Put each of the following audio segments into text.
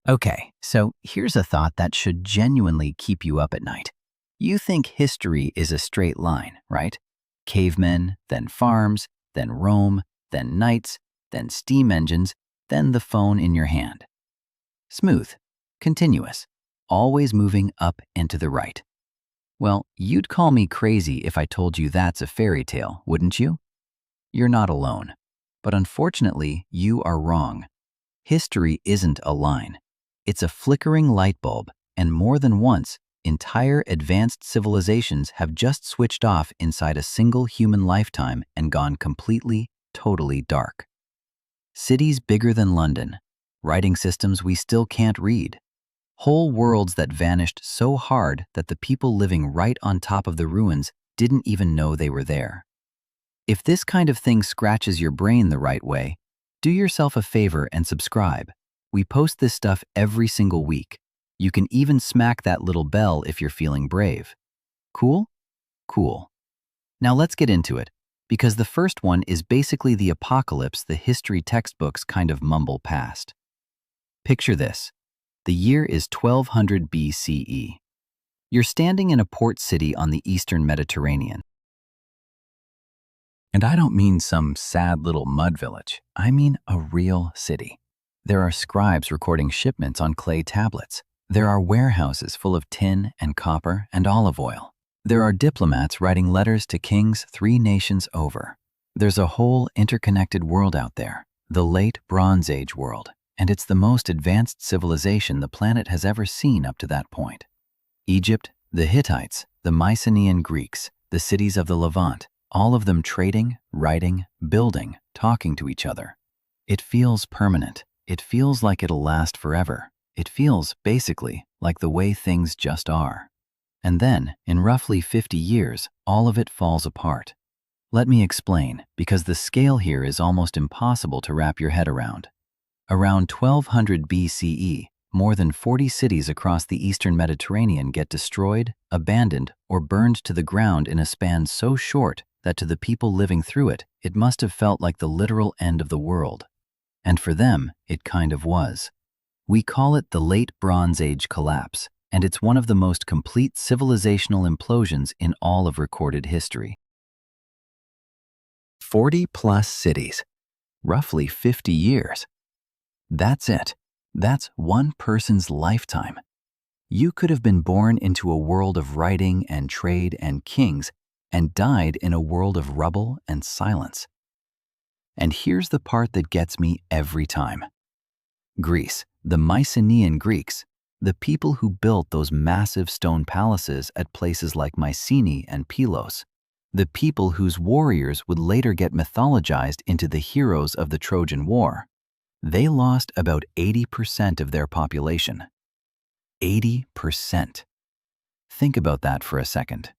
Okay, so here's a thought that should genuinely keep you up at night. You think history is a straight line, right? Cavemen, then farms, then Rome, then knights, then steam engines, then the phone in your hand. Smooth, continuous, always moving up and to the right. Well, you'd call me crazy if I told you that's a fairy tale, wouldn't you? You're not alone. But unfortunately, you are wrong. History isn't a line. It's a flickering light bulb, and more than once, entire advanced civilizations have just switched off inside a single human lifetime and gone completely, totally dark. Cities bigger than London, writing systems we still can't read, whole worlds that vanished so hard that the people living right on top of the ruins didn't even know they were there. If this kind of thing scratches your brain the right way, do yourself a favor and subscribe. We post this stuff every single week. You can even smack that little bell if you're feeling brave. Cool? Cool. Now let's get into it, because the first one is basically the apocalypse the history textbooks kind of mumble past. Picture this. The year is 1200 BCE. You're standing in a port city on the eastern Mediterranean. And I don't mean some sad little mud village. I mean a real city. There are scribes recording shipments on clay tablets. There are warehouses full of tin and copper and olive oil. There are diplomats writing letters to kings 3 nations over. There's a whole interconnected world out there, the late Bronze Age world, and it's the most advanced civilization the planet has ever seen up to that point. Egypt, the Hittites, the Mycenaean Greeks, the cities of the Levant, all of them trading, writing, building, talking to each other. It feels permanent. It feels like it'll last forever. It feels, basically, like the way things just are. And then, in roughly 50 years, all of it falls apart. Let me explain, because the scale here is almost impossible to wrap your head around. Around 1200 BCE, more than 40 cities across the eastern Mediterranean get destroyed, abandoned, or burned to the ground in a span so short that to the people living through it, it must have felt like the literal end of the world. And for them, it kind of was. We call it the Late Bronze Age collapse, and it's one of the most complete civilizational implosions in all of recorded history. 40-plus cities, roughly 50 years. That's it. That's one person's lifetime. You could have been born into a world of writing and trade and kings and died in a world of rubble and silence. And here's the part that gets me every time. Greece, the Mycenaean Greeks, the people who built those massive stone palaces at places like Mycenae and Pylos, the people whose warriors would later get mythologized into the heroes of the Trojan War, they lost about 80% of their population. 80%. Think about that for a second.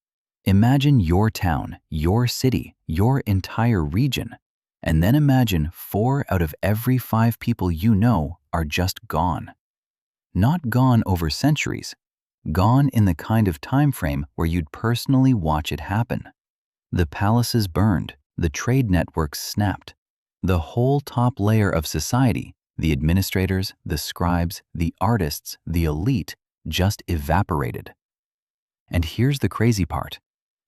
Imagine your town, your city, your entire region. And then imagine 4 out of every 5 people you know are just gone. Not gone over centuries, gone in the kind of time frame where you'd personally watch it happen. The palaces burned, the trade networks snapped. The whole top layer of society, the administrators, the scribes, the artists, the elite, just evaporated. And here's the crazy part.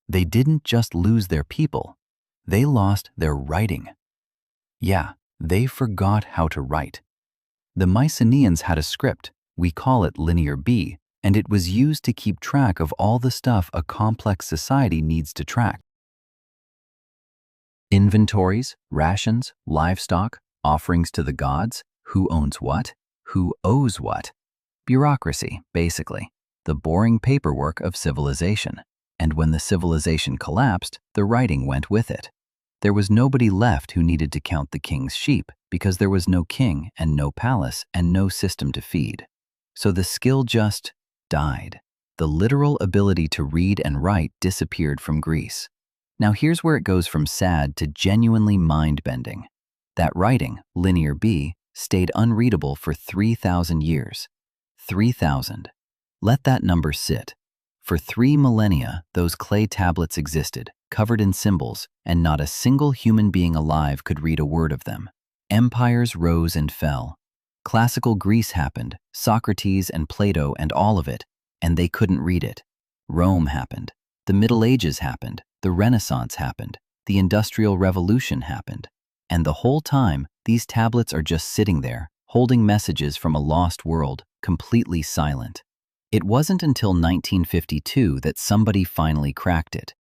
They didn't just lose their people, they lost their writing. Yeah, they forgot how to write. The Mycenaeans had a script, we call it Linear B, and it was used to keep track of all the stuff a complex society needs to track. Inventories, rations, livestock, offerings to the gods, who owns what, who owes what. Bureaucracy, basically, the boring paperwork of civilization. And when the civilization collapsed, the writing went with it. There was nobody left who needed to count the king's sheep because there was no king and no palace and no system to feed. So the skill just died. The literal ability to read and write disappeared from Greece. Now here's where it goes from sad to genuinely mind-bending. That writing, Linear B, stayed unreadable for 3,000 years. 3,000. Let that number sit. For 3 millennia, those clay tablets existed, covered in symbols, and not a single human being alive could read a word of them. Empires rose and fell. Classical Greece happened, Socrates and Plato and all of it, and they couldn't read it. Rome happened. The Middle Ages happened. The Renaissance happened. The Industrial Revolution happened. And the whole time, these tablets are just sitting there, holding messages from a lost world, completely silent. It wasn't until 1952 that somebody finally cracked it.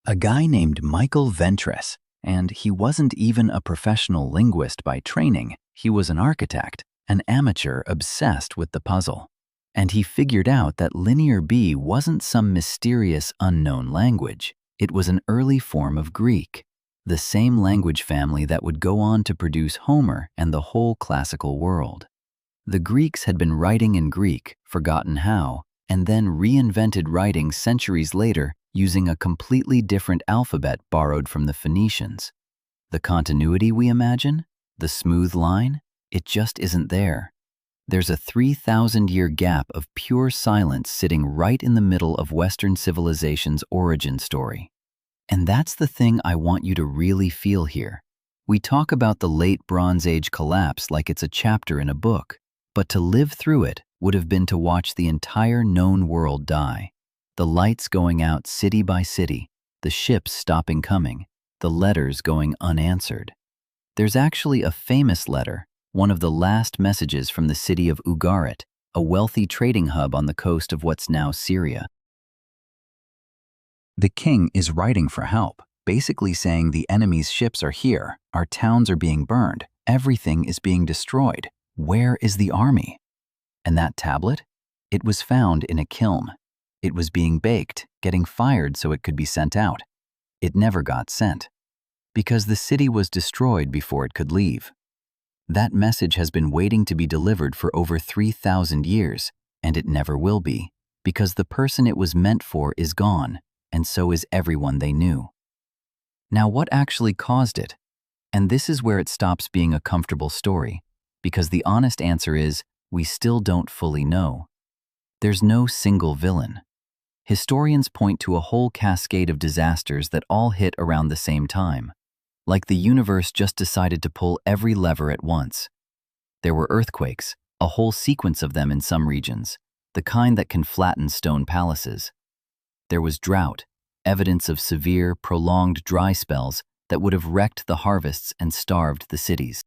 A guy named Michael Ventris, and he wasn't even a professional linguist by training. He was an architect, an amateur obsessed with the puzzle. And he figured out that Linear B wasn't some mysterious unknown language. It was an early form of Greek, the same language family that would go on to produce Homer and the whole classical world. The Greeks had been writing in Greek, forgotten how, and then reinvented writing centuries later using a completely different alphabet borrowed from the Phoenicians. The continuity we imagine, the smooth line, it just isn't there. There's a 3,000-year gap of pure silence sitting right in the middle of Western civilization's origin story. And that's the thing I want you to really feel here. We talk about the late Bronze Age collapse like it's a chapter in a book, but to live through it would have been to watch the entire known world die. The lights going out city by city, the ships stopping coming, the letters going unanswered. There's actually a famous letter, one of the last messages from the city of Ugarit, a wealthy trading hub on the coast of what's now Syria. The king is writing for help, basically saying the enemy's ships are here, our towns are being burned, everything is being destroyed. Where is the army? And that tablet? It was found in a kiln. It was being baked, getting fired so it could be sent out. It never got sent, because the city was destroyed before it could leave. That message has been waiting to be delivered for over 3,000 years, and it never will be, because the person it was meant for is gone, and so is everyone they knew. Now, what actually caused it? And this is where it stops being a comfortable story, because the honest answer is, we still don't fully know. There's no single villain. Historians point to a whole cascade of disasters that all hit around the same time, like the universe just decided to pull every lever at once. There were earthquakes, a whole sequence of them in some regions, the kind that can flatten stone palaces. There was drought, evidence of severe, prolonged dry spells that would have wrecked the harvests and starved the cities.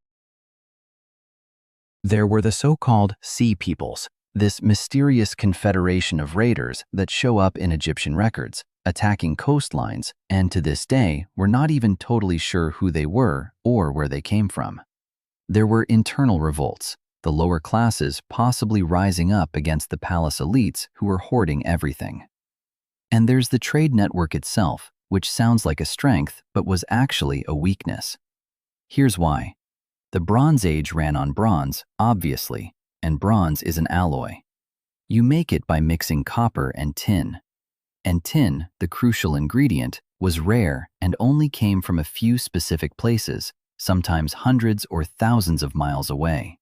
There were the so-called Sea Peoples, this mysterious confederation of raiders that show up in Egyptian records, attacking coastlines, and to this day, we're not even totally sure who they were or where they came from. There were internal revolts, the lower classes possibly rising up against the palace elites who were hoarding everything. And there's the trade network itself, which sounds like a strength but was actually a weakness. Here's why. The Bronze Age ran on bronze, obviously, and bronze is an alloy. You make it by mixing copper and tin. And tin, the crucial ingredient, was rare and only came from a few specific places, sometimes hundreds or thousands of miles away.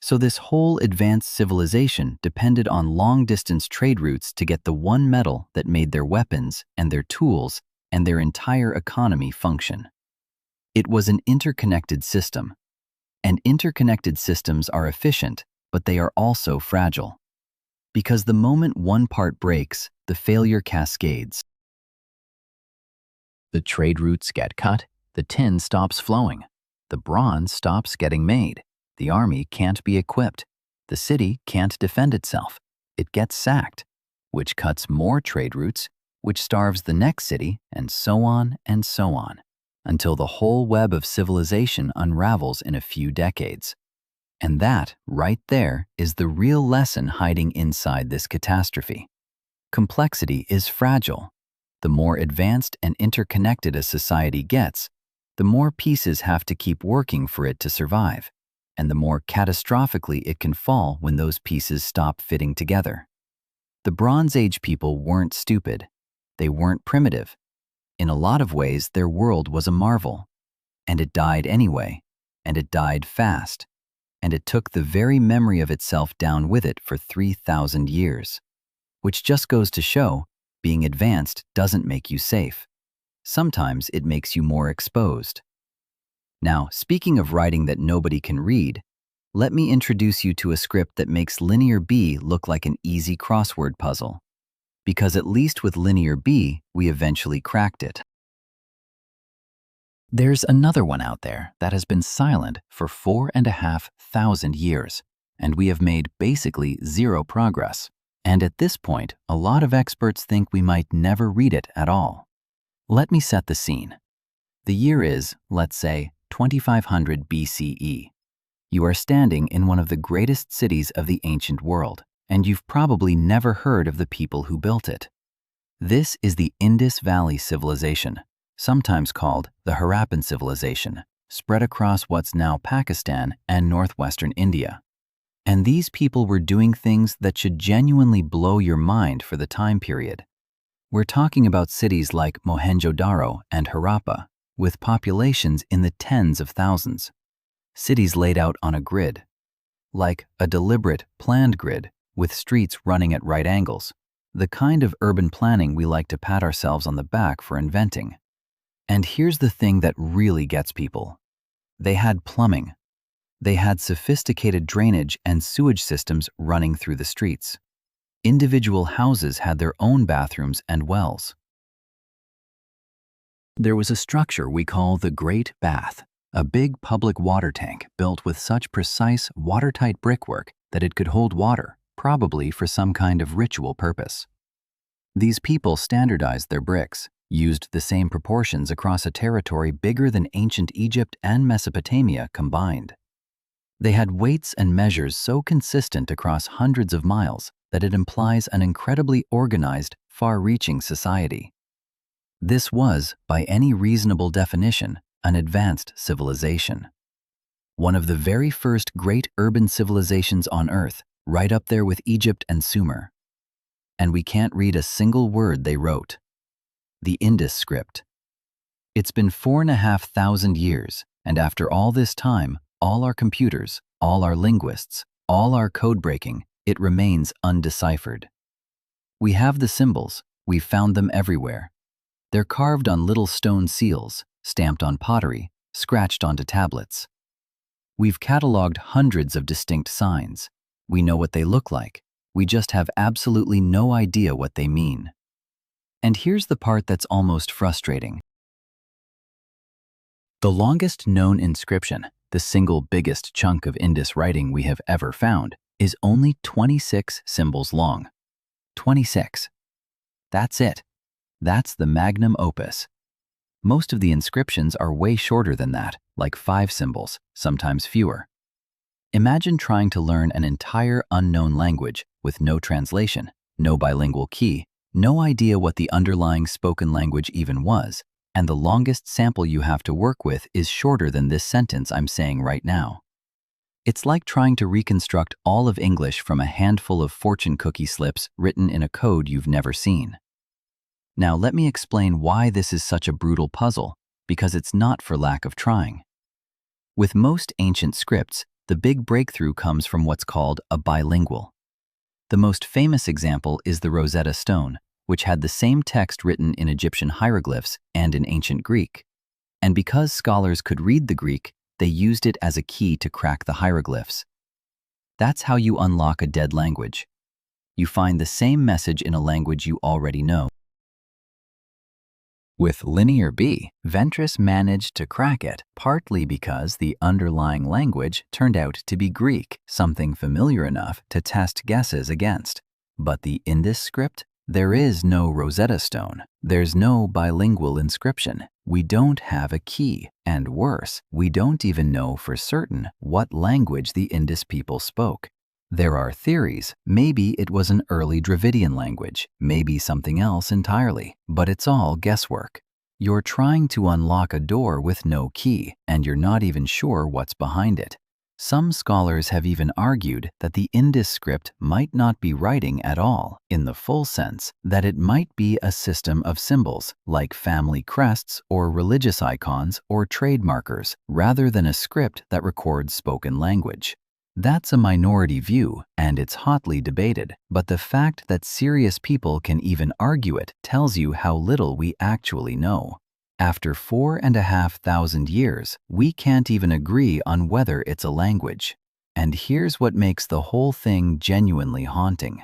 So this whole advanced civilization depended on long-distance trade routes to get the one metal that made their weapons and their tools and their entire economy function. It was an interconnected system. And interconnected systems are efficient, but they are also fragile. Because the moment one part breaks, the failure cascades. The trade routes get cut, the tin stops flowing, the bronze stops getting made, the army can't be equipped, the city can't defend itself, it gets sacked, which cuts more trade routes, which starves the next city, and so on, until the whole web of civilization unravels in a few decades. And that, right there, is the real lesson hiding inside this catastrophe. Complexity is fragile. The more advanced and interconnected a society gets, the more pieces have to keep working for it to survive, and the more catastrophically it can fall when those pieces stop fitting together. The Bronze Age people weren't stupid. They weren't primitive. In a lot of ways, their world was a marvel. And it died anyway, and it died fast. And it took the very memory of itself down with it for 3,000 years. Which just goes to show, being advanced doesn't make you safe. Sometimes it makes you more exposed. Now, speaking of writing that nobody can read, let me introduce you to a script that makes Linear B look like an easy crossword puzzle. Because at least with Linear B, we eventually cracked it. There's another one out there that has been silent for 4,500 years, and we have made basically zero progress. And at this point, a lot of experts think we might never read it at all. Let me set the scene. The year is, let's say, 2500 BCE. You are standing in one of the greatest cities of the ancient world, and you've probably never heard of the people who built it. This is the Indus Valley Civilization, sometimes called the Harappan Civilization, spread across what's now Pakistan and northwestern India. And these people were doing things that should genuinely blow your mind for the time period. We're talking about cities like Mohenjo-Daro and Harappa, with populations in the tens of thousands. Cities laid out on a grid, like a deliberate, planned grid with streets running at right angles, the kind of urban planning we like to pat ourselves on the back for inventing. And here's the thing that really gets people. They had plumbing. They had sophisticated drainage and sewage systems running through the streets. Individual houses had their own bathrooms and wells. There was a structure we call the Great Bath, a big public water tank built with such precise, watertight brickwork that it could hold water, probably for some kind of ritual purpose. These people standardized their bricks, used the same proportions across a territory bigger than ancient Egypt and Mesopotamia combined. They had weights and measures so consistent across hundreds of miles that it implies an incredibly organized, far-reaching society. This was, by any reasonable definition, an advanced civilization. One of the very first great urban civilizations on Earth, right up there with Egypt and Sumer. And we can't read a single word they wrote. The Indus script. It's been 4,500 years, and after all this time, all our computers, all our linguists, all our code breaking, it remains undeciphered. We have the symbols, we've found them everywhere. They're carved on little stone seals, stamped on pottery, scratched onto tablets. We've cataloged hundreds of distinct signs. We know what they look like. We just have absolutely no idea what they mean. And here's the part that's almost frustrating. The longest known inscription, the single biggest chunk of Indus writing we have ever found, is only 26 symbols long. 26. That's it. That's the magnum opus. Most of the inscriptions are way shorter than that, like 5 symbols, sometimes fewer. Imagine trying to learn an entire unknown language with no translation, no bilingual key, no idea what the underlying spoken language even was, and the longest sample you have to work with is shorter than this sentence I'm saying right now. It's like trying to reconstruct all of English from a handful of fortune cookie slips written in a code you've never seen. Now let me explain why this is such a brutal puzzle, because it's not for lack of trying. With most ancient scripts, the big breakthrough comes from what's called a bilingual. The most famous example is the Rosetta Stone, which had the same text written in Egyptian hieroglyphs and in ancient Greek. And because scholars could read the Greek, they used it as a key to crack the hieroglyphs. That's how you unlock a dead language. You find the same message in a language you already know. With Linear B, Ventris managed to crack it, partly because the underlying language turned out to be Greek, something familiar enough to test guesses against. But the Indus script? There is no Rosetta Stone. There's no bilingual inscription. We don't have a key. And worse, we don't even know for certain what language the Indus people spoke. There are theories. Maybe it was an early Dravidian language, maybe something else entirely, but it's all guesswork. You're trying to unlock a door with no key, and you're not even sure what's behind it. Some scholars have even argued that the Indus script might not be writing at all, in the full sense that it might be a system of symbols, like family crests or religious icons or trade markers, rather than a script that records spoken language. That's a minority view, and it's hotly debated, but the fact that serious people can even argue it tells you how little we actually know. After 4,500 years, we can't even agree on whether it's a language. And here's what makes the whole thing genuinely haunting.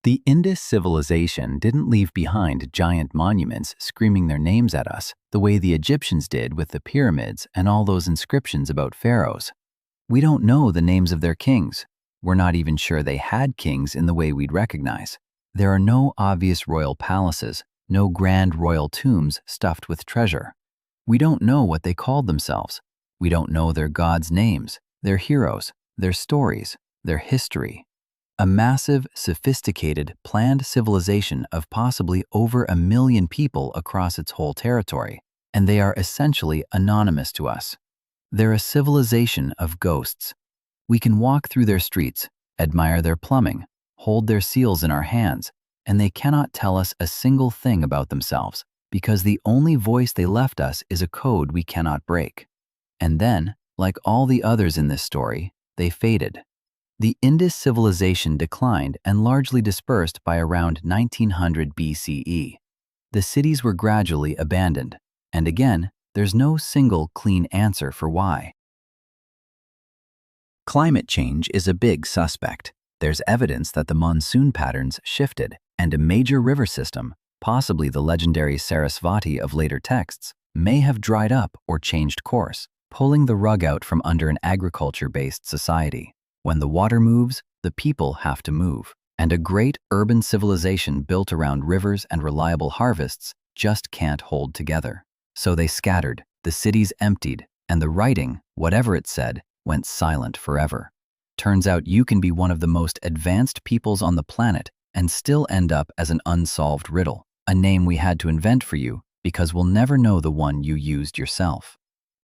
The Indus civilization didn't leave behind giant monuments screaming their names at us the way the Egyptians did with the pyramids and all those inscriptions about pharaohs. We don't know the names of their kings. We're not even sure they had kings in the way we'd recognize. There are no obvious royal palaces, no grand royal tombs stuffed with treasure. We don't know what they called themselves. We don't know their gods' names, their heroes, their stories, their history. A massive, sophisticated, planned civilization of possibly over 1 million people across its whole territory, and they are essentially anonymous to us. They're a civilization of ghosts. We can walk through their streets, admire their plumbing, hold their seals in our hands, and they cannot tell us a single thing about themselves because the only voice they left us is a code we cannot break. And then, like all the others in this story, they faded. The Indus civilization declined and largely dispersed by around 1900 BCE. The cities were gradually abandoned, and again, there's no single clean answer for why. Climate change is a big suspect. There's evidence that the monsoon patterns shifted, and a major river system, possibly the legendary Sarasvati of later texts, may have dried up or changed course, pulling the rug out from under an agriculture-based society. When the water moves, the people have to move, and a great urban civilization built around rivers and reliable harvests just can't hold together. So they scattered, the cities emptied, and the writing, whatever it said, went silent forever. Turns out you can be one of the most advanced peoples on the planet and still end up as an unsolved riddle, a name we had to invent for you because we'll never know the one you used yourself.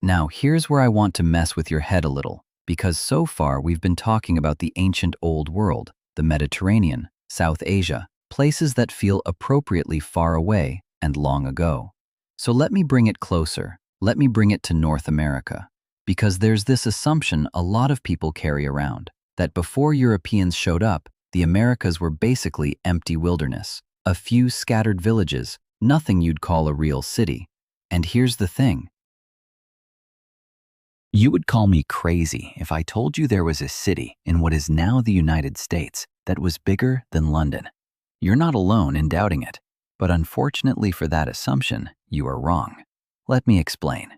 Now here's where I want to mess with your head a little, because so far we've been talking about the ancient old world, the Mediterranean, South Asia, places that feel appropriately far away and long ago. So let me bring it closer. Let me bring it to North America. Because there's this assumption a lot of people carry around, that before Europeans showed up, the Americas were basically empty wilderness, a few scattered villages, nothing you'd call a real city. And here's the thing. You would call me crazy if I told you there was a city in what is now the United States that was bigger than London. You're not alone in doubting it, but unfortunately for that assumption, you are wrong. Let me explain.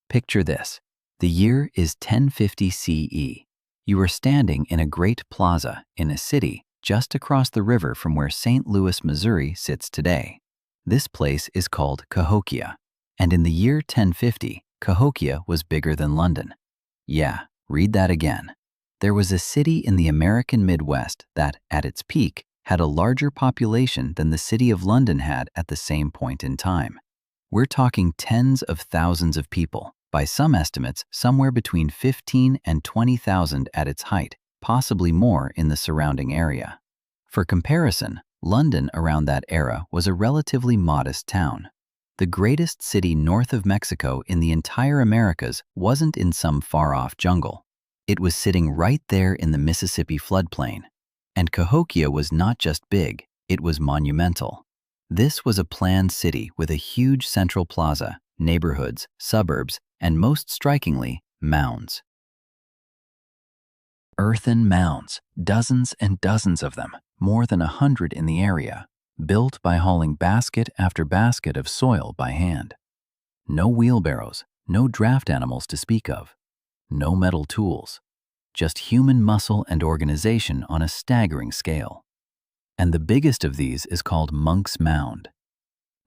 Picture this. The year is 1050 CE. You are standing in a great plaza in a city just across the river from where St. Louis, Missouri sits today. This place is called Cahokia, and in the year 1050, Cahokia was bigger than London. Yeah, read that again. There was a city in the American Midwest that, at its peak, had a larger population than the city of London had at the same point in time. We're talking tens of thousands of people, by some estimates somewhere between 15 and 20,000 at its height, possibly more in the surrounding area. For comparison, London around that era was a relatively modest town. The greatest city north of Mexico in the entire Americas wasn't in some far-off jungle. It was sitting right there in the Mississippi floodplain. And Cahokia was not just big, it was monumental. This was a planned city with a huge central plaza, neighborhoods, suburbs, and most strikingly, mounds. Earthen mounds, dozens and dozens of them, more than 100 in the area, built by hauling basket after basket of soil by hand. No wheelbarrows, no draft animals to speak of, no metal tools, just human muscle and organization on a staggering scale. And the biggest of these is called Monk's Mound.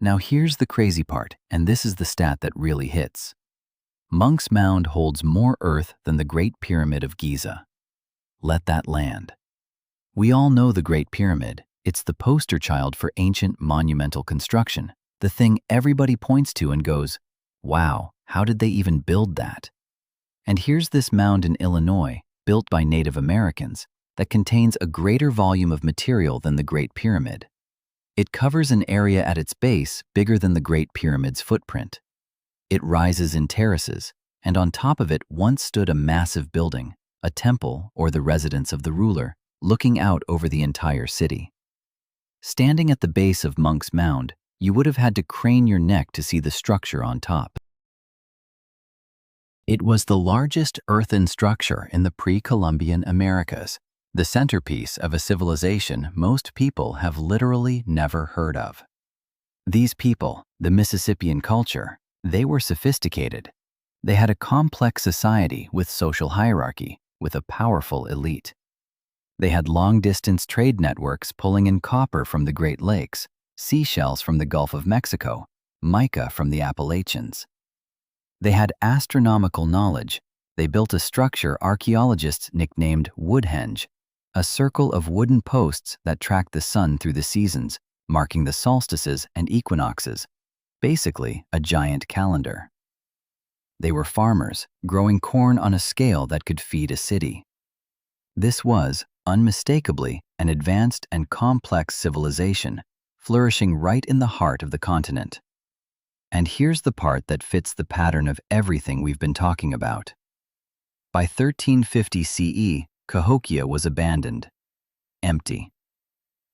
Now here's the crazy part, and this is the stat that really hits. Monk's Mound holds more earth than the Great Pyramid of Giza. Let that land. We all know the Great Pyramid. It's the poster child for ancient monumental construction, the thing everybody points to and goes, wow, how did they even build that? And here's this mound in Illinois, built by Native Americans, that contains a greater volume of material than the Great Pyramid. It covers an area at its base bigger than the Great Pyramid's footprint. It rises in terraces, and on top of it once stood a massive building, a temple or the residence of the ruler, looking out over the entire city. Standing at the base of Monk's Mound, You would have had to crane your neck to see the structure on top. It was the largest earthen structure in the pre-Columbian Americas, the centerpiece of a civilization most people have literally never heard of. These people, the Mississippian culture, they were sophisticated. They had a complex society with social hierarchy, with a powerful elite. They had long-distance trade networks pulling in copper from the Great Lakes, seashells from the Gulf of Mexico, mica from the Appalachians. They had astronomical knowledge. They built a structure archaeologists nicknamed Woodhenge, a circle of wooden posts that tracked the sun through the seasons, marking the solstices and equinoxes, basically a giant calendar. They were farmers, growing corn on a scale that could feed a city. This was, unmistakably, an advanced and complex civilization, flourishing right in the heart of the continent. And here's the part that fits the pattern of everything we've been talking about. By 1350 CE, Cahokia was abandoned, empty.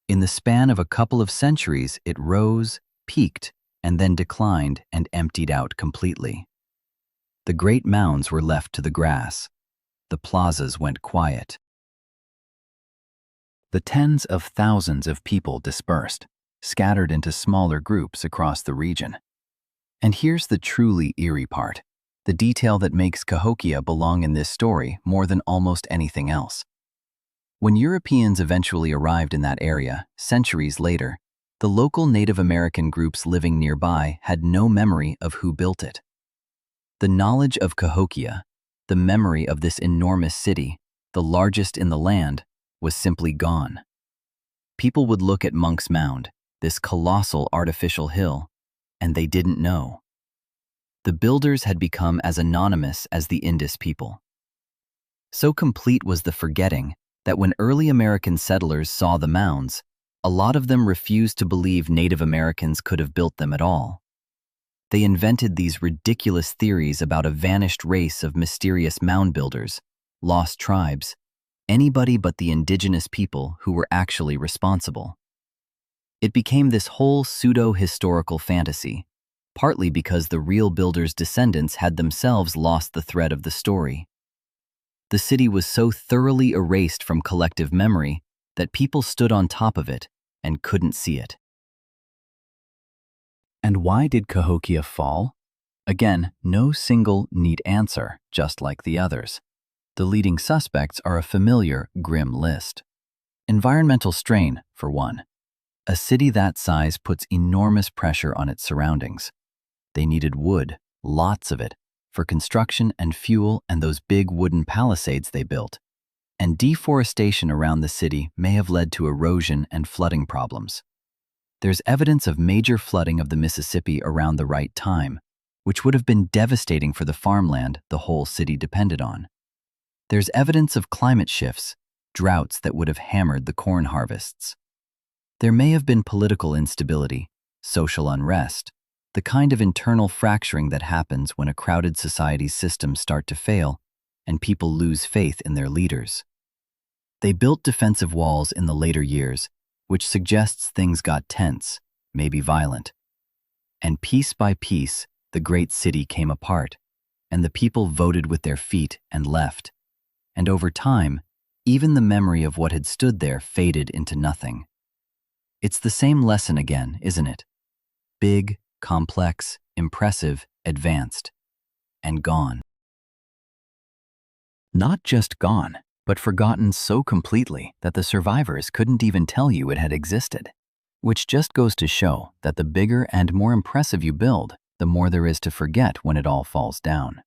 In the span of a couple of centuries, it rose, peaked, and then declined and emptied out completely. The great mounds were left to the grass. The plazas went quiet. The tens of thousands of people dispersed, scattered into smaller groups across the region. And here's the truly eerie part, the detail that makes Cahokia belong in this story more than almost anything else. When Europeans eventually arrived in that area, centuries later, the local Native American groups living nearby had no memory of who built it. The knowledge of Cahokia, the memory of this enormous city, the largest in the land, was simply gone. People would look at Monk's Mound, this colossal artificial hill, and they didn't know. The builders had become as anonymous as the Indus people. So complete was the forgetting that when early American settlers saw the mounds, a lot of them refused to believe Native Americans could have built them at all. They invented these ridiculous theories about a vanished race of mysterious mound builders, lost tribes, anybody but the indigenous people who were actually responsible. It became this whole pseudo-historical fantasy, partly because the real builders' descendants had themselves lost the thread of the story. The city was so thoroughly erased from collective memory that people stood on top of it and couldn't see it. And why did Cahokia fall? Again, no single neat answer, just like the others. The leading suspects are a familiar, grim list. Environmental strain, for one. A city that size puts enormous pressure on its surroundings. They needed wood, lots of it, for construction and fuel and those big wooden palisades they built. And deforestation around the city may have led to erosion and flooding problems. There's evidence of major flooding of the Mississippi around the right time, which would have been devastating for the farmland the whole city depended on. There's evidence of climate shifts, droughts that would have hammered the corn harvests. There may have been political instability, social unrest, the kind of internal fracturing that happens when a crowded society's systems start to fail and people lose faith in their leaders. They built defensive walls in the later years, which suggests things got tense, maybe violent. And piece by piece, the great city came apart, and the people voted with their feet and left. And over time, even the memory of what had stood there faded into nothing. It's the same lesson again, isn't it? Big, complex, impressive, advanced, and gone. Not just gone, but forgotten so completely that the survivors couldn't even tell you it had existed. Which just goes to show that the bigger and more impressive you build, the more there is to forget when it all falls down.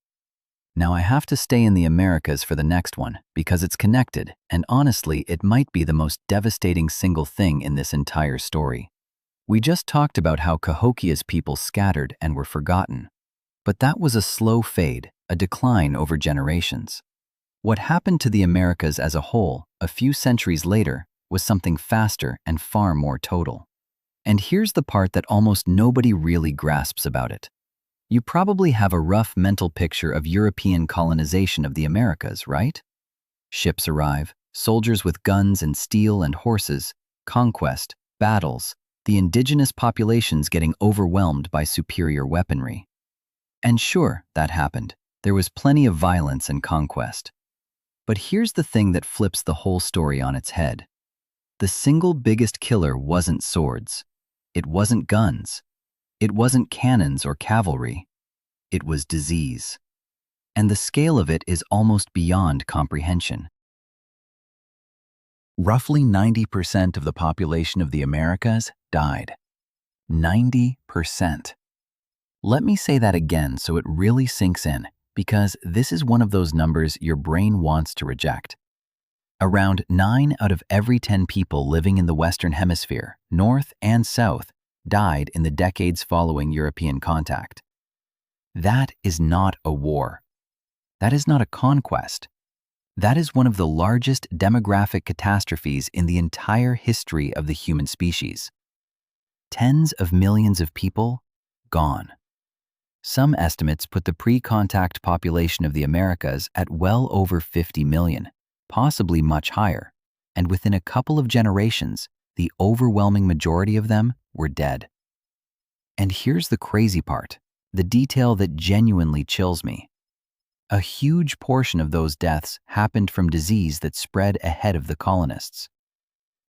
Now I have to stay in the Americas for the next one because it's connected, and honestly, it might be the most devastating single thing in this entire story. We just talked about how Cahokia's people scattered and were forgotten. But that was a slow fade, a decline over generations. What happened to the Americas as a whole, a few centuries later, was something faster and far more total. And here's the part that almost nobody really grasps about it. You probably have a rough mental picture of European colonization of the Americas, right? Ships arrive, soldiers with guns and steel and horses, conquest, battles, the indigenous populations getting overwhelmed by superior weaponry. And sure, that happened. There was plenty of violence and conquest. But here's the thing that flips the whole story on its head. The single biggest killer wasn't swords. It wasn't guns. It wasn't cannons or cavalry. It was disease. And the scale of it is almost beyond comprehension. Roughly 90% of the population of the Americas died. 90%. Let me say that again so it really sinks in, because this is one of those numbers your brain wants to reject. Around 9 out of every 10 people living in the Western Hemisphere, North and South, died in the decades following European contact. That is not a war. That is not a conquest. That is one of the largest demographic catastrophes in the entire history of the human species. Tens of millions of people gone. Some estimates put the pre-contact population of the Americas at well over 50 million, possibly much higher, and within a couple of generations, the overwhelming majority of them were dead. And here's the crazy part, the detail that genuinely chills me. A huge portion of those deaths happened from disease that spread ahead of the colonists.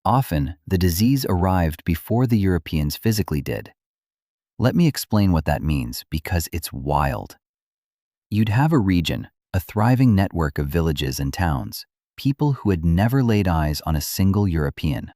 Often, the disease arrived before the Europeans physically did. Let me explain what that means, because it's wild. You'd have a region, a thriving network of villages and towns, people who had never laid eyes on a single European.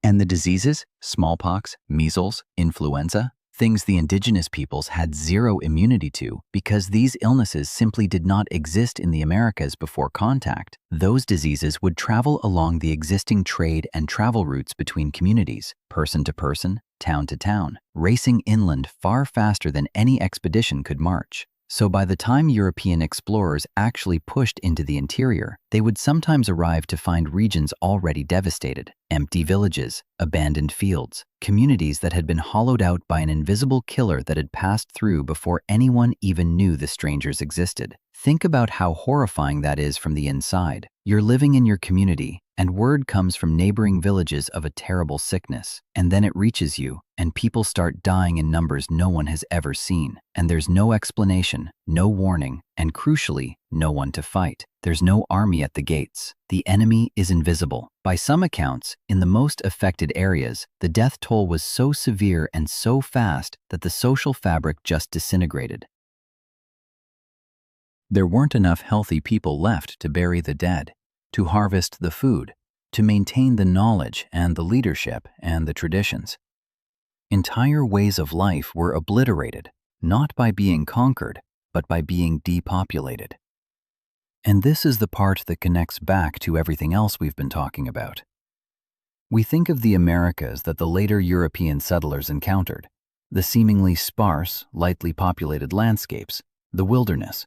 And the diseases, smallpox, measles, influenza, things the indigenous peoples had zero immunity to because these illnesses simply did not exist in the Americas before contact. Those diseases would travel along the existing trade and travel routes between communities, person to person, town to town, racing inland far faster than any expedition could march. So by the time European explorers actually pushed into the interior, they would sometimes arrive to find regions already devastated, empty villages, abandoned fields, communities that had been hollowed out by an invisible killer that had passed through before anyone even knew the strangers existed. Think about how horrifying that is from the inside. You're living in your community, and word comes from neighboring villages of a terrible sickness, and then it reaches you, and people start dying in numbers no one has ever seen, and there's no explanation, no warning, and crucially, no one to fight. There's no army at the gates. The enemy is invisible. By some accounts, in the most affected areas, the death toll was so severe and so fast that the social fabric just disintegrated. There weren't enough healthy people left to bury the dead, to harvest the food, to maintain the knowledge and the leadership and the traditions. Entire ways of life were obliterated, not by being conquered, but by being depopulated. And this is the part that connects back to everything else we've been talking about. We think of the Americas that the later European settlers encountered, the seemingly sparse, lightly populated landscapes, the wilderness,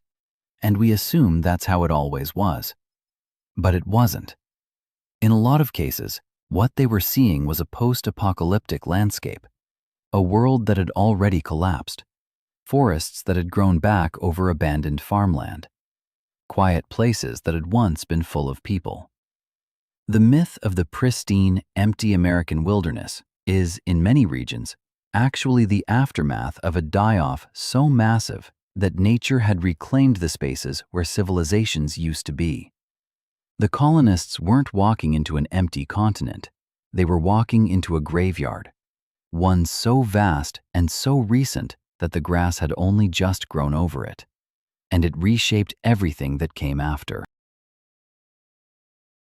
and we assume that's how it always was. But it wasn't. In a lot of cases, what they were seeing was a post-apocalyptic landscape, a world that had already collapsed, forests that had grown back over abandoned farmland, quiet places that had once been full of people. The myth of the pristine, empty American wilderness is, in many regions, actually the aftermath of a die-off so massive that nature had reclaimed the spaces where civilizations used to be. The colonists weren't walking into an empty continent. They were walking into a graveyard, one so vast and so recent that the grass had only just grown over it, and it reshaped everything that came after.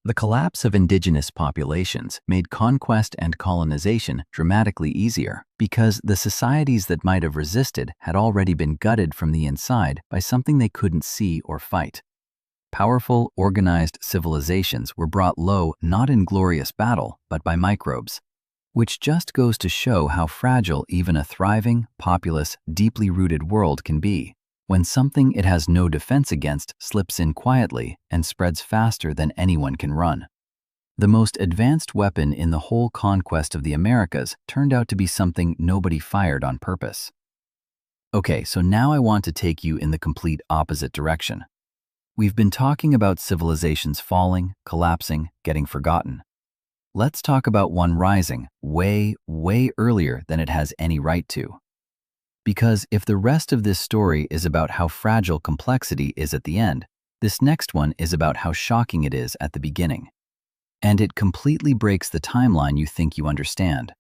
The collapse of indigenous populations made conquest and colonization dramatically easier because the societies that might have resisted had already been gutted from the inside by something they couldn't see or fight. Powerful, organized civilizations were brought low not in glorious battle, but by microbes, which just goes to show how fragile even a thriving, populous, deeply rooted world can be, when something it has no defense against slips in quietly and spreads faster than anyone can run. The most advanced weapon in the whole conquest of the Americas turned out to be something nobody fired on purpose. Okay, so now I want to take you in the complete opposite direction. We've been talking about civilizations falling, collapsing, getting forgotten. Let's talk about one rising way, way earlier than it has any right to. Because if the rest of this story is about how fragile complexity is at the end, this next one is about how shocking it is at the beginning. And it completely breaks the timeline you think you understand.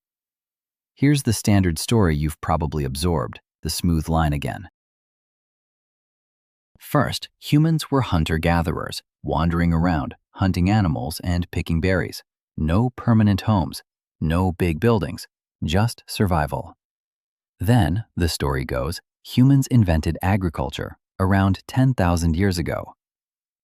Here's the standard story you've probably absorbed, the smooth line again. First, humans were hunter-gatherers, wandering around, hunting animals and picking berries. No permanent homes, no big buildings, just survival. Then, the story goes, humans invented agriculture around 10,000 years ago.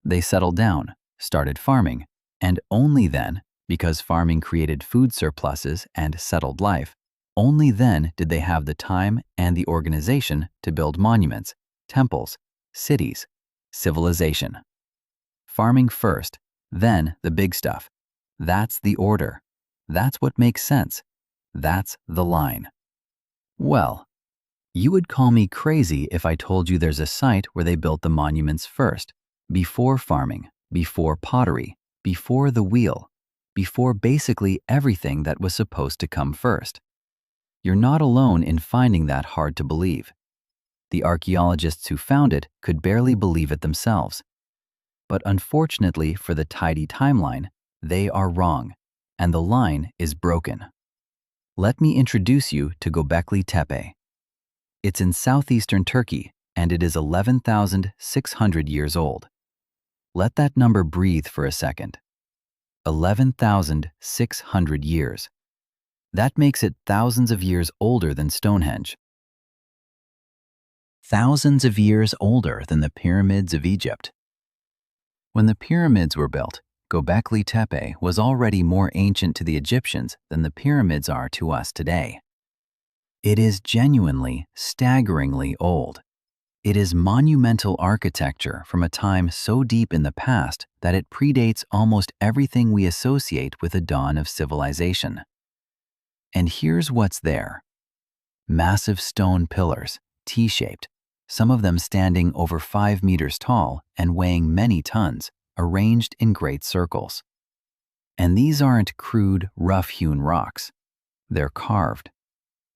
They settled down, started farming, and only then, because farming created food surpluses and settled life, only then did they have the time and the organization to build monuments, temples, cities, civilization. Farming first, then the big stuff. That's the order. That's what makes sense. That's the line. Well, you would call me crazy if I told you there's a site where they built the monuments first, before farming, before pottery, before the wheel, before basically everything that was supposed to come first. You're not alone in finding that hard to believe. The archaeologists who found it could barely believe it themselves. But unfortunately for the tidy timeline, they are wrong, and the line is broken. Let me introduce you to Göbekli Tepe. It's in southeastern Turkey, and it is 11,600 years old. Let that number breathe for a second. 11,600 years. That makes it thousands of years older than Stonehenge. Thousands of years older than the pyramids of Egypt. When the pyramids were built, Göbekli Tepe was already more ancient to the Egyptians than the pyramids are to us today. It is genuinely, staggeringly old. It is monumental architecture from a time so deep in the past that it predates almost everything we associate with the dawn of civilization. And here's what's there. Massive stone pillars, T-shaped, some of them standing over 5 meters tall and weighing many tons, arranged in great circles. And these aren't crude, rough-hewn rocks. They're carved,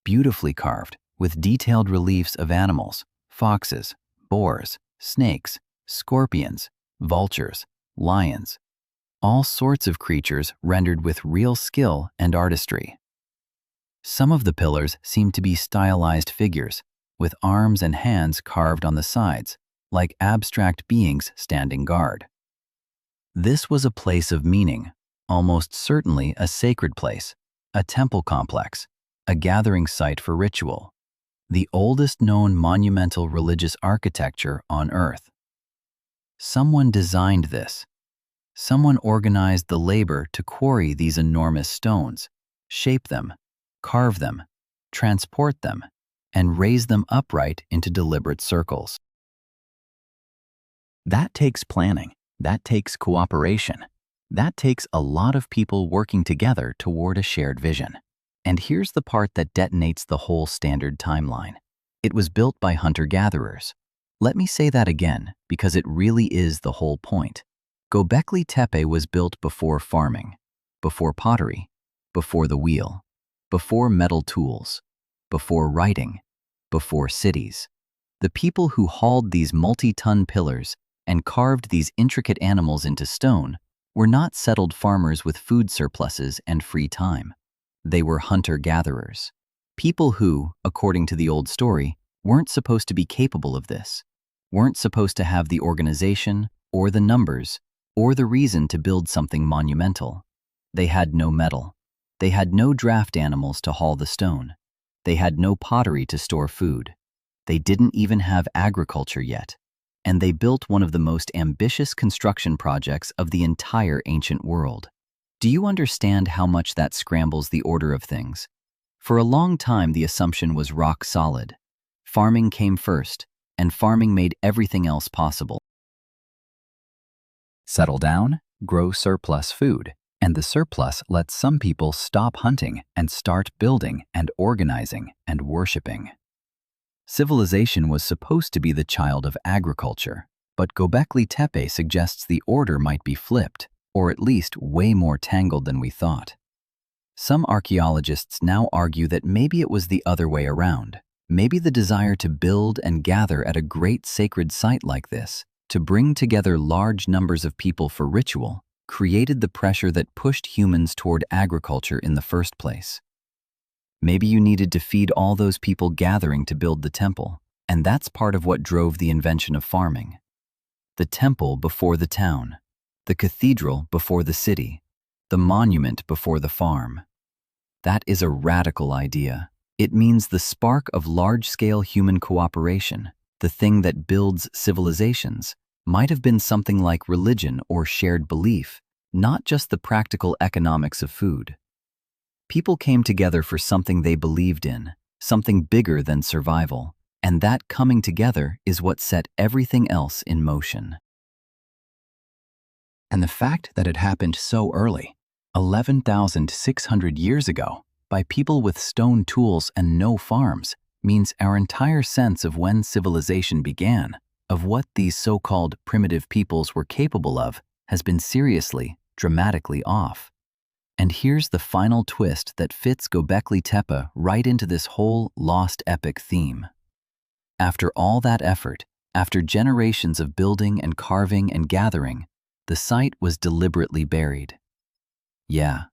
beautifully carved, with detailed reliefs of animals, foxes, boars, snakes, scorpions, vultures, lions, all sorts of creatures rendered with real skill and artistry. Some of the pillars seem to be stylized figures, with arms and hands carved on the sides, like abstract beings standing guard. This was a place of meaning, almost certainly a sacred place, a temple complex, a gathering site for ritual, the oldest known monumental religious architecture on Earth. Someone designed this. Someone organized the labor to quarry these enormous stones, shape them, carve them, transport them, and raise them upright into deliberate circles. That takes planning. That takes cooperation. That takes a lot of people working together toward a shared vision. And here's the part that detonates the whole standard timeline. It was built by hunter-gatherers. Let me say that again, because it really is the whole point. Göbekli Tepe was built before farming, before pottery, before the wheel, before metal tools, before writing, before cities. The people who hauled these multi-ton pillars and carved these intricate animals into stone were not settled farmers with food surpluses and free time. They were hunter-gatherers, people who, according to the old story, weren't supposed to be capable of this, weren't supposed to have the organization or the numbers or the reason to build something monumental. They had no metal. They had no draft animals to haul the stone. They had no pottery to store food. They didn't even have agriculture yet. And they built one of the most ambitious construction projects of the entire ancient world. Do you understand how much that scrambles the order of things? For a long time, the assumption was rock solid. Farming came first, and farming made everything else possible. Settle down, grow surplus food, and the surplus lets some people stop hunting and start building and organizing and worshiping. Civilization was supposed to be the child of agriculture, but Göbekli Tepe suggests the order might be flipped, or at least way more tangled than we thought. Some archaeologists now argue that maybe it was the other way around. Maybe the desire to build and gather at a great sacred site like this, to bring together large numbers of people for ritual, created the pressure that pushed humans toward agriculture in the first place. Maybe you needed to feed all those people gathering to build the temple, and that's part of what drove the invention of farming. The temple before the town, the cathedral before the city, the monument before the farm. That is a radical idea. It means the spark of large-scale human cooperation, the thing that builds civilizations, might have been something like religion or shared belief, not just the practical economics of food. People came together for something they believed in, something bigger than survival, and that coming together is what set everything else in motion. And the fact that it happened so early, 11,600 years ago, by people with stone tools and no farms, means our entire sense of when civilization began, of what these so-called primitive peoples were capable of, has been seriously, dramatically off. And here's the final twist that fits Göbekli Tepe right into this whole lost epic theme. After all that effort, after generations of building and carving and gathering, the site was deliberately buried. Yeah.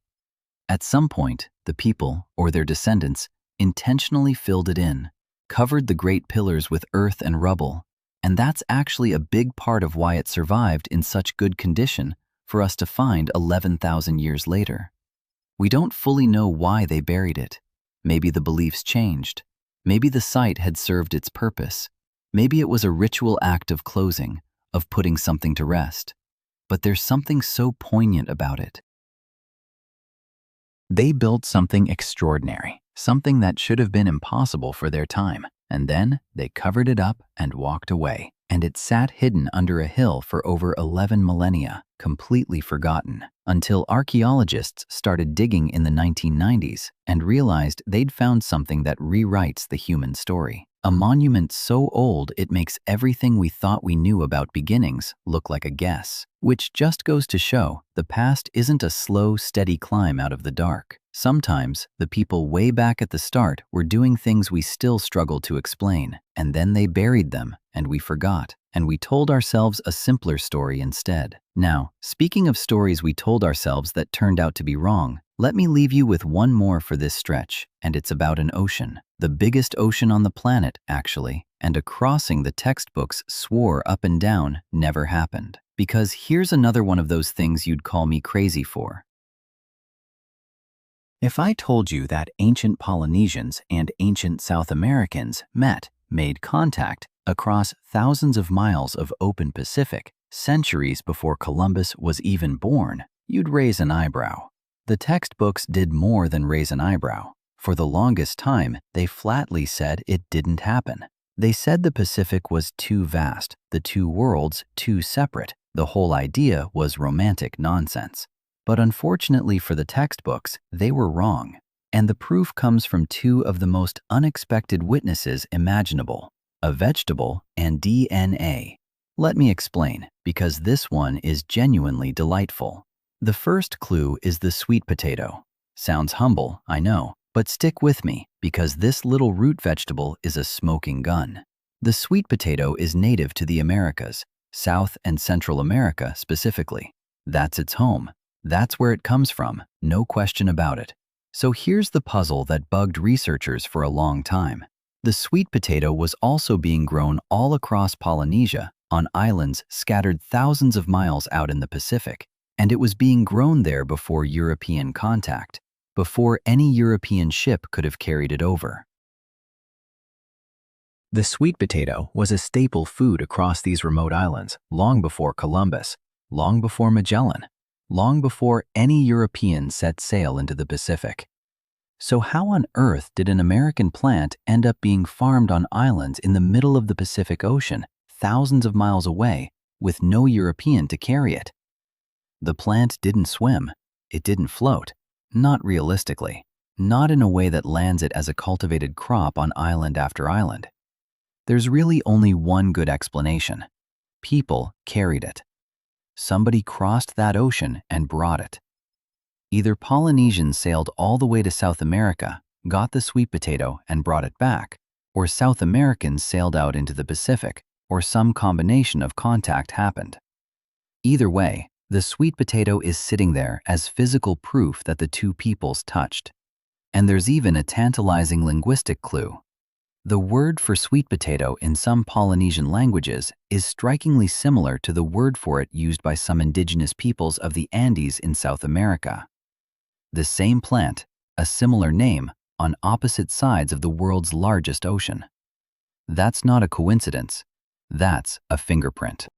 At some point, the people, or their descendants, intentionally filled it in, covered the great pillars with earth and rubble, and that's actually a big part of why it survived in such good condition for us to find 11,000 years later. We don't fully know why they buried it. Maybe the beliefs changed. Maybe the site had served its purpose. Maybe it was a ritual act of closing, of putting something to rest. But there's something so poignant about it. They built something extraordinary, something that should have been impossible for their time, and then they covered it up and walked away, and it sat hidden under a hill for over 11 millennia, completely forgotten, until archaeologists started digging in the 1990s and realized they'd found something that rewrites the human story. A monument so old it makes everything we thought we knew about beginnings look like a guess. Which just goes to show the past isn't a slow, steady climb out of the dark. Sometimes the people way back at the start were doing things we still struggle to explain, and then they buried them, and we forgot, and we told ourselves a simpler story instead. Now, speaking of stories we told ourselves that turned out to be wrong, let me leave you with one more for this stretch, and it's about an ocean. The biggest ocean on the planet, actually, and a crossing the textbooks swore up and down never happened. Because here's another one of those things you'd call me crazy for. If I told you that ancient Polynesians and ancient South Americans made contact across thousands of miles of open Pacific centuries before Columbus was even born, you'd raise an eyebrow. The textbooks did more than raise an eyebrow. For the longest time, they flatly said it didn't happen. They said the Pacific was too vast, the two worlds too separate. The whole idea was romantic nonsense. But unfortunately for the textbooks, they were wrong. And the proof comes from two of the most unexpected witnesses imaginable: a vegetable and DNA. Let me explain, because this one is genuinely delightful. The first clue is the sweet potato. Sounds humble, I know, but stick with me, because this little root vegetable is a smoking gun. The sweet potato is native to the Americas, South and Central America specifically. That's its home. That's where it comes from, no question about it. So here's the puzzle that bugged researchers for a long time. The sweet potato was also being grown all across Polynesia, on islands scattered thousands of miles out in the Pacific, and it was being grown there before European contact, before any European ship could have carried it over. The sweet potato was a staple food across these remote islands long before Columbus, long before Magellan, long before any European set sail into the Pacific. So how on earth did an American plant end up being farmed on islands in the middle of the Pacific Ocean, thousands of miles away, with no European to carry it? The plant didn't swim. It didn't float. Not realistically. Not in a way that lands it as a cultivated crop on island after island. There's really only one good explanation. People carried it. Somebody crossed that ocean and brought it. Either Polynesians sailed all the way to South America, got the sweet potato, and brought it back, or South Americans sailed out into the Pacific, or some combination of contact happened. Either way, the sweet potato is sitting there as physical proof that the two peoples touched. And there's even a tantalizing linguistic clue. The word for sweet potato in some Polynesian languages is strikingly similar to the word for it used by some indigenous peoples of the Andes in South America. The same plant, a similar name, on opposite sides of the world's largest ocean. That's not a coincidence. That's a fingerprint.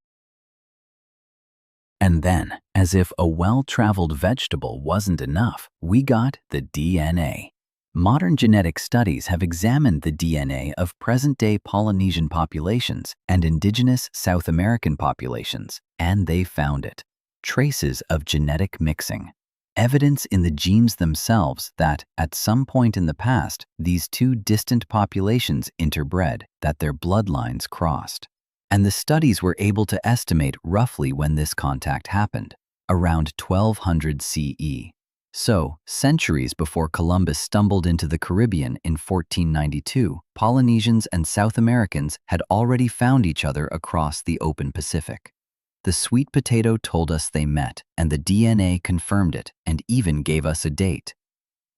And then, as if a well-traveled vegetable wasn't enough, we got the DNA. Modern genetic studies have examined the DNA of present-day Polynesian populations and indigenous South American populations, and they found it. Traces of genetic mixing. Evidence in the genes themselves that, at some point in the past, these two distant populations interbred, that their bloodlines crossed. And the studies were able to estimate roughly when this contact happened, around 1200 CE. So, centuries before Columbus stumbled into the Caribbean in 1492, Polynesians and South Americans had already found each other across the open Pacific. The sweet potato told us they met, and the DNA confirmed it and even gave us a date.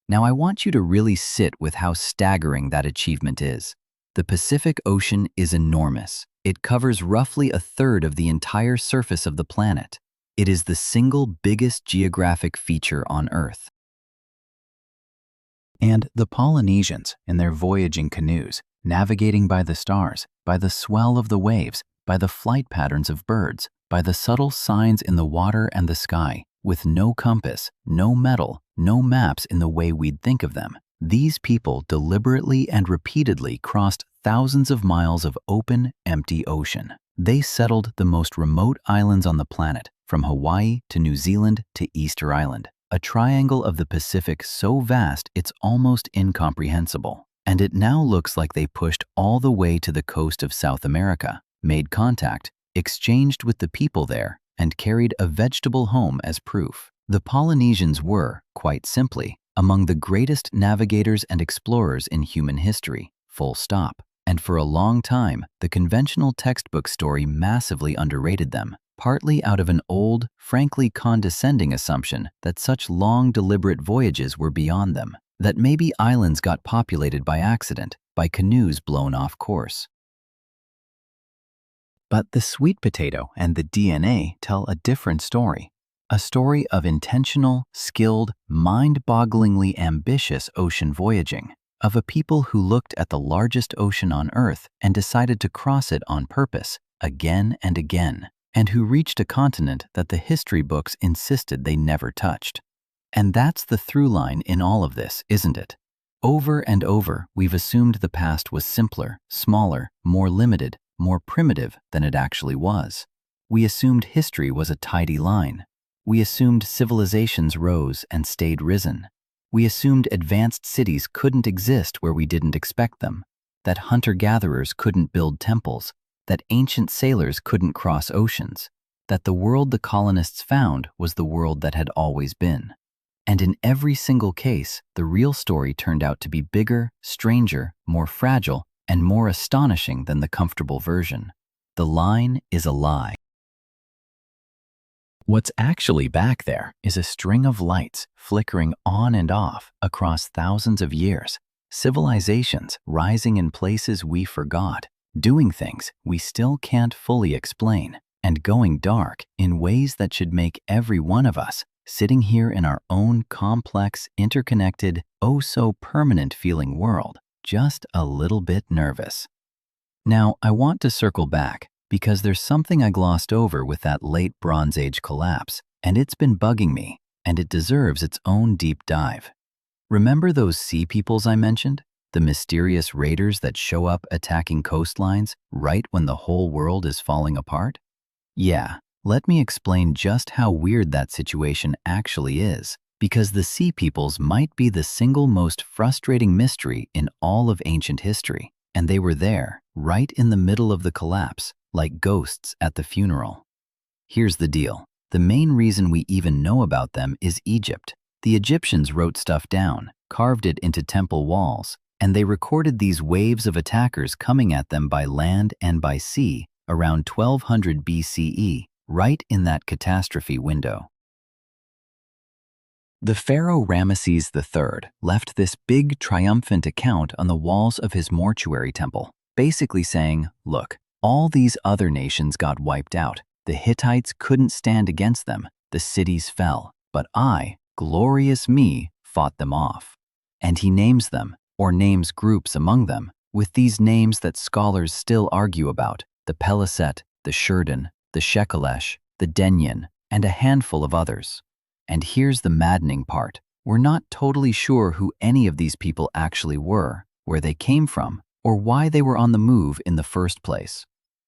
Now I want you to really sit with how staggering that achievement is. The Pacific Ocean is enormous. It covers roughly a third of the entire surface of the planet. It is the single biggest geographic feature on Earth. And the Polynesians, in their voyaging canoes, navigating by the stars, by the swell of the waves, by the flight patterns of birds, by the subtle signs in the water and the sky, with no compass, no metal, no maps in the way we'd think of them, these people deliberately and repeatedly crossed thousands of miles of open, empty ocean. They settled the most remote islands on the planet, from Hawaii to New Zealand to Easter Island, a triangle of the Pacific so vast it's almost incomprehensible. And it now looks like they pushed all the way to the coast of South America, made contact, exchanged with the people there, and carried a vegetable home as proof. The Polynesians were, quite simply, among the greatest navigators and explorers in human history, full stop. And for a long time, the conventional textbook story massively underrated them, partly out of an old, frankly condescending assumption that such long, deliberate voyages were beyond them, that maybe islands got populated by accident, by canoes blown off course. But the sweet potato and the DNA tell a different story, a story of intentional, skilled, mind-bogglingly ambitious ocean voyaging, of a people who looked at the largest ocean on Earth and decided to cross it on purpose, again and again, and who reached a continent that the history books insisted they never touched. And that's the through line in all of this, isn't it? Over and over, we've assumed the past was simpler, smaller, more limited, more primitive than it actually was. We assumed history was a tidy line. We assumed civilizations rose and stayed risen. We assumed advanced cities couldn't exist where we didn't expect them, that hunter-gatherers couldn't build temples, that ancient sailors couldn't cross oceans, that the world the colonists found was the world that had always been. And in every single case, the real story turned out to be bigger, stranger, more fragile, and more astonishing than the comfortable version. The line is a lie. What's actually back there is a string of lights flickering on and off across thousands of years, civilizations rising in places we forgot, doing things we still can't fully explain, and going dark in ways that should make every one of us, sitting here in our own complex, interconnected, oh-so-permanent feeling world, just a little bit nervous. Now, I want to circle back, because there's something I glossed over with that late Bronze Age collapse, and it's been bugging me, and it deserves its own deep dive. Remember those sea peoples I mentioned? The mysterious raiders that show up attacking coastlines right when the whole world is falling apart? Yeah, let me explain just how weird that situation actually is, because the sea peoples might be the single most frustrating mystery in all of ancient history, and they were there, right in the middle of the collapse, like ghosts at the funeral. Here's the deal. The main reason we even know about them is Egypt. The Egyptians wrote stuff down, carved it into temple walls, and they recorded these waves of attackers coming at them by land and by sea around 1200 BCE, right in that catastrophe window. The pharaoh Ramesses III left this big triumphant account on the walls of his mortuary temple, basically saying, look, all these other nations got wiped out. The Hittites couldn't stand against them. The cities fell. But I, glorious me, fought them off. And he names them, or names groups among them, with these names that scholars still argue about: the Peliset, the Shurdan, the Shekelesh, the Denyen, and a handful of others. And here's the maddening part. We're not totally sure who any of these people actually were, where they came from, or why they were on the move in the first place.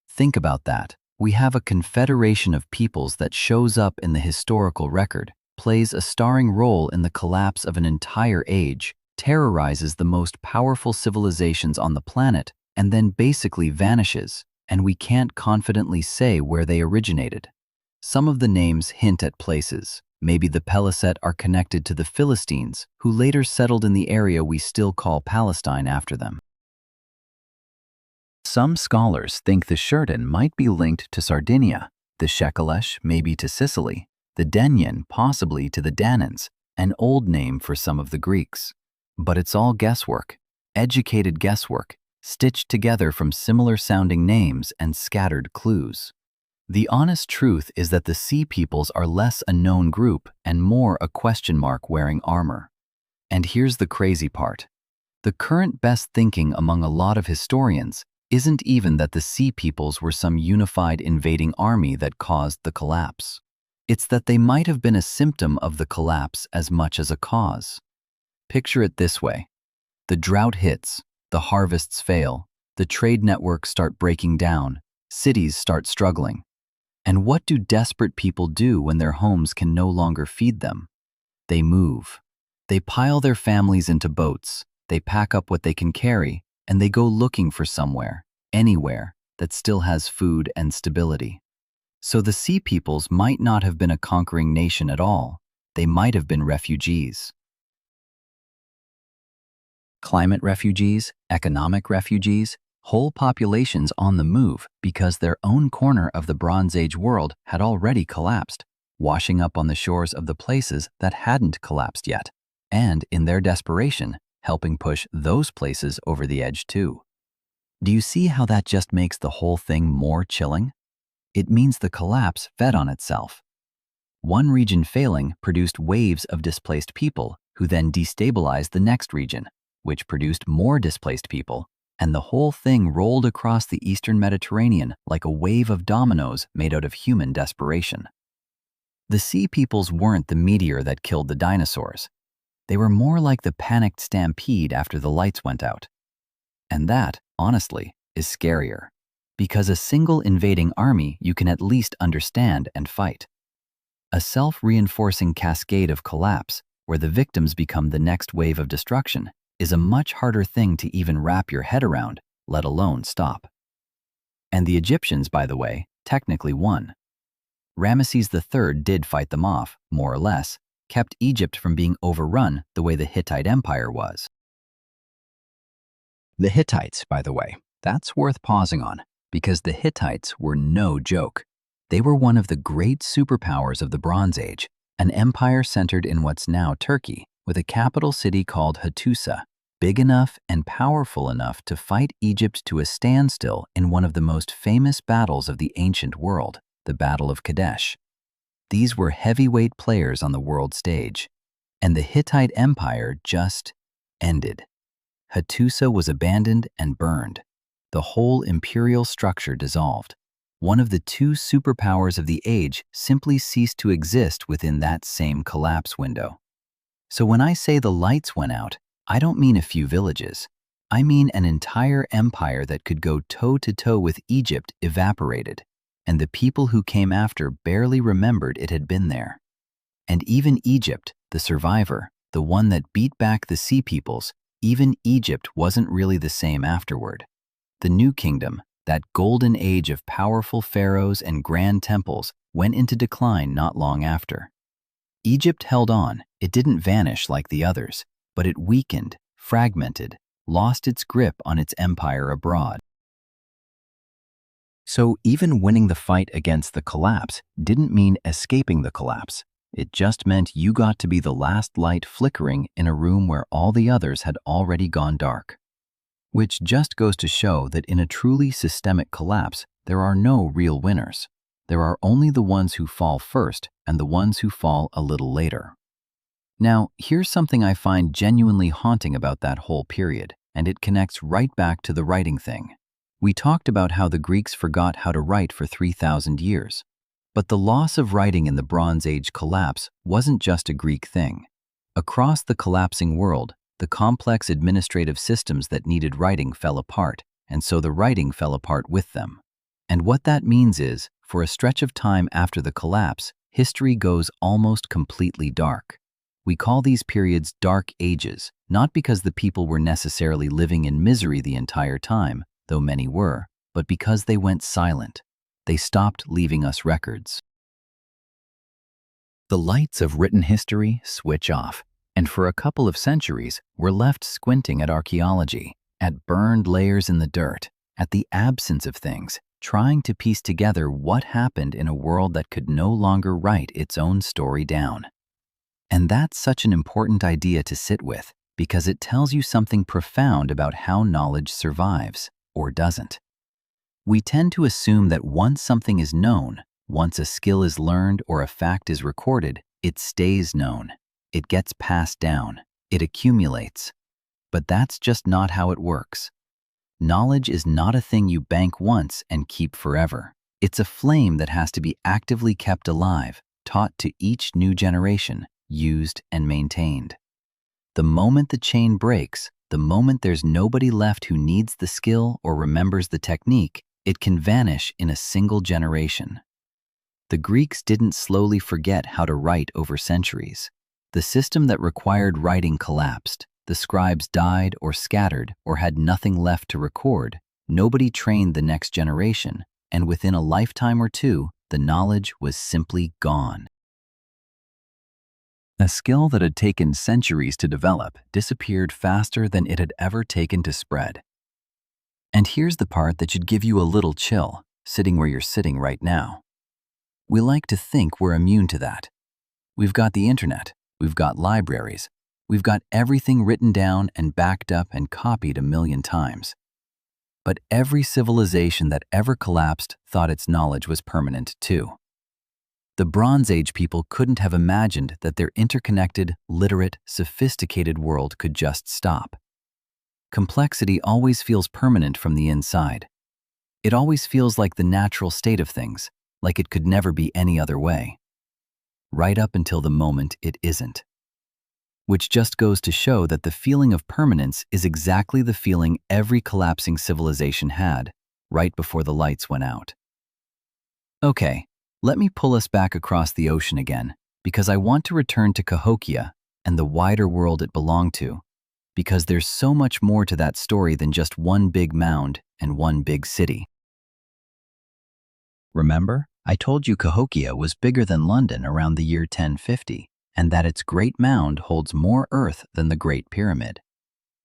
Think about that. We have a confederation of peoples that shows up in the historical record, plays a starring role in the collapse of an entire age, terrorizes the most powerful civilizations on the planet, and then basically vanishes, and we can't confidently say where they originated. Some of the names hint at places. Maybe the Peliset are connected to the Philistines, who later settled in the area we still call Palestine after them. Some scholars think the Shurdan might be linked to Sardinia, the Shekelesh maybe to Sicily, the Denyen possibly to the Danans, an old name for some of the Greeks. But it's all guesswork, educated guesswork, stitched together from similar-sounding names and scattered clues. The honest truth is that the Sea Peoples are less a known group and more a question mark wearing armor. And here's the crazy part. The current best thinking among a lot of historians isn't even that the Sea Peoples were some unified invading army that caused the collapse. It's that they might have been a symptom of the collapse as much as a cause. Picture it this way. The drought hits, the harvests fail, the trade networks start breaking down, cities start struggling. And what do desperate people do when their homes can no longer feed them? They move. They pile their families into boats, they pack up what they can carry, and they go looking for somewhere, anywhere, that still has food and stability. So the Sea Peoples might not have been a conquering nation at all. They might have been refugees. Climate refugees, economic refugees, whole populations on the move because their own corner of the Bronze Age world had already collapsed, washing up on the shores of the places that hadn't collapsed yet, and in their desperation, helping push those places over the edge too. Do you see how that just makes the whole thing more chilling? It means the collapse fed on itself. One region failing produced waves of displaced people who then destabilized the next region, which produced more displaced people, and the whole thing rolled across the Eastern Mediterranean like a wave of dominoes made out of human desperation. The Sea Peoples weren't the meteor that killed the dinosaurs. They were more like the panicked stampede after the lights went out. And that, honestly, is scarier, because a single invading army you can at least understand and fight. A self-reinforcing cascade of collapse, where the victims become the next wave of destruction, is a much harder thing to even wrap your head around, let alone stop. And the Egyptians, by the way, technically won. Ramesses III did fight them off, more or less, kept Egypt from being overrun the way the Hittite Empire was. The Hittites, by the way, that's worth pausing on, because the Hittites were no joke. They were one of the great superpowers of the Bronze Age, an empire centered in what's now Turkey, with a capital city called Hattusa, big enough and powerful enough to fight Egypt to a standstill in one of the most famous battles of the ancient world, the Battle of Kadesh. These were heavyweight players on the world stage, and the Hittite Empire just ended. Hattusa was abandoned and burned. The whole imperial structure dissolved. One of the two superpowers of the age simply ceased to exist within that same collapse window. So when I say the lights went out, I don't mean a few villages. I mean an entire empire that could go toe-to-toe with Egypt evaporated, and the people who came after barely remembered it had been there. And even Egypt, the survivor, the one that beat back the Sea Peoples, even Egypt wasn't really the same afterward. The New Kingdom, that golden age of powerful pharaohs and grand temples, went into decline not long after. Egypt held on, It didn't vanish like the others, but it weakened, fragmented, lost its grip on its empire abroad. So even winning the fight against the collapse didn't mean escaping the collapse. It just meant you got to be the last light flickering in a room where all the others had already gone dark. Which just goes to show that in a truly systemic collapse, there are no real winners. There are only the ones who fall first and the ones who fall a little later. Now, here's something I find genuinely haunting about that whole period, and it connects right back to the writing thing. We talked about how the Greeks forgot how to write for 3,000 years. But the loss of writing in the Bronze Age collapse wasn't just a Greek thing. Across the collapsing world, the complex administrative systems that needed writing fell apart, and so the writing fell apart with them. And what that means is, for a stretch of time after the collapse, history goes almost completely dark. We call these periods dark ages, not because the people were necessarily living in misery the entire time, though many were, but because they went silent. They stopped leaving us records. The lights of written history switch off, and for a couple of centuries, we're left squinting at archaeology, at burned layers in the dirt, at the absence of things, trying to piece together what happened in a world that could no longer write its own story down. And that's such an important idea to sit with, because it tells you something profound about how knowledge survives, or doesn't. We tend to assume that once something is known, once a skill is learned or a fact is recorded, it stays known. It gets passed down. It accumulates. But that's just not how it works. Knowledge is not a thing you bank once and keep forever. It's a flame that has to be actively kept alive, taught to each new generation, used and maintained. The moment the chain breaks, the moment there's nobody left who needs the skill or remembers the technique, it can vanish in a single generation. The Greeks didn't slowly forget how to write over centuries. The system that required writing collapsed. The scribes died or scattered or had nothing left to record. Nobody trained the next generation, and within a lifetime or two, the knowledge was simply gone. A skill that had taken centuries to develop disappeared faster than it had ever taken to spread. And here's the part that should give you a little chill, sitting where you're sitting right now. We like to think we're immune to that. We've got the internet, we've got libraries, we've got everything written down and backed up and copied a million times. But every civilization that ever collapsed thought its knowledge was permanent too. The Bronze Age people couldn't have imagined that their interconnected, literate, sophisticated world could just stop. Complexity always feels permanent from the inside. It always feels like the natural state of things, like it could never be any other way. Right up until the moment it isn't. Which just goes to show that the feeling of permanence is exactly the feeling every collapsing civilization had, right before the lights went out. Okay, let me pull us back across the ocean again, because I want to return to Cahokia and the wider world it belonged to, because there's so much more to that story than just one big mound and one big city. Remember, I told you Cahokia was bigger than London around the year 1050, and that its Great Mound holds more earth than the Great Pyramid.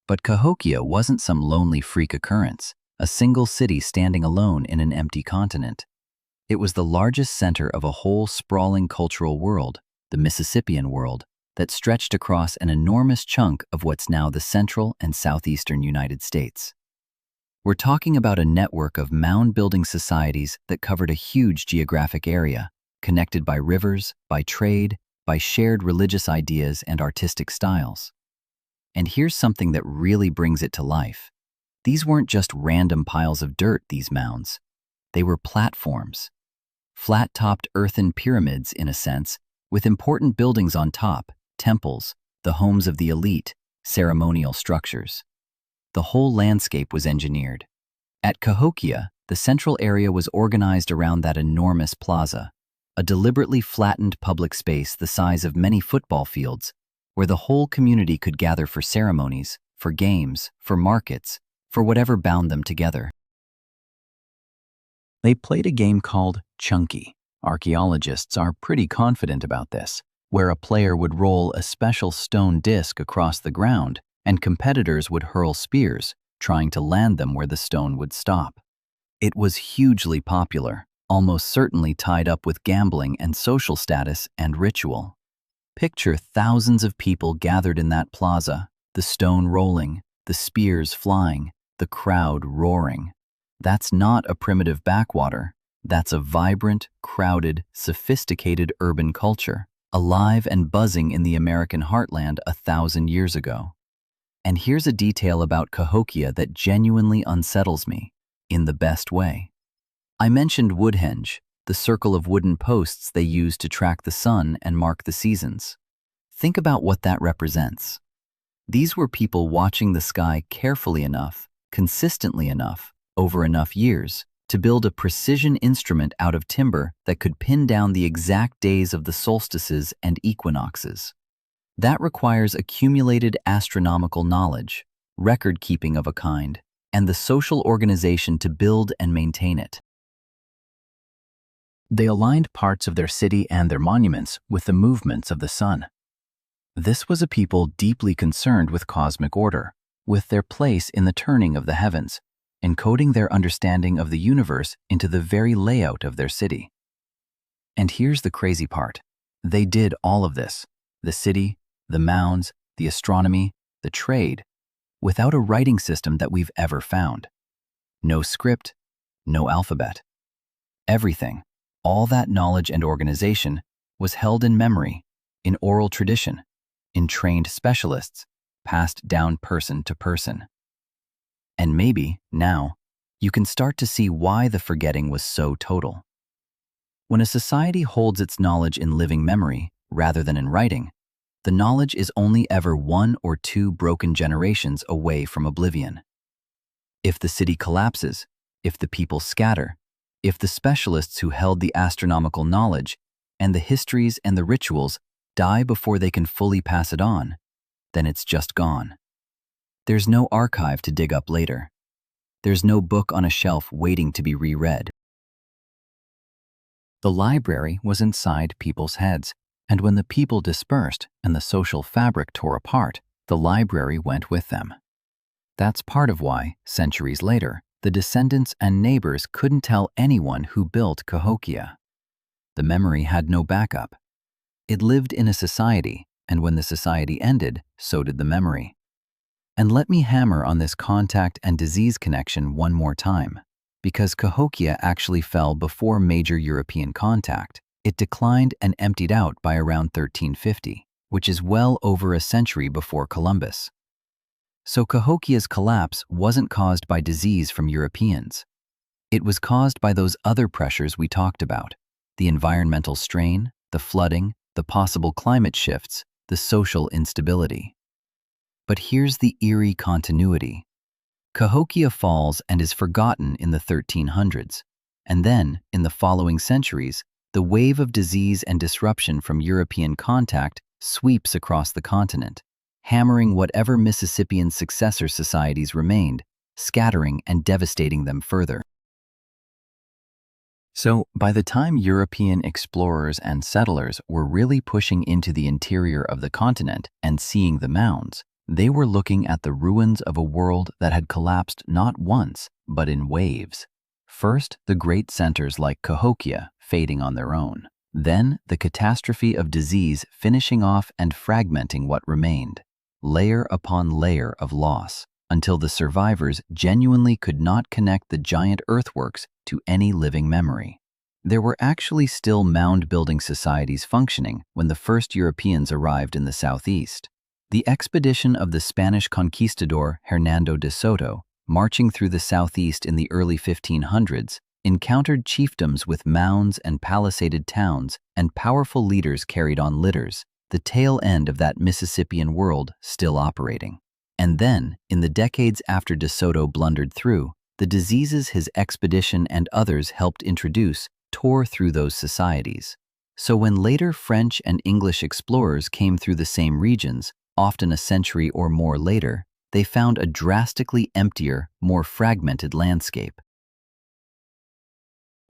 But Cahokia wasn't some lonely freak occurrence, a single city standing alone in an empty continent. It was the largest center of a whole sprawling cultural world, the Mississippian world, that stretched across an enormous chunk of what's now the central and southeastern United States. We're talking about a network of mound-building societies that covered a huge geographic area, connected by rivers, by trade, by shared religious ideas and artistic styles. And here's something that really brings it to life. These weren't just random piles of dirt, these mounds. They were platforms. Flat-topped earthen pyramids, in a sense, with important buildings on top, temples, the homes of the elite, ceremonial structures. The whole landscape was engineered. At Cahokia, the central area was organized around that enormous plaza, a deliberately flattened public space the size of many football fields, where the whole community could gather for ceremonies, for games, for markets, for whatever bound them together. They played a game called Chunky. Archaeologists are pretty confident about this. where a player would roll a special stone disc across the ground and competitors would hurl spears, trying to land them where the stone would stop. It was hugely popular, almost certainly tied up with gambling and social status and ritual. Picture thousands of people gathered in that plaza, the stone rolling, the spears flying, the crowd roaring. That's not a primitive backwater. That's a vibrant, crowded, sophisticated urban culture, alive and buzzing in the American heartland 1,000 years ago. And here's a detail about Cahokia that genuinely unsettles me, in the best way. I mentioned Woodhenge, the circle of wooden posts they used to track the sun and mark the seasons. Think about what that represents. These were people watching the sky carefully enough, consistently enough, over enough years, to build a precision instrument out of timber that could pin down the exact days of the solstices and equinoxes. That requires accumulated astronomical knowledge, record-keeping of a kind, and the social organization to build and maintain it. They aligned parts of their city and their monuments with the movements of the sun. This was a people deeply concerned with cosmic order, with their place in the turning of the heavens, encoding their understanding of the universe into the very layout of their city. And here's the crazy part. They did all of this, the city, the mounds, the astronomy, the trade, without a writing system that we've ever found. No script, no alphabet. Everything, all that knowledge and organization, was held in memory, in oral tradition, in trained specialists, passed down person to person. And maybe, now, you can start to see why the forgetting was so total. When a society holds its knowledge in living memory, rather than in writing, the knowledge is only ever 1 or 2 broken generations away from oblivion. If the city collapses, if the people scatter, if the specialists who held the astronomical knowledge and the histories and the rituals die before they can fully pass it on, then it's just gone. There's no archive to dig up later. There's no book on a shelf waiting to be reread. The library was inside people's heads, and when the people dispersed and the social fabric tore apart, the library went with them. That's part of why, centuries later, the descendants and neighbors couldn't tell anyone who built Cahokia. The memory had no backup. It lived in a society, and when the society ended, so did the memory. And let me hammer on this contact and disease connection one more time, because Cahokia actually fell before major European contact. It declined and emptied out by around 1350, which is well over a century before Columbus. So Cahokia's collapse wasn't caused by disease from Europeans. It was caused by those other pressures we talked about: the environmental strain, the flooding, the possible climate shifts, the social instability. But here's the eerie continuity. Cahokia falls and is forgotten in the 1300s, and then, in the following centuries, the wave of disease and disruption from European contact sweeps across the continent, hammering whatever Mississippian successor societies remained, scattering and devastating them further. So, by the time European explorers and settlers were really pushing into the interior of the continent and seeing the mounds, they were looking at the ruins of a world that had collapsed not once, but in waves. First, the great centers like Cahokia fading on their own. Then, the catastrophe of disease finishing off and fragmenting what remained, layer upon layer of loss, until the survivors genuinely could not connect the giant earthworks to any living memory. There were actually still mound-building societies functioning when the first Europeans arrived in the southeast. The expedition of the Spanish conquistador Hernando de Soto, marching through the southeast in the early 1500s, encountered chiefdoms with mounds and palisaded towns, and powerful leaders carried on litters, the tail end of that Mississippian world still operating. And then, in the decades after De Soto blundered through, the diseases his expedition and others helped introduce tore through those societies. So when later French and English explorers came through the same regions, often a century or more later, they found a drastically emptier, more fragmented landscape.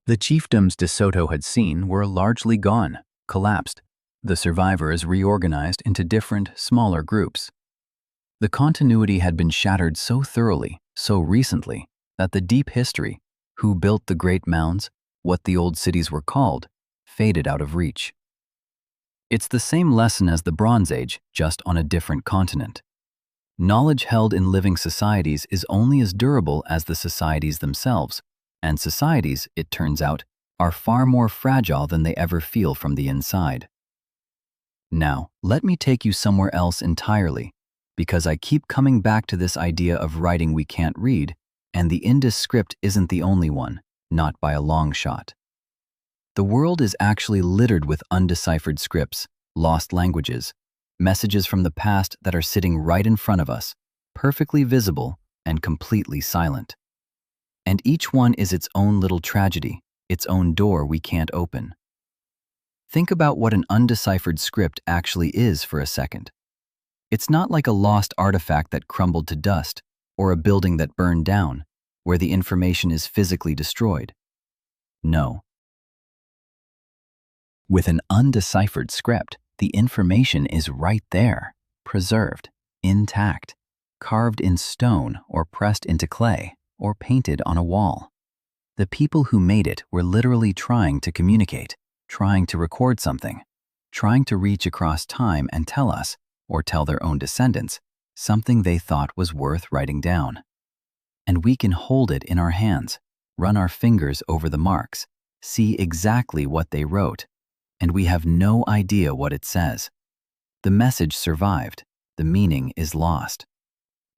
The chiefdoms De Soto had seen were largely gone, collapsed, The survivors reorganized into different, smaller groups. The continuity had been shattered so thoroughly, so recently, that the deep history, who built the great mounds, what the old cities were called, faded out of reach. It's the same lesson as the Bronze Age, just on a different continent. Knowledge held in living societies is only as durable as the societies themselves, and societies, it turns out, are far more fragile than they ever feel from the inside. Now, let me take you somewhere else entirely, because I keep coming back to this idea of writing we can't read, and the Indus script isn't the only one, not by a long shot. The world is actually littered with undeciphered scripts, lost languages, messages from the past that are sitting right in front of us, perfectly visible and completely silent. And each one is its own little tragedy, its own door we can't open. Think about what an undeciphered script actually is for a second. It's not like a lost artifact that crumbled to dust, or a building that burned down, where the information is physically destroyed. No. With an undeciphered script, the information is right there, preserved, intact, carved in stone or pressed into clay or painted on a wall. The people who made it were literally trying to communicate, trying to record something, trying to reach across time and tell us, or tell their own descendants, something they thought was worth writing down. And we can hold it in our hands, run our fingers over the marks, see exactly what they wrote, and we have no idea what it says. The message survived, the meaning is lost.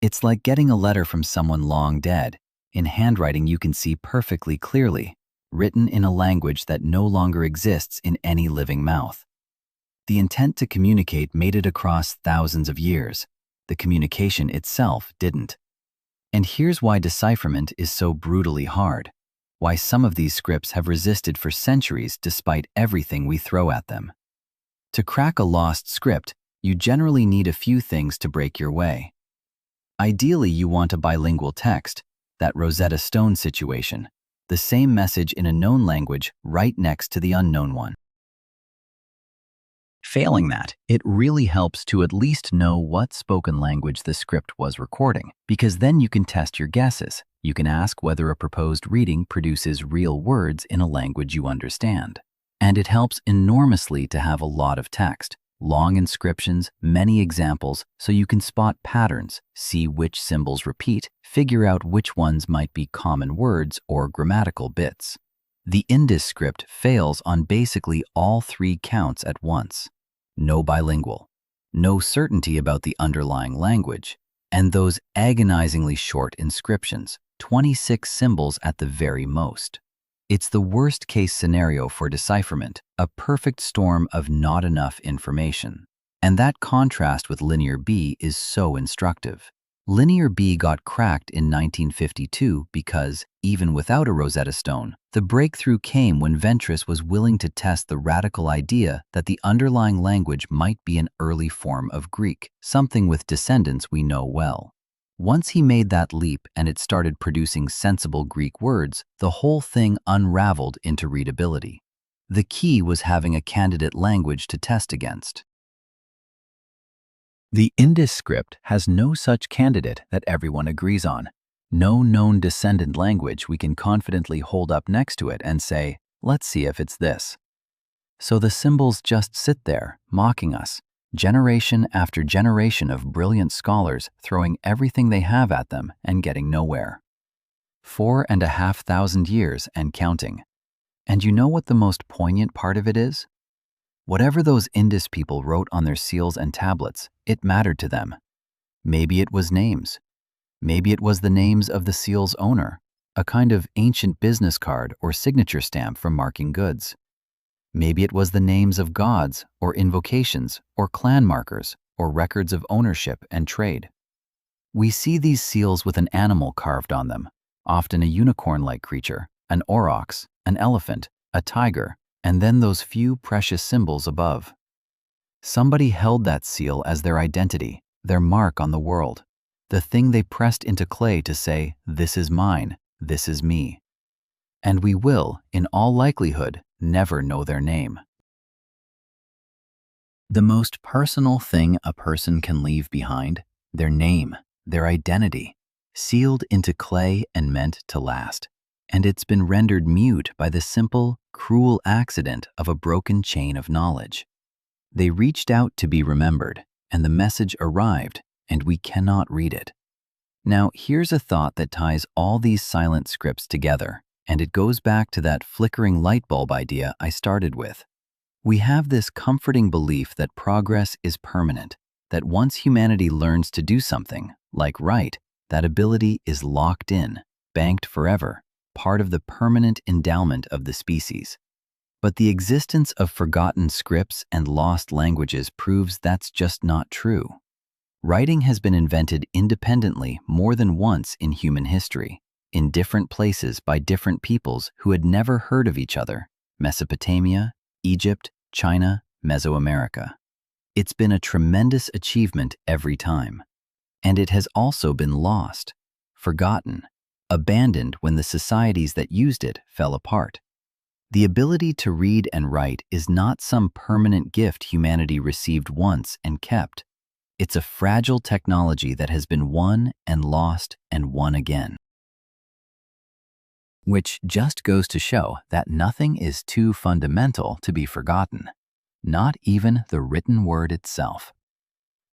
It's like getting a letter from someone long dead, in handwriting you can see perfectly clearly, written in a language that no longer exists in any living mouth. The intent to communicate made it across thousands of years. The communication itself didn't. And here's why decipherment is so brutally hard, why some of these scripts have resisted for centuries despite everything we throw at them. To crack a lost script, you generally need a few things to break your way. Ideally, you want a bilingual text, that Rosetta Stone situation, the same message in a known language right next to the unknown one. Failing that, it really helps to at least know what spoken language the script was recording, because then you can test your guesses. You can ask whether a proposed reading produces real words in a language you understand. And it helps enormously to have a lot of text, long inscriptions, many examples, so you can spot patterns, see which symbols repeat, figure out which ones might be common words or grammatical bits. The Indus script fails on basically all three counts at once. No bilingual, no certainty about the underlying language, and those agonizingly short inscriptions, 26 symbols at the very most. It's the worst-case scenario for decipherment, a perfect storm of not enough information. And that contrast with Linear B is so instructive. Linear B got cracked in 1952 because, even without a Rosetta Stone, the breakthrough came when Ventris was willing to test the radical idea that the underlying language might be an early form of Greek, something with descendants we know well. Once he made that leap and it started producing sensible Greek words, the whole thing unraveled into readability. The key was having a candidate language to test against. The Indus script has no such candidate that everyone agrees on. No known descendant language we can confidently hold up next to it and say, let's see if it's this. So the symbols just sit there, mocking us, generation after generation of brilliant scholars throwing everything they have at them and getting nowhere. 4,500 years and counting. And you know what the most poignant part of it is? Whatever those Indus people wrote on their seals and tablets, it mattered to them. Maybe it was names. Maybe it was the names of the seal's owner, a kind of ancient business card or signature stamp for marking goods. Maybe it was the names of gods or invocations or clan markers or records of ownership and trade. We see these seals with an animal carved on them, often a unicorn-like creature, an aurochs, an elephant, a tiger, and then those few precious symbols above. Somebody held that seal as their identity, their mark on the world, the thing they pressed into clay to say, this is mine, this is me. And we will, in all likelihood, never know their name. The most personal thing a person can leave behind, their name, their identity, sealed into clay and meant to last. And it's been rendered mute by the simple, cruel accident of a broken chain of knowledge. They reached out to be remembered, and the message arrived, and we cannot read it. Now, here's a thought that ties all these silent scripts together, and it goes back to that flickering light bulb idea I started with. We have this comforting belief that progress is permanent, that once humanity learns to do something, like write, that ability is locked in, banked forever, part of the permanent endowment of the species. But the existence of forgotten scripts and lost languages proves that's just not true. Writing has been invented independently more than once in human history, in different places by different peoples who had never heard of each other: Mesopotamia, Egypt, China, Mesoamerica. It's been a tremendous achievement every time. And it has also been lost, forgotten, abandoned when the societies that used it fell apart. The ability to read and write is not some permanent gift humanity received once and kept. It's a fragile technology that has been won and lost and won again. Which just goes to show that nothing is too fundamental to be forgotten, not even the written word itself.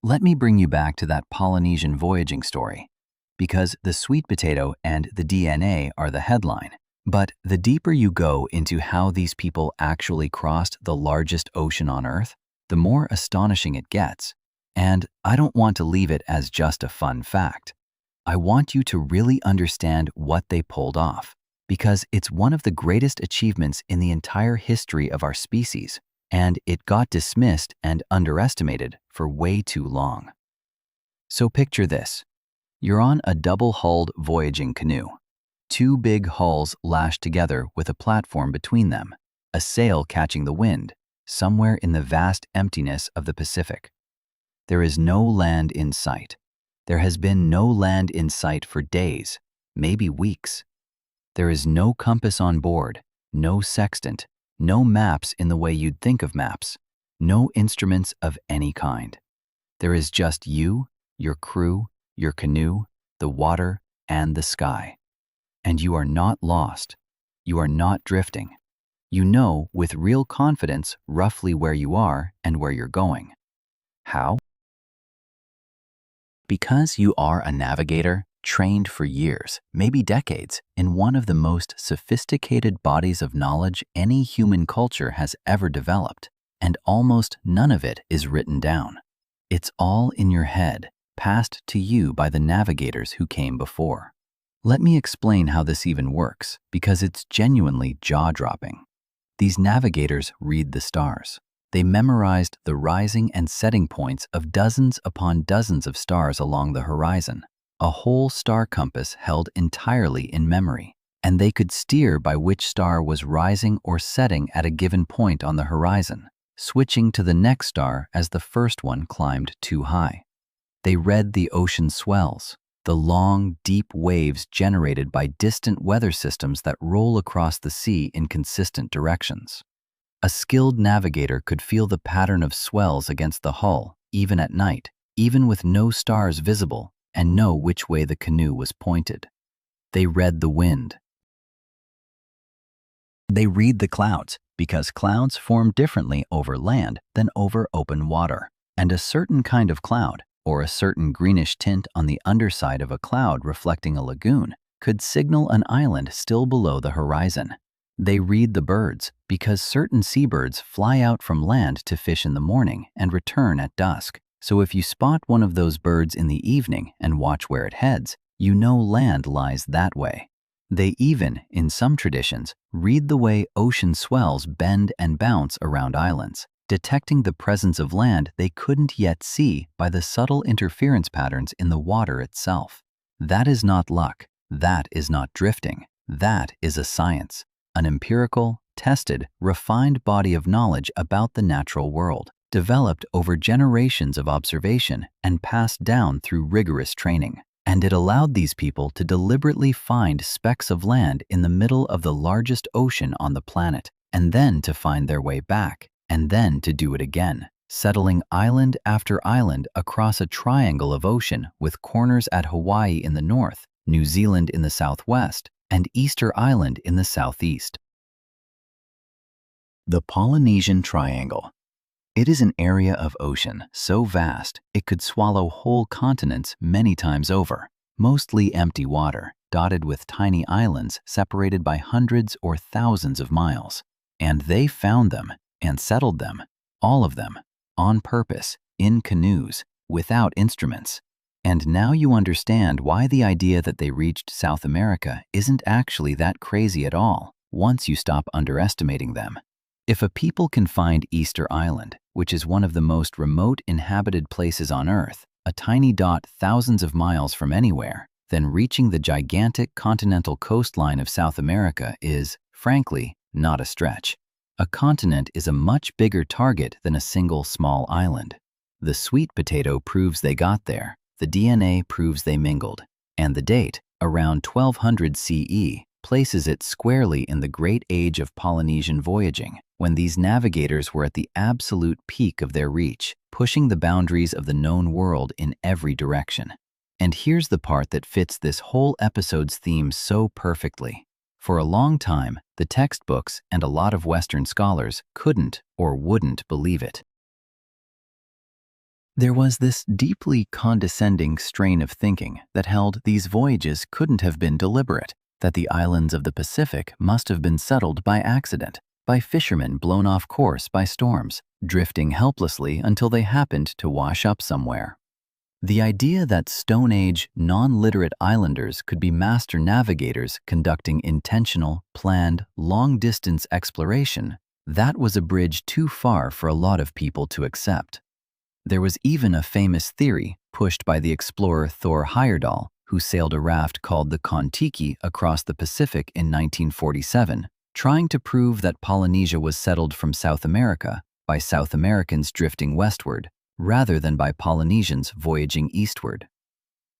Let me bring you back to that Polynesian voyaging story, because the sweet potato and the DNA are the headline. But the deeper you go into how these people actually crossed the largest ocean on Earth, the more astonishing it gets. And I don't want to leave it as just a fun fact. I want you to really understand what they pulled off, because it's one of the greatest achievements in the entire history of our species, and it got dismissed and underestimated for way too long. So picture this. You're on a double-hulled voyaging canoe. Two big hulls lashed together with a platform between them, a sail catching the wind, somewhere in the vast emptiness of the Pacific. There is no land in sight. There has been no land in sight for days, maybe weeks. There is no compass on board, no sextant, no maps in the way you'd think of maps, no instruments of any kind. There is just you, your crew, your canoe, the water, and the sky. And you are not lost. You are not drifting. You know with real confidence roughly where you are and where you're going. How? Because you are a navigator trained for years, maybe decades, in one of the most sophisticated bodies of knowledge any human culture has ever developed, and almost none of it is written down. It's all in your head, passed to you by the navigators who came before. Let me explain how this even works, because it's genuinely jaw-dropping. These navigators read the stars. They memorized the rising and setting points of dozens upon dozens of stars along the horizon, a whole star compass held entirely in memory, and they could steer by which star was rising or setting at a given point on the horizon, switching to the next star as the first one climbed too high. They read the ocean swells, the long, deep waves generated by distant weather systems that roll across the sea in consistent directions. A skilled navigator could feel the pattern of swells against the hull, even at night, even with no stars visible, and know which way the canoe was pointed. They read the wind. They read the clouds, because clouds form differently over land than over open water, and a certain kind of cloud, or a certain greenish tint on the underside of a cloud reflecting a lagoon, could signal an island still below the horizon. They read the birds, because certain seabirds fly out from land to fish in the morning and return at dusk. So if you spot one of those birds in the evening and watch where it heads, you know land lies that way. They even, in some traditions, read the way ocean swells bend and bounce around islands, detecting the presence of land they couldn't yet see by the subtle interference patterns in the water itself. That is not luck. That is not drifting. That is a science, an empirical, tested, refined body of knowledge about the natural world, developed over generations of observation and passed down through rigorous training. And it allowed these people to deliberately find specks of land in the middle of the largest ocean on the planet, and then to find their way back, and then to do it again, settling island after island across a triangle of ocean with corners at Hawaii in the north, New Zealand in the southwest, and Easter Island in the southeast. The Polynesian Triangle. It is an area of ocean so vast it could swallow whole continents many times over, mostly empty water, dotted with tiny islands separated by hundreds or thousands of miles. And they found them and settled them, all of them, on purpose, in canoes, without instruments. And now you understand why the idea that they reached South America isn't actually that crazy at all, once you stop underestimating them. If a people can find Easter Island, which is one of the most remote inhabited places on Earth, a tiny dot thousands of miles from anywhere, then reaching the gigantic continental coastline of South America is, frankly, not a stretch. A continent is a much bigger target than a single small island. The sweet potato proves they got there, the DNA proves they mingled, and the date, around 1200 CE, places it squarely in the great age of Polynesian voyaging, when these navigators were at the absolute peak of their reach, pushing the boundaries of the known world in every direction. And here's the part that fits this whole episode's theme so perfectly. For a long time, the textbooks and a lot of Western scholars couldn't or wouldn't believe it. There was this deeply condescending strain of thinking that held these voyages couldn't have been deliberate, that the islands of the Pacific must have been settled by accident, by fishermen blown off course by storms, drifting helplessly until they happened to wash up somewhere. The idea that Stone Age, non-literate islanders could be master navigators conducting intentional, planned, long-distance exploration, that was a bridge too far for a lot of people to accept. There was even a famous theory pushed by the explorer Thor Heyerdahl, who sailed a raft called the Kon-Tiki across the Pacific in 1947, trying to prove that Polynesia was settled from South America by South Americans drifting westward, rather than by Polynesians voyaging eastward.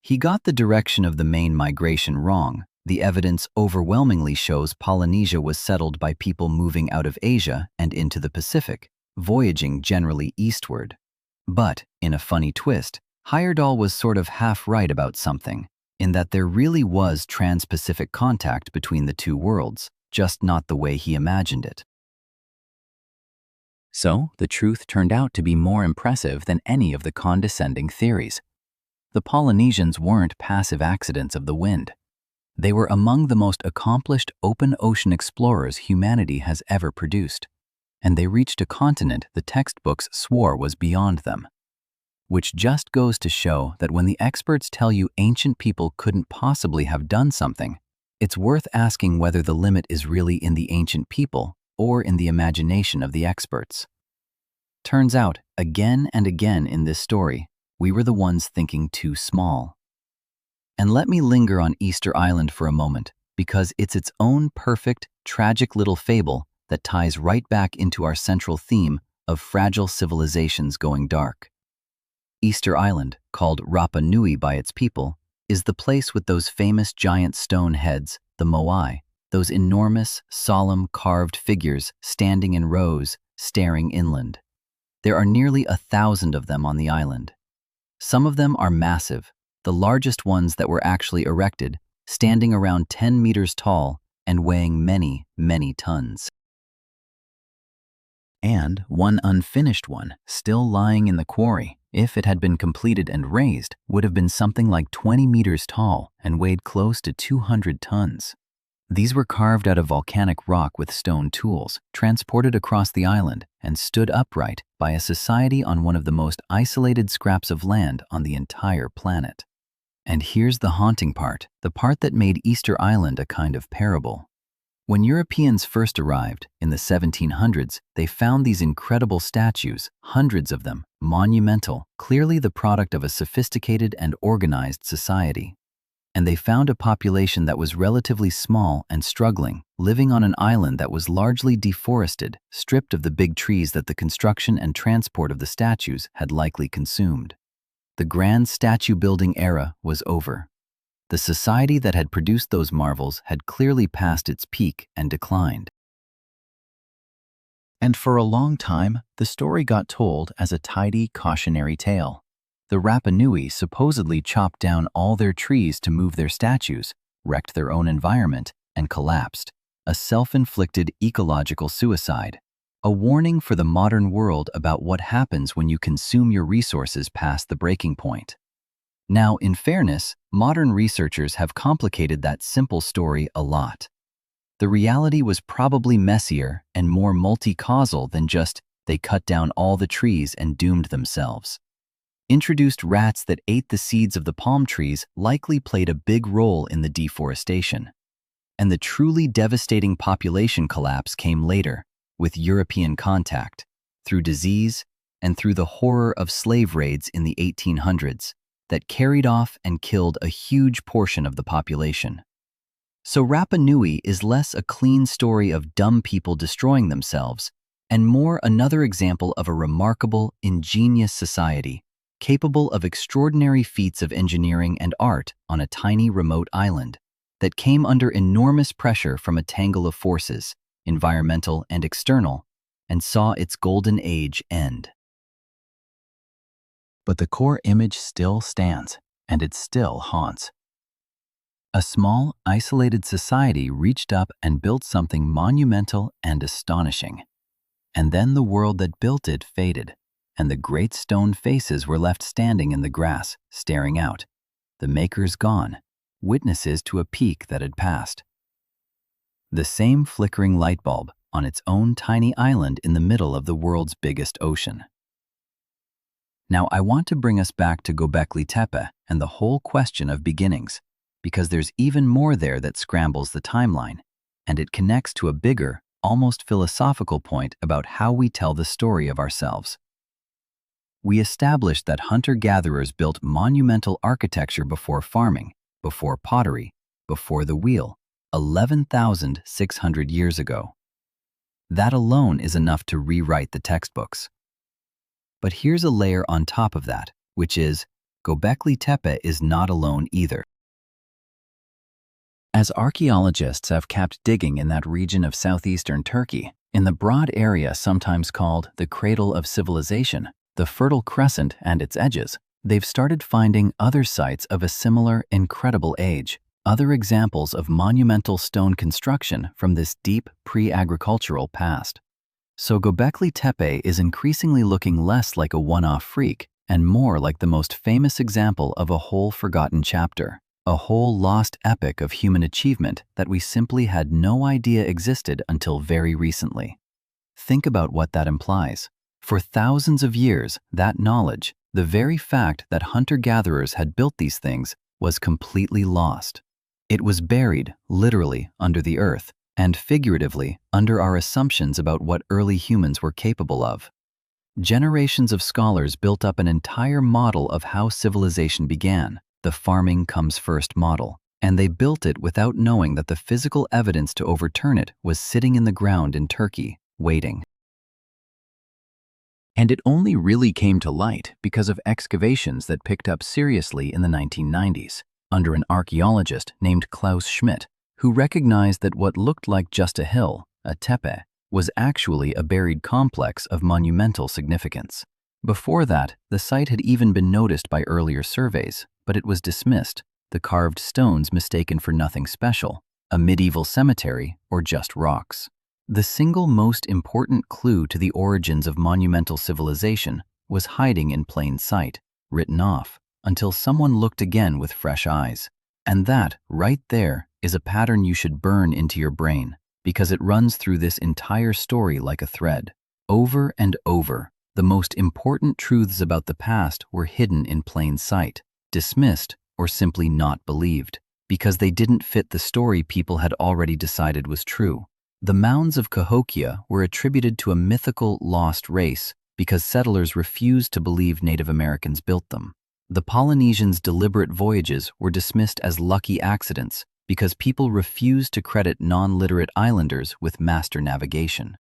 He got the direction of the main migration wrong. The evidence overwhelmingly shows Polynesia was settled by people moving out of Asia and into the Pacific, voyaging generally eastward. But, in a funny twist, Heyerdahl was sort of half right about something, in that there really was trans-Pacific contact between the two worlds, just not the way he imagined it. So, the truth turned out to be more impressive than any of the condescending theories. The Polynesians weren't passive accidents of the wind. They were among the most accomplished open ocean explorers humanity has ever produced, and they reached a continent the textbooks swore was beyond them. Which just goes to show that when the experts tell you ancient people couldn't possibly have done something, it's worth asking whether the limit is really in the ancient people or in the imagination of the experts. Turns out, again and again in this story, we were the ones thinking too small. And let me linger on Easter Island for a moment, because it's its own perfect, tragic little fable that ties right back into our central theme of fragile civilizations going dark. Easter Island, called Rapa Nui by its people, is the place with those famous giant stone heads, the moai, those enormous, solemn, carved figures standing in rows, staring inland. There are nearly 1,000 of them on the island. Some of them are massive, the largest ones that were actually erected, standing around 10 meters tall and weighing many, many tons. And one unfinished one, still lying in the quarry, if it had been completed and raised, would have been something like 20 meters tall and weighed close to 200 tons. These were carved out of volcanic rock with stone tools, transported across the island, and stood upright by a society on one of the most isolated scraps of land on the entire planet. And here's the haunting part, the part that made Easter Island a kind of parable. When Europeans first arrived, in the 1700s, they found these incredible statues, hundreds of them, monumental, clearly the product of a sophisticated and organized society. And they found a population that was relatively small and struggling, living on an island that was largely deforested, stripped of the big trees that the construction and transport of the statues had likely consumed. The grand statue-building era was over. The society that had produced those marvels had clearly passed its peak and declined. And for a long time, the story got told as a tidy, cautionary tale. The Rapa Nui supposedly chopped down all their trees to move their statues, wrecked their own environment, and collapsed. A self-inflicted ecological suicide. A warning for the modern world about what happens when you consume your resources past the breaking point. Now, in fairness, modern researchers have complicated that simple story a lot. The reality was probably messier and more multi-causal than just they cut down all the trees and doomed themselves. Introduced rats that ate the seeds of the palm trees likely played a big role in the deforestation. And the truly devastating population collapse came later, with European contact, through disease, and through the horror of slave raids in the 1800s that carried off and killed a huge portion of the population. So Rapa Nui is less a clean story of dumb people destroying themselves, and more another example of a remarkable, ingenious society, capable of extraordinary feats of engineering and art on a tiny remote island, that came under enormous pressure from a tangle of forces, environmental and external, and saw its golden age end. But the core image still stands, and it still haunts. A small, isolated society reached up and built something monumental and astonishing. And then the world that built it faded, and the great stone faces were left standing in the grass, staring out. The makers gone, witnesses to a peak that had passed. The same flickering light bulb on its own tiny island in the middle of the world's biggest ocean. Now I want to bring us back to Göbekli Tepe and the whole question of beginnings, because there's even more there that scrambles the timeline, and it connects to a bigger, almost philosophical point about how we tell the story of ourselves. We established that hunter-gatherers built monumental architecture before farming, before pottery, before the wheel, 11,600 years ago. That alone is enough to rewrite the textbooks. But here's a layer on top of that, which is, Göbekli Tepe is not alone either. As archaeologists have kept digging in that region of southeastern Turkey, in the broad area sometimes called the cradle of civilization, the Fertile Crescent and its edges, they've started finding other sites of a similar, incredible age, other examples of monumental stone construction from this deep pre-agricultural past. So Göbekli Tepe is increasingly looking less like a one-off freak and more like the most famous example of a whole forgotten chapter, a whole lost epic of human achievement that we simply had no idea existed until very recently. Think about what that implies. For thousands of years, that knowledge, the very fact that hunter-gatherers had built these things, was completely lost. It was buried, literally, under the earth, and figuratively, under our assumptions about what early humans were capable of. Generations of scholars built up an entire model of how civilization began, the farming comes first model, and they built it without knowing that the physical evidence to overturn it was sitting in the ground in Turkey, waiting. And it only really came to light because of excavations that picked up seriously in the 1990s, under an archaeologist named Klaus Schmidt, who recognized that what looked like just a hill, a tepe, was actually a buried complex of monumental significance. Before that, the site had even been noticed by earlier surveys, but it was dismissed, the carved stones mistaken for nothing special, a medieval cemetery, or just rocks. The single most important clue to the origins of monumental civilization was hiding in plain sight, written off, until someone looked again with fresh eyes. And that, right there, is a pattern you should burn into your brain, because it runs through this entire story like a thread. Over and over, the most important truths about the past were hidden in plain sight, dismissed, or simply not believed, because they didn't fit the story people had already decided was true. The mounds of Cahokia were attributed to a mythical lost race because settlers refused to believe Native Americans built them. The Polynesians' deliberate voyages were dismissed as lucky accidents because people refused to credit non-literate islanders with master navigation.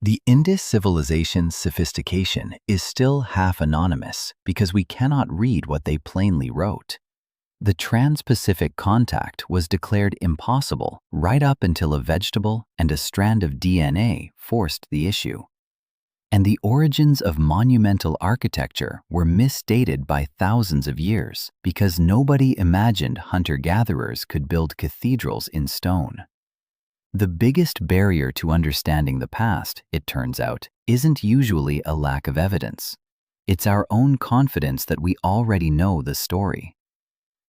The Indus civilization's sophistication is still half anonymous because we cannot read what they plainly wrote. The trans-Pacific contact was declared impossible right up until a vegetable and a strand of DNA forced the issue. And the origins of monumental architecture were misdated by thousands of years because nobody imagined hunter-gatherers could build cathedrals in stone. The biggest barrier to understanding the past, it turns out, isn't usually a lack of evidence. It's our own confidence that we already know the story.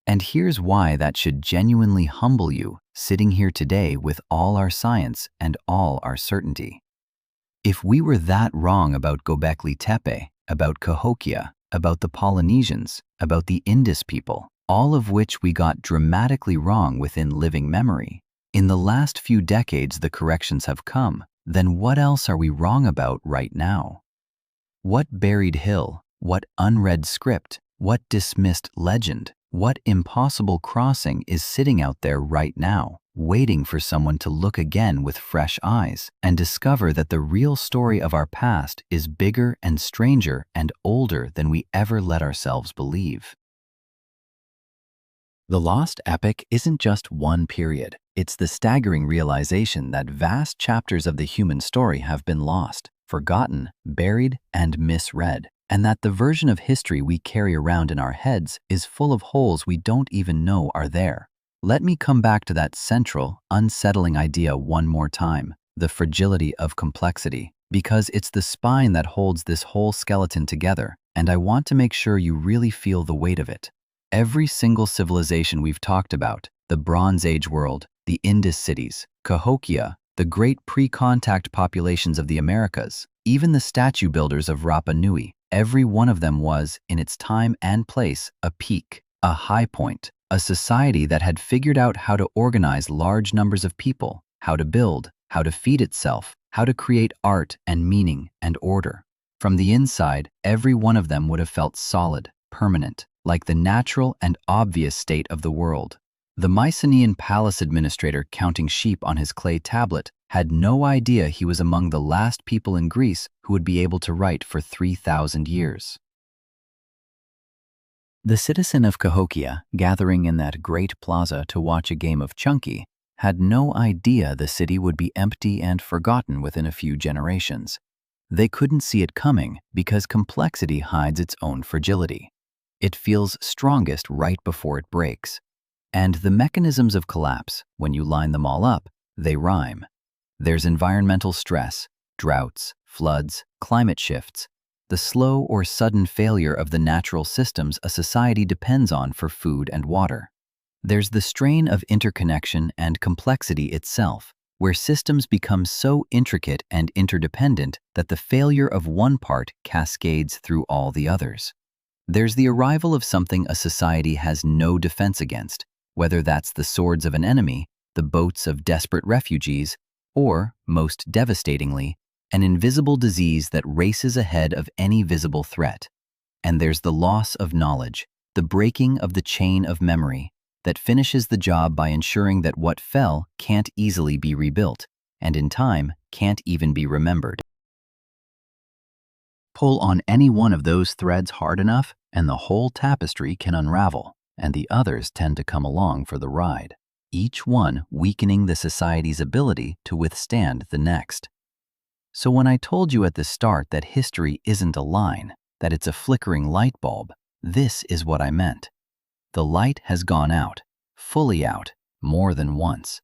And here's why that should genuinely humble you, sitting here today with all our science and all our certainty. If we were that wrong about Göbekli Tepe, about Cahokia, about the Polynesians, about the Indus people, all of which we got dramatically wrong within living memory, in the last few decades the corrections have come, then what else are we wrong about right now? What buried hill, what unread script, what dismissed legend, what impossible crossing is sitting out there right now, waiting for someone to look again with fresh eyes and discover that the real story of our past is bigger and stranger and older than we ever let ourselves believe? The lost epic isn't just one period. It's the staggering realization that vast chapters of the human story have been lost, forgotten, buried, and misread, and that the version of history we carry around in our heads is full of holes we don't even know are there. Let me come back to that central, unsettling idea one more time, the fragility of complexity, because it's the spine that holds this whole skeleton together, and I want to make sure you really feel the weight of it. Every single civilization we've talked about, the Bronze Age world, the Indus cities, Cahokia, the great pre-contact populations of the Americas, even the statue builders of Rapa Nui, every one of them was, in its time and place, a peak, a high point, a society that had figured out how to organize large numbers of people, how to build, how to feed itself, how to create art and meaning and order. From the inside, every one of them would have felt solid, permanent, like the natural and obvious state of the world. The Mycenaean palace administrator counting sheep on his clay tablet had no idea he was among the last people in Greece who would be able to write for 3,000 years. The citizen of Cahokia, gathering in that great plaza to watch a game of chunky, had no idea the city would be empty and forgotten within a few generations. They couldn't see it coming because complexity hides its own fragility. It feels strongest right before it breaks. And the mechanisms of collapse, when you line them all up, they rhyme. There's environmental stress, droughts, floods, climate shifts, the slow or sudden failure of the natural systems a society depends on for food and water. There's the strain of interconnection and complexity itself, where systems become so intricate and interdependent that the failure of one part cascades through all the others. There's the arrival of something a society has no defense against, whether that's the swords of an enemy, the boats of desperate refugees, or, most devastatingly, an invisible disease that races ahead of any visible threat. And there's the loss of knowledge, the breaking of the chain of memory, that finishes the job by ensuring that what fell can't easily be rebuilt, and in time can't even be remembered. Pull on any one of those threads hard enough, and the whole tapestry can unravel, and the others tend to come along for the ride, each one weakening the society's ability to withstand the next. So when I told you at the start that history isn't a line, that it's a flickering light bulb, this is what I meant. The light has gone out, fully out, more than once.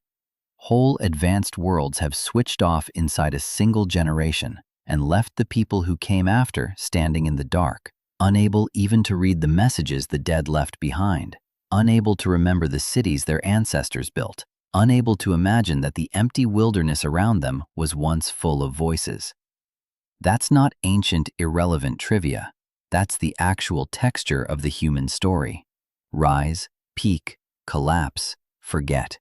Whole advanced worlds have switched off inside a single generation and left the people who came after standing in the dark, unable even to read the messages the dead left behind, unable to remember the cities their ancestors built, unable to imagine that the empty wilderness around them was once full of voices. That's not ancient, irrelevant trivia. That's the actual texture of the human story. Rise, peak, collapse, forget.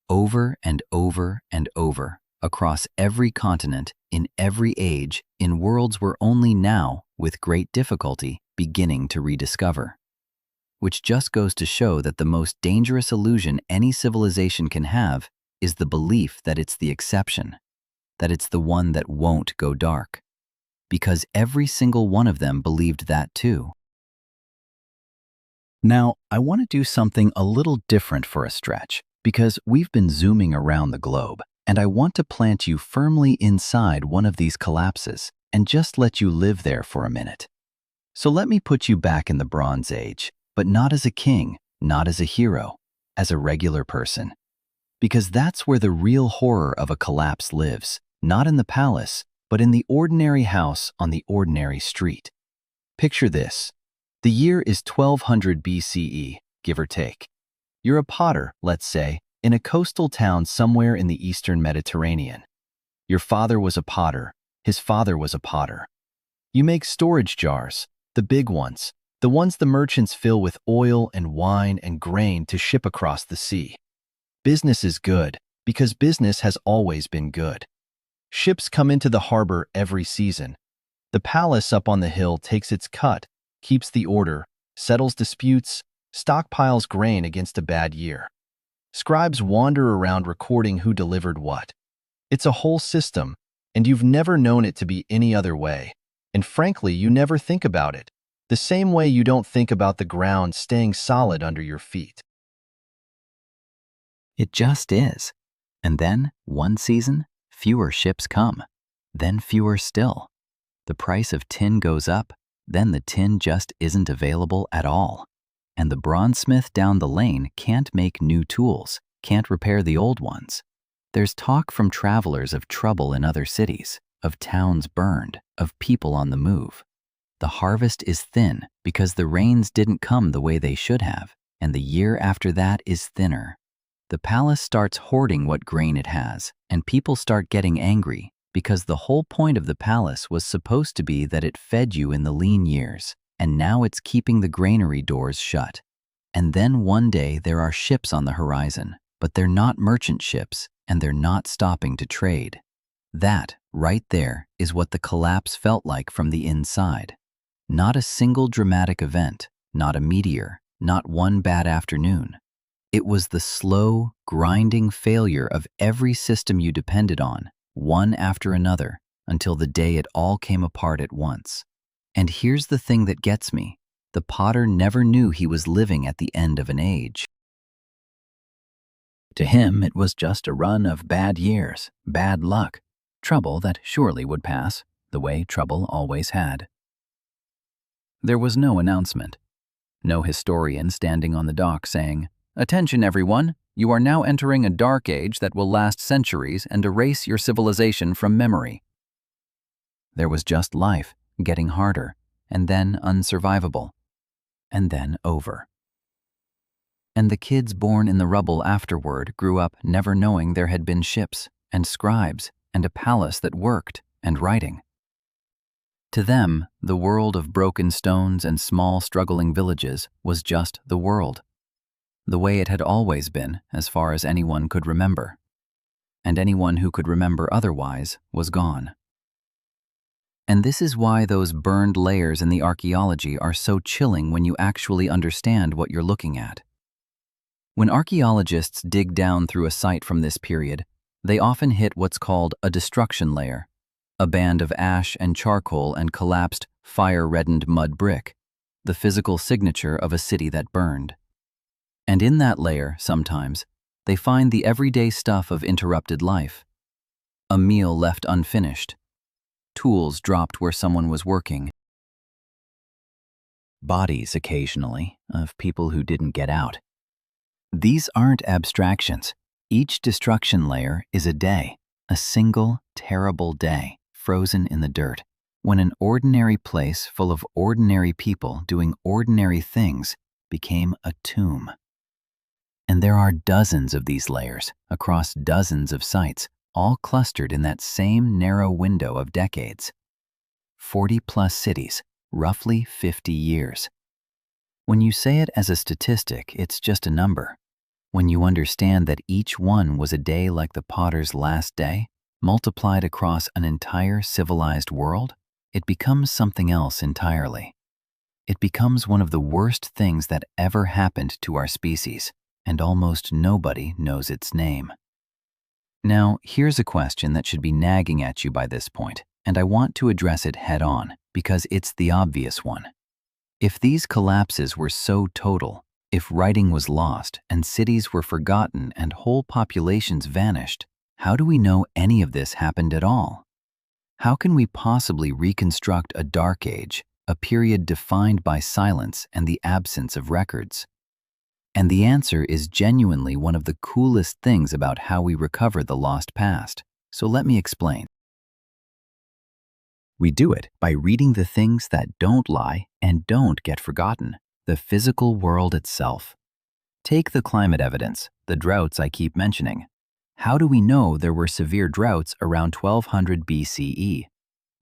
Over and over and over, across every continent, in every age, in worlds we're only now, with great difficulty, beginning to rediscover. Which just goes to show that the most dangerous illusion any civilization can have is the belief that it's the exception, that it's the one that won't go dark. Because every single one of them believed that too. Now, I want to do something a little different for a stretch, because we've been zooming around the globe, and I want to plant you firmly inside one of these collapses and just let you live there for a minute. So let me put you back in the Bronze Age, but not as a king, not as a hero, as a regular person. Because that's where the real horror of a collapse lives, not in the palace, but in the ordinary house on the ordinary street. Picture this. The year is 1200 BCE, give or take. You're a potter, let's say, in a coastal town somewhere in the eastern Mediterranean. Your father was a potter, his father was a potter. You make storage jars, the big ones, the ones the merchants fill with oil and wine and grain to ship across the sea. Business is good, because business has always been good. Ships come into the harbor every season. The palace up on the hill takes its cut, keeps the order, settles disputes, stockpiles grain against a bad year. Scribes wander around recording who delivered what. It's a whole system, and you've never known it to be any other way. And frankly, you never think about it, the same way you don't think about the ground staying solid under your feet. It just is. And then, one season, fewer ships come. Then fewer still. The price of tin goes up, then the tin just isn't available at all. And the bronzesmith down the lane can't make new tools, can't repair the old ones. There's talk from travelers of trouble in other cities, of towns burned, of people on the move. The harvest is thin because the rains didn't come the way they should have, and the year after that is thinner. The palace starts hoarding what grain it has, and people start getting angry because the whole point of the palace was supposed to be that it fed you in the lean years, and now it's keeping the granary doors shut. And then one day there are ships on the horizon, but they're not merchant ships, and they're not stopping to trade. That, right there, is what the collapse felt like from the inside. Not a single dramatic event, not a meteor, not one bad afternoon. It was the slow, grinding failure of every system you depended on, one after another, until the day it all came apart at once. And here's the thing that gets me. The potter never knew he was living at the end of an age. To him, it was just a run of bad years, bad luck, trouble that surely would pass, the way trouble always had. There was no announcement. No historian standing on the dock saying, "Attention everyone, you are now entering a dark age that will last centuries and erase your civilization from memory." There was just life, getting harder, and then unsurvivable, and then over. And the kids born in the rubble afterward grew up never knowing there had been ships, and scribes, and a palace that worked, and writing. To them, the world of broken stones and small struggling villages was just the world. The way it had always been, as far as anyone could remember. And anyone who could remember otherwise was gone. And this is why those burned layers in the archaeology are so chilling when you actually understand what you're looking at. When archaeologists dig down through a site from this period, they often hit what's called a destruction layer, a band of ash and charcoal and collapsed, fire-reddened mud brick, the physical signature of a city that burned. And in that layer, sometimes, they find the everyday stuff of interrupted life. A meal left unfinished. Tools dropped where someone was working. Bodies, occasionally, of people who didn't get out. These aren't abstractions. Each destruction layer is a day, a single, terrible day, frozen in the dirt, when an ordinary place full of ordinary people doing ordinary things became a tomb. And there are dozens of these layers across dozens of sites, all clustered in that same narrow window of decades. 40-plus cities, roughly 50 years. When you say it as a statistic, it's just a number. When you understand that each one was a day like the potter's last day, multiplied across an entire civilized world, it becomes something else entirely. It becomes one of the worst things that ever happened to our species, and almost nobody knows its name. Now, here's a question that should be nagging at you by this point, and I want to address it head on, because it's the obvious one. If these collapses were so total, if writing was lost and cities were forgotten and whole populations vanished, how do we know any of this happened at all? How can we possibly reconstruct a dark age, a period defined by silence and the absence of records? And the answer is genuinely one of the coolest things about how we recover the lost past. So let me explain. We do it by reading the things that don't lie and don't get forgotten, the physical world itself. Take the climate evidence, the droughts I keep mentioning. How do we know there were severe droughts around 1200 BCE?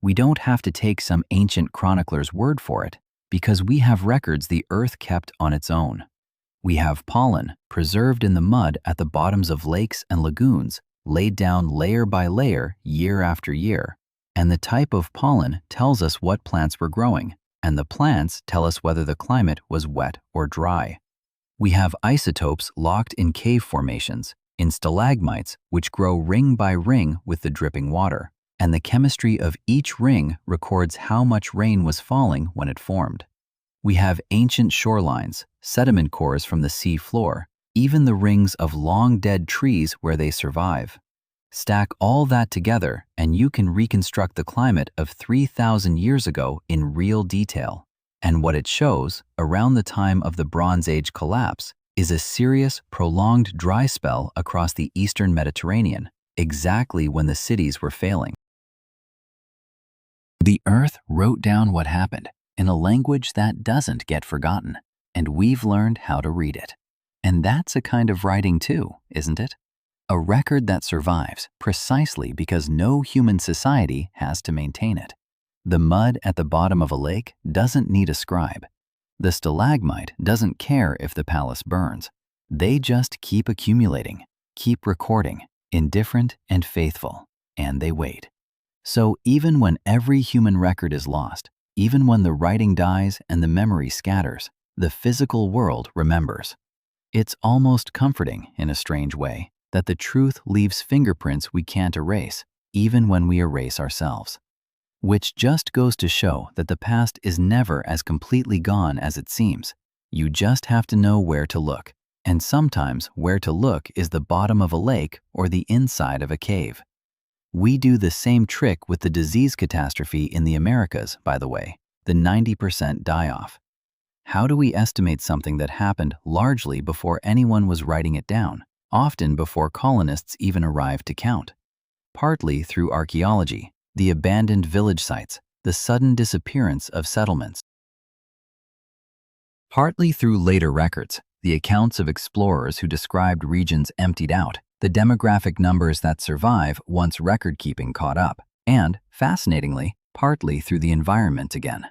We don't have to take some ancient chronicler's word for it, because we have records the earth kept on its own. We have pollen preserved in the mud at the bottoms of lakes and lagoons, laid down layer by layer, year after year. And the type of pollen tells us what plants were growing, and the plants tell us whether the climate was wet or dry. We have isotopes locked in cave formations, in stalagmites which grow ring by ring with the dripping water, and the chemistry of each ring records how much rain was falling when it formed. We have ancient shorelines, sediment cores from the sea floor, even the rings of long dead trees where they survive. Stack all that together and you can reconstruct the climate of 3,000 years ago in real detail. And what it shows, around the time of the Bronze Age collapse, is a serious, prolonged dry spell across the eastern Mediterranean, exactly when the cities were failing. The Earth wrote down what happened in a language that doesn't get forgotten, and we've learned how to read it. And that's a kind of writing too, isn't it? A record that survives precisely because no human society has to maintain it. The mud at the bottom of a lake doesn't need a scribe. The stalagmite doesn't care if the palace burns. They just keep accumulating, keep recording, indifferent and faithful, and they wait. So even when every human record is lost, even when the writing dies and the memory scatters, the physical world remembers. It's almost comforting, in a strange way, that the truth leaves fingerprints we can't erase, even when we erase ourselves. Which just goes to show that the past is never as completely gone as it seems. You just have to know where to look. And sometimes where to look is the bottom of a lake or the inside of a cave. We do the same trick with the disease catastrophe in the Americas, by the way, the 90% die-off. How do we estimate something that happened largely before anyone was writing it down? Often before colonists even arrived to count. Partly through archaeology, the abandoned village sites, the sudden disappearance of settlements. Partly through later records, the accounts of explorers who described regions emptied out, the demographic numbers that survive once record-keeping caught up, and, fascinatingly, partly through the environment again.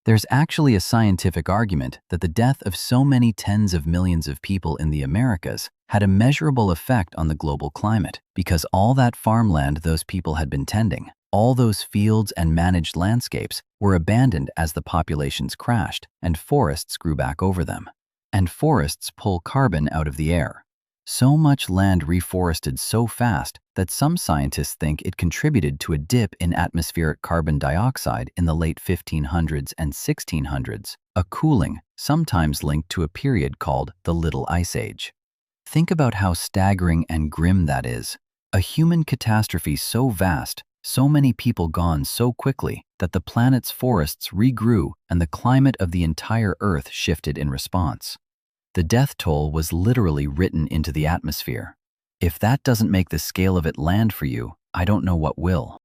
There's actually a scientific argument that the death of so many tens of millions of people in the Americas had a measurable effect on the global climate, because all that farmland those people had been tending, all those fields and managed landscapes, were abandoned as the populations crashed and forests grew back over them. And forests pull carbon out of the air. So much land reforested so fast that some scientists think it contributed to a dip in atmospheric carbon dioxide in the late 1500s and 1600s, a cooling sometimes linked to a period called the Little Ice Age. Think about how staggering and grim that is. A human catastrophe so vast, so many people gone so quickly that the planet's forests regrew and the climate of the entire Earth shifted in response. The death toll was literally written into the atmosphere. If that doesn't make the scale of it land for you, I don't know what will.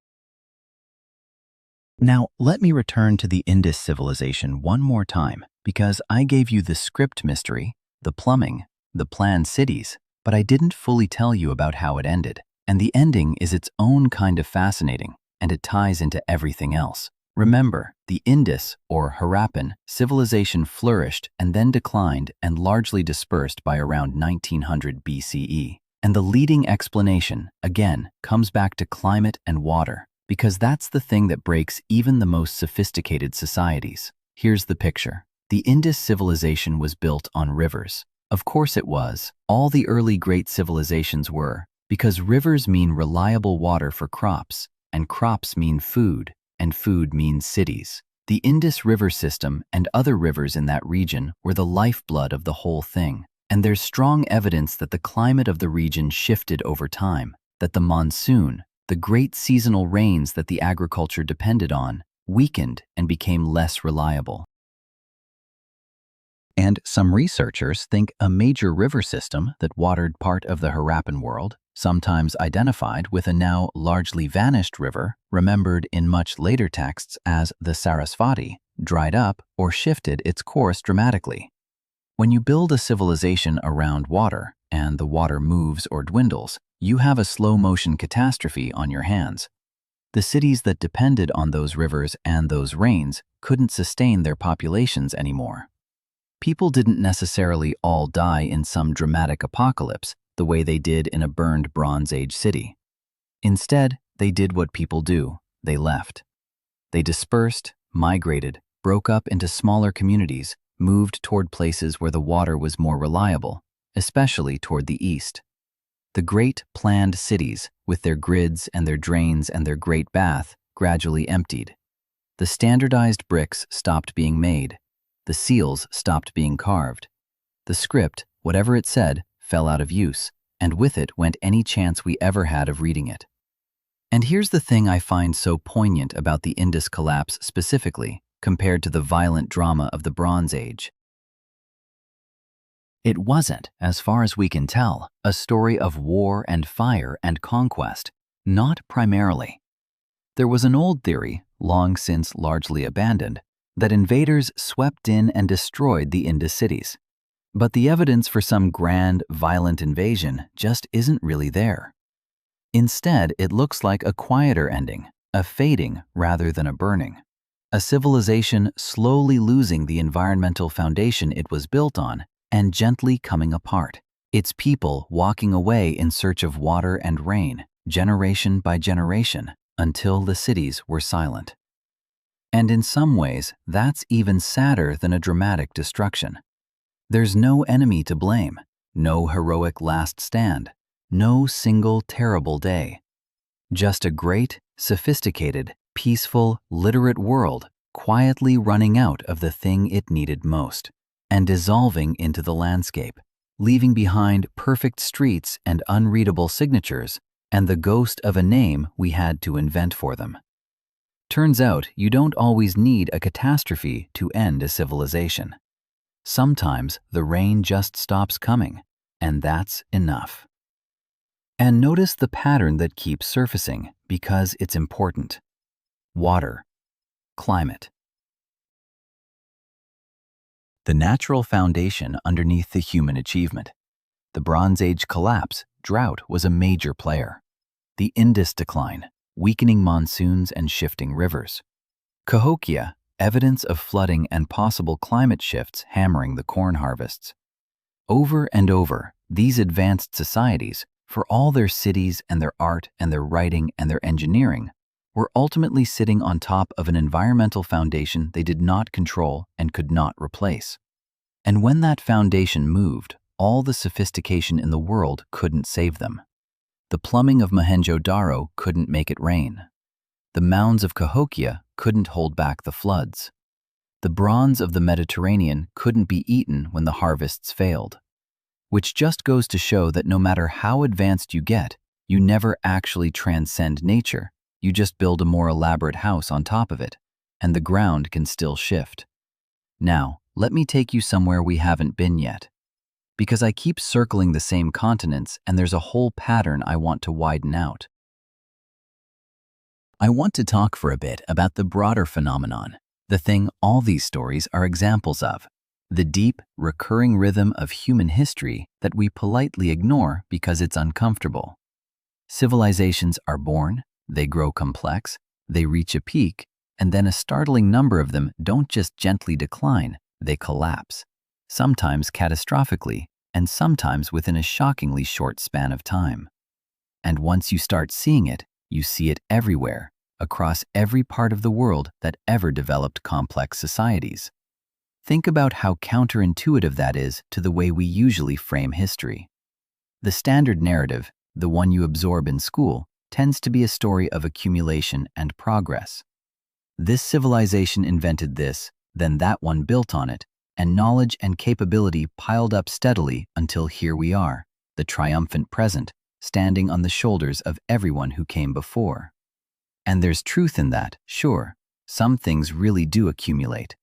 Now, let me return to the Indus civilization one more time, because I gave you the script mystery, the plumbing, the planned cities, but I didn't fully tell you about how it ended. And the ending is its own kind of fascinating, and it ties into everything else. Remember, the Indus, or Harappan, civilization flourished and then declined and largely dispersed by around 1900 BCE. And the leading explanation, again, comes back to climate and water, because that's the thing that breaks even the most sophisticated societies. Here's the picture. The Indus civilization was built on rivers. Of course it was. All the early great civilizations were, because rivers mean reliable water for crops, and crops mean food, and food means cities. The Indus River system and other rivers in that region were the lifeblood of the whole thing, and there's strong evidence that the climate of the region shifted over time, that the monsoon, the great seasonal rains that the agriculture depended on, weakened and became less reliable. And some researchers think a major river system that watered part of the Harappan world, sometimes identified with a now largely vanished river, remembered in much later texts as the Sarasvati, dried up or shifted its course dramatically. When you build a civilization around water, and the water moves or dwindles, you have a slow-motion catastrophe on your hands. The cities that depended on those rivers and those rains couldn't sustain their populations anymore. People didn't necessarily all die in some dramatic apocalypse the way they did in a burned Bronze Age city. Instead, they did what people do. They left. They dispersed, migrated, broke up into smaller communities, moved toward places where the water was more reliable, especially toward the east. The great planned cities, with their grids and their drains and their great bath, gradually emptied. The standardized bricks stopped being made. The seals stopped being carved. The script, whatever it said, fell out of use, and with it went any chance we ever had of reading it. And here's the thing I find so poignant about the Indus collapse specifically, compared to the violent drama of the Bronze Age. It wasn't, as far as we can tell, a story of war and fire and conquest, not primarily. There was an old theory, long since largely abandoned, that invaders swept in and destroyed the Indus cities. But the evidence for some grand, violent invasion just isn't really there. Instead, it looks like a quieter ending, a fading rather than a burning. A civilization slowly losing the environmental foundation it was built on and gently coming apart. Its people walking away in search of water and rain, generation by generation, until the cities were silent. And in some ways, that's even sadder than a dramatic destruction. There's no enemy to blame, no heroic last stand, no single terrible day. Just a great, sophisticated, peaceful, literate world quietly running out of the thing it needed most, and dissolving into the landscape, leaving behind perfect streets and unreadable signatures, and the ghost of a name we had to invent for them. Turns out you don't always need a catastrophe to end a civilization. Sometimes the rain just stops coming, and that's enough. And notice the pattern that keeps surfacing because it's important. Water, climate. The natural foundation underneath the human achievement. The Bronze Age collapse, drought was a major player. The Indus decline, weakening monsoons and shifting rivers. Cahokia, evidence of flooding and possible climate shifts hammering the corn harvests. Over and over, these advanced societies, for all their cities and their art and their writing and their engineering, were ultimately sitting on top of an environmental foundation they did not control and could not replace. And when that foundation moved, all the sophistication in the world couldn't save them. The plumbing of Mohenjo-Daro couldn't make it rain. The mounds of Cahokia couldn't hold back the floods. The bronze of the Mediterranean couldn't be eaten when the harvests failed. Which just goes to show that no matter how advanced you get, you never actually transcend nature. You just build a more elaborate house on top of it, and the ground can still shift. Now, let me take you somewhere we haven't been yet. Because I keep circling the same continents and there's a whole pattern I want to widen out. I want to talk for a bit about the broader phenomenon, the thing all these stories are examples of, the deep, recurring rhythm of human history that we politely ignore because it's uncomfortable. Civilizations are born, they grow complex, they reach a peak, and then a startling number of them don't just gently decline, they collapse. Sometimes catastrophically, and sometimes within a shockingly short span of time. And once you start seeing it, you see it everywhere, across every part of the world that ever developed complex societies. Think about how counterintuitive that is to the way we usually frame history. The standard narrative, the one you absorb in school, tends to be a story of accumulation and progress. This civilization invented this, then that one built on it, and knowledge and capability piled up steadily until here we are, the triumphant present, standing on the shoulders of everyone who came before. And there's truth in that, sure. Some things really do accumulate.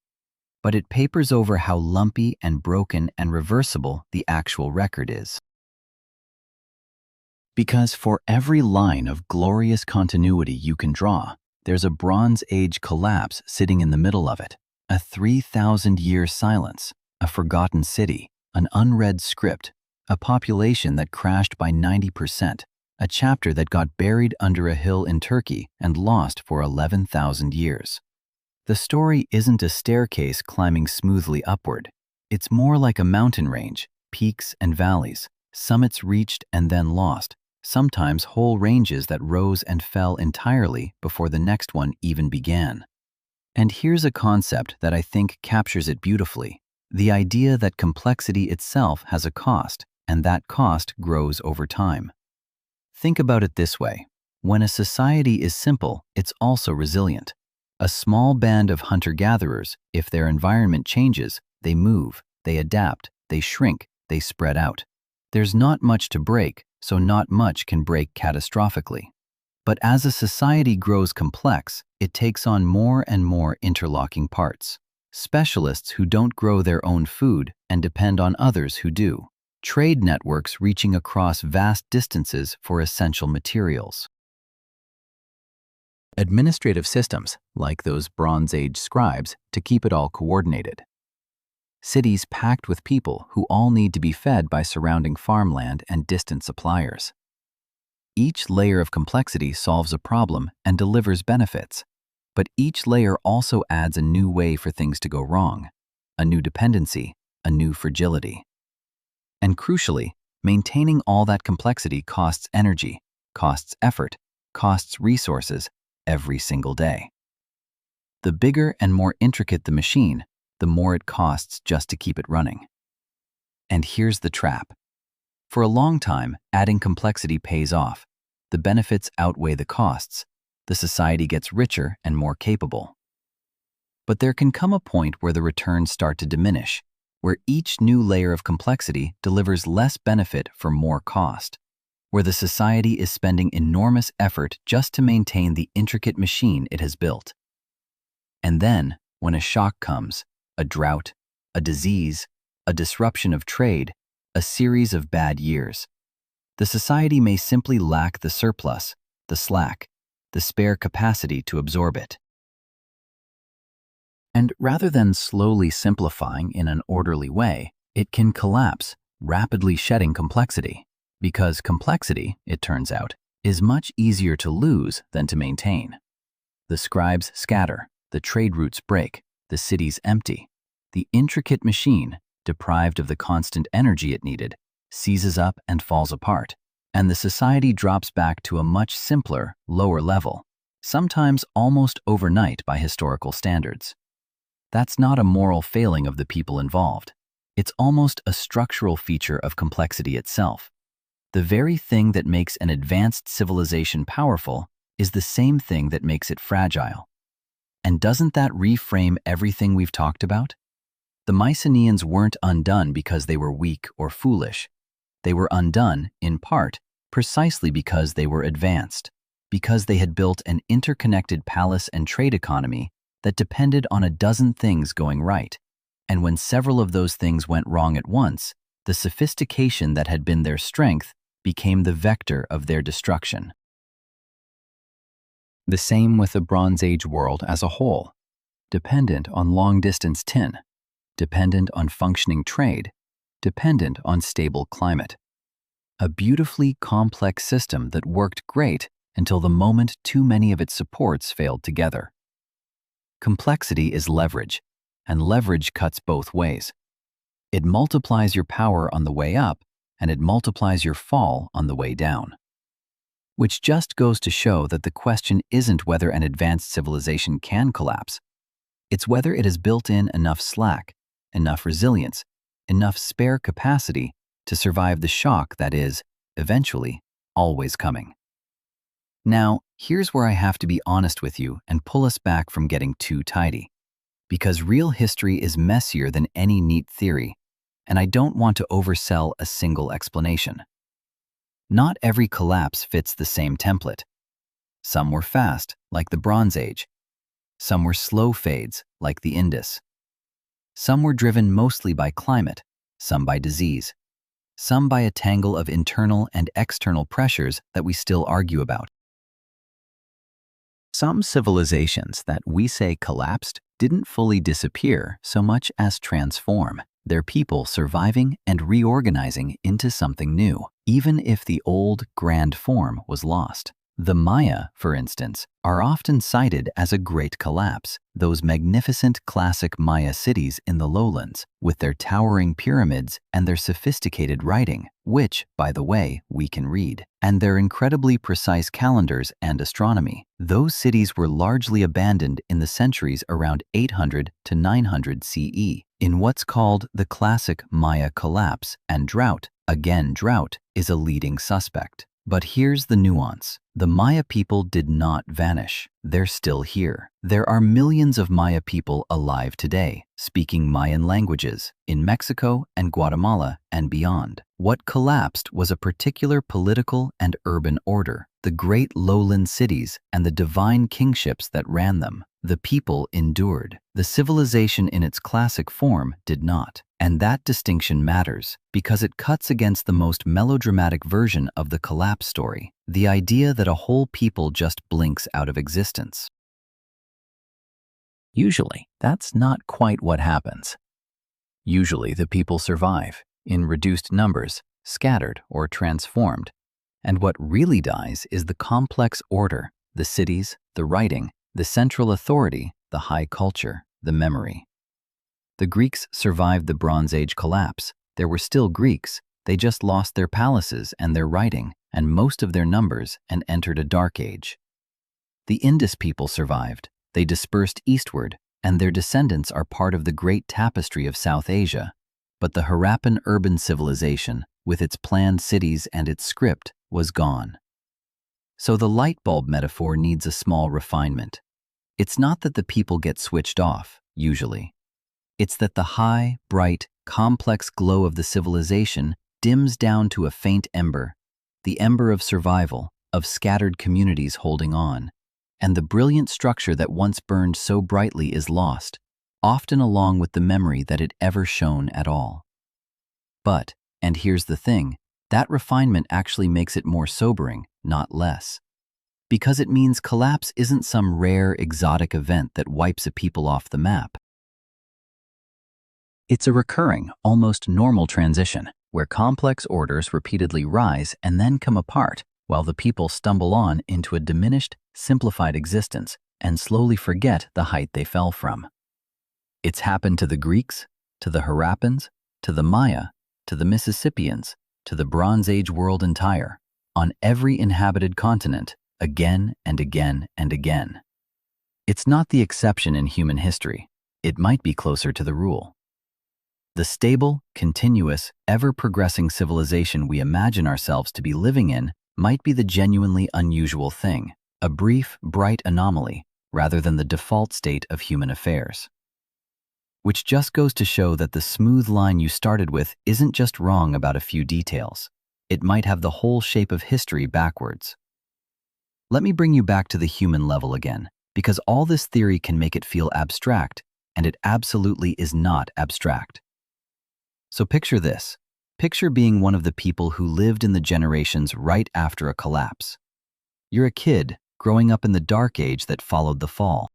But it papers over how lumpy and broken and reversible the actual record is. Because for every line of glorious continuity you can draw, there's a Bronze Age collapse sitting in the middle of it, a 3,000-year silence, a forgotten city, an unread script, a population that crashed by 90%, a chapter that got buried under a hill in Turkey and lost for 11,000 years. The story isn't a staircase climbing smoothly upward. It's more like a mountain range, peaks and valleys, summits reached and then lost, sometimes whole ranges that rose and fell entirely before the next one even began. And here's a concept that I think captures it beautifully: the idea that complexity itself has a cost, and that cost grows over time. Think about it this way. When a society is simple, it's also resilient. A small band of hunter-gatherers, if their environment changes, they move, they adapt, they shrink, they spread out. There's not much to break, so not much can break catastrophically. But as a society grows complex, it takes on more and more interlocking parts. Specialists who don't grow their own food and depend on others who do. Trade networks reaching across vast distances for essential materials. Administrative systems, like those Bronze Age scribes, to keep it all coordinated. Cities packed with people who all need to be fed by surrounding farmland and distant suppliers. Each layer of complexity solves a problem and delivers benefits, but each layer also adds a new way for things to go wrong, a new dependency, a new fragility. And crucially, maintaining all that complexity costs energy, costs effort, costs resources, every single day. The bigger and more intricate the machine, the more it costs just to keep it running. And here's the trap. For a long time, adding complexity pays off. The benefits outweigh the costs. The society gets richer and more capable. But there can come a point where the returns start to diminish, where each new layer of complexity delivers less benefit for more cost, where the society is spending enormous effort just to maintain the intricate machine it has built. And then, when a shock comes, a drought, a disease, a disruption of trade, a series of bad years, the society may simply lack the surplus, the slack, the spare capacity to absorb it. And rather than slowly simplifying in an orderly way, it can collapse, rapidly shedding complexity. Because complexity, it turns out, is much easier to lose than to maintain. The scribes scatter, the trade routes break, the cities empty. The intricate machine, deprived of the constant energy it needed, seizes up and falls apart, and the society drops back to a much simpler, lower level, sometimes almost overnight by historical standards. That's not a moral failing of the people involved. It's almost a structural feature of complexity itself. The very thing that makes an advanced civilization powerful is the same thing that makes it fragile. And doesn't that reframe everything we've talked about? The Mycenaeans weren't undone because they were weak or foolish. They were undone, in part, precisely because they were advanced, because they had built an interconnected palace and trade economy that depended on a dozen things going right. And when several of those things went wrong at once, the sophistication that had been their strength became the vector of their destruction. The same with the Bronze Age world as a whole, dependent on long-distance tin, dependent on functioning trade, dependent on stable climate. A beautifully complex system that worked great until the moment too many of its supports failed together. Complexity is leverage, and leverage cuts both ways. It multiplies your power on the way up, and it multiplies your fall on the way down. Which just goes to show that the question isn't whether an advanced civilization can collapse. It's whether it has built in enough slack, enough resilience, enough spare capacity to survive the shock that is, eventually, always coming. Now, here's where I have to be honest with you and pull us back from getting too tidy. Because real history is messier than any neat theory, and I don't want to oversell a single explanation. Not every collapse fits the same template. Some were fast, like the Bronze Age. Some were slow fades, like the Indus. Some were driven mostly by climate, some by disease, some by a tangle of internal and external pressures that we still argue about. Some civilizations that we say collapsed didn't fully disappear so much as transform, their people surviving and reorganizing into something new, even if the old, grand form was lost. The Maya, for instance, are often cited as a great collapse, those magnificent classic Maya cities in the lowlands, with their towering pyramids and their sophisticated writing, which, by the way, we can read, and their incredibly precise calendars and astronomy. Those cities were largely abandoned in the centuries around 800 to 900 CE, in what's called the classic Maya collapse, and drought. Again, drought is a leading suspect. But here's the nuance. The Maya people did not vanish. They're still here. There are millions of Maya people alive today, speaking Mayan languages in Mexico and Guatemala and beyond. What collapsed was a particular political and urban order, the great lowland cities and the divine kingships that ran them. The people endured. The civilization in its classic form did not. And that distinction matters because it cuts against the most melodramatic version of the collapse story, the idea that a whole people just blinks out of existence. Usually, that's not quite what happens. Usually, the people survive, in reduced numbers, scattered or transformed. And what really dies is the complex order, the cities, the writing, the central authority, the high culture, the memory. The Greeks survived the Bronze Age collapse. There were still Greeks. They just lost their palaces and their writing and most of their numbers and entered a dark age. The Indus people survived. They dispersed eastward, and their descendants are part of the great tapestry of South Asia. But the Harappan urban civilization, with its planned cities and its script, was gone. So the light bulb metaphor needs a small refinement. It's not that the people get switched off, usually. It's that the high, bright, complex glow of the civilization dims down to a faint ember, the ember of survival, of scattered communities holding on, and the brilliant structure that once burned so brightly is lost, often along with the memory that it ever shone at all. But, and here's the thing, that refinement actually makes it more sobering, not less. Because it means collapse isn't some rare, exotic event that wipes a people off the map. It's a recurring, almost normal transition, where complex orders repeatedly rise and then come apart, while the people stumble on into a diminished, simplified existence and slowly forget the height they fell from. It's happened to the Greeks, to the Harappans, to the Maya, to the Mississippians, to the Bronze Age world entire, on every inhabited continent, again and again and again. It's not the exception in human history. It might be closer to the rule. The stable, continuous, ever-progressing civilization we imagine ourselves to be living in might be the genuinely unusual thing, a brief, bright anomaly, rather than the default state of human affairs. Which just goes to show that the smooth line you started with isn't just wrong about a few details. It might have the whole shape of history backwards. Let me bring you back to the human level again, because all this theory can make it feel abstract, and it absolutely is not abstract. So picture this. Picture being one of the people who lived in the generations right after a collapse. You're a kid growing up in the dark age that followed the fall.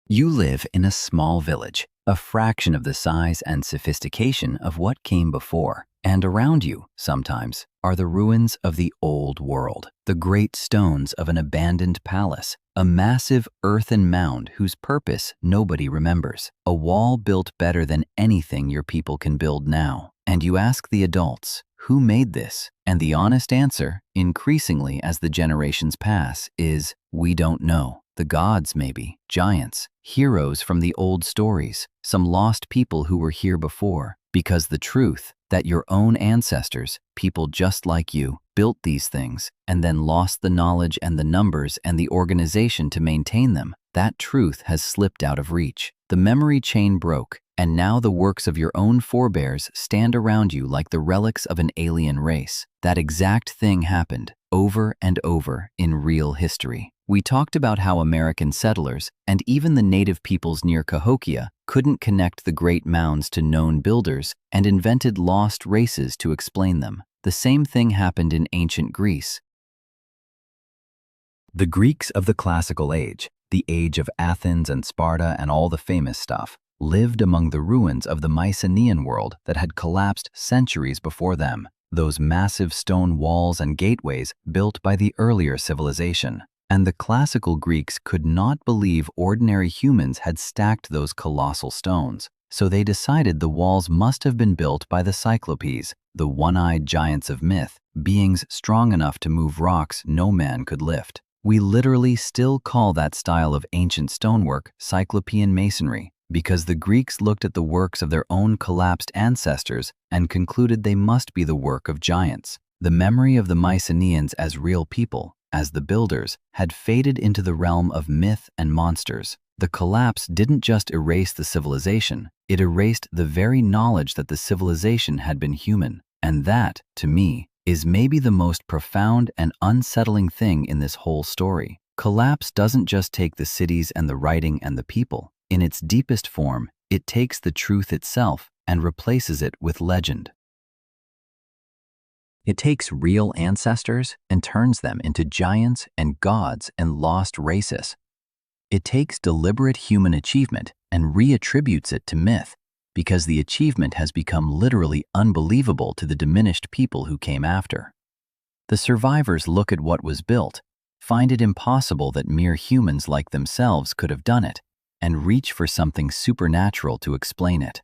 You live in a small village, a fraction of the size and sophistication of what came before, and around you, sometimes, are the ruins of the old world, the great stones of an abandoned palace, a massive earthen mound whose purpose nobody remembers, a wall built better than anything your people can build now. And you ask the adults, who made this? And the honest answer, increasingly as the generations pass, is, we don't know. The gods, maybe, giants, heroes from the old stories, some lost people who were here before. Because the truth that your own ancestors, people just like you, built these things and then lost the knowledge and the numbers and the organization to maintain them, that truth has slipped out of reach. The memory chain broke, and now the works of your own forebears stand around you like the relics of an alien race. That exact thing happened over and over in real history. We talked about how American settlers and even the native peoples near Cahokia couldn't connect the great mounds to known builders and invented lost races to explain them. The same thing happened in ancient Greece. The Greeks of the classical age, the age of Athens and Sparta and all the famous stuff, lived among the ruins of the Mycenaean world that had collapsed centuries before them, those massive stone walls and gateways built by the earlier civilization. And the classical Greeks could not believe ordinary humans had stacked those colossal stones, so they decided the walls must have been built by the Cyclopes, the one-eyed giants of myth, beings strong enough to move rocks no man could lift. We literally still call that style of ancient stonework Cyclopean masonry, because the Greeks looked at the works of their own collapsed ancestors and concluded they must be the work of giants. The memory of the Mycenaeans as real people, as the builders, had faded into the realm of myth and monsters. The collapse didn't just erase the civilization, it erased the very knowledge that the civilization had been human. And that, to me, is maybe the most profound and unsettling thing in this whole story. Collapse doesn't just take the cities and the writing and the people. In its deepest form, it takes the truth itself and replaces it with legend. It takes real ancestors and turns them into giants and gods and lost races. It takes deliberate human achievement and reattributes it to myth, because the achievement has become literally unbelievable to the diminished people who came after. The survivors look at what was built, find it impossible that mere humans like themselves could have done it, and reach for something supernatural to explain it.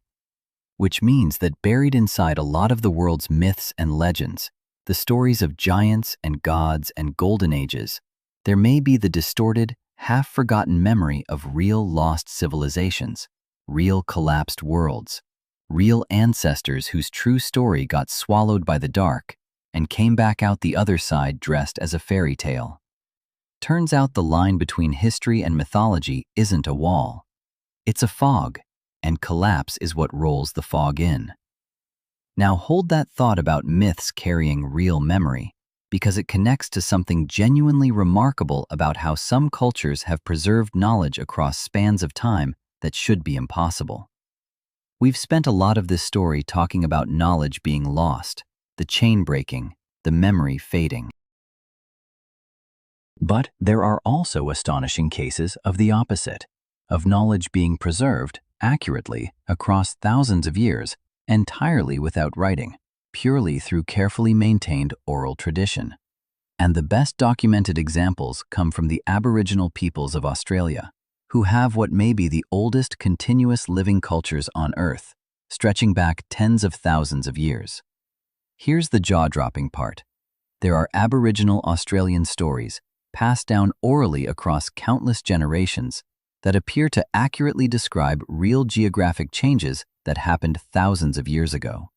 Which means that buried inside a lot of the world's myths and legends, the stories of giants and gods and golden ages, there may be the distorted, half-forgotten memory of real lost civilizations, real collapsed worlds, real ancestors whose true story got swallowed by the dark and came back out the other side dressed as a fairy tale. Turns out the line between history and mythology isn't a wall. It's a fog, and collapse is what rolls the fog in. Now hold that thought about myths carrying real memory, because it connects to something genuinely remarkable about how some cultures have preserved knowledge across spans of time that should be impossible. We've spent a lot of this story talking about knowledge being lost, the chain breaking, the memory fading. But there are also astonishing cases of the opposite, of knowledge being preserved accurately across thousands of years, entirely without writing, purely through carefully maintained oral tradition. And the best documented examples come from the Aboriginal peoples of Australia, who have what may be the oldest continuous living cultures on Earth, stretching back tens of thousands of years. Here's the jaw-dropping part. There are Aboriginal Australian stories passed down orally across countless generations that appear to accurately describe real geographic changes that happened thousands of years ago.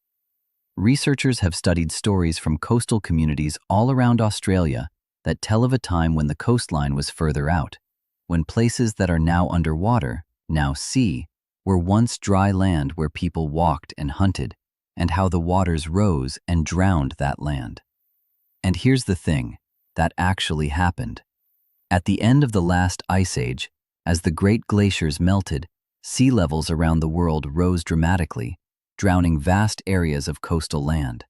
Researchers have studied stories from coastal communities all around Australia that tell of a time when the coastline was further out, when places that are now underwater, now sea, were once dry land where people walked and hunted, and how the waters rose and drowned that land. And here's the thing, that actually happened. At the end of the last ice age, as the great glaciers melted, sea levels around the world rose dramatically, drowning vast areas of coastal land.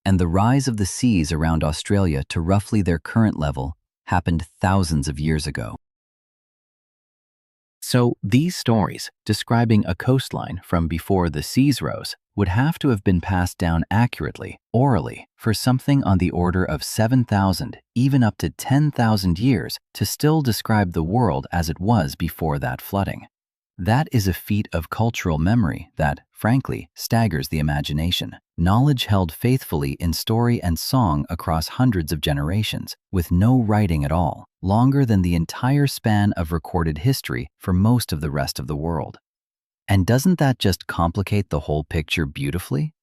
And the rise of the seas around Australia to roughly their current level happened thousands of years ago. So these stories, describing a coastline from before the seas rose, would have to have been passed down accurately, orally, for something on the order of 7,000, even up to 10,000 years to still describe the world as it was before that flooding. That is a feat of cultural memory that, frankly, staggers the imagination. Knowledge held faithfully in story and song across hundreds of generations, with no writing at all. longer than the entire span of recorded history for most of the rest of the world. And doesn't that just complicate the whole picture beautifully?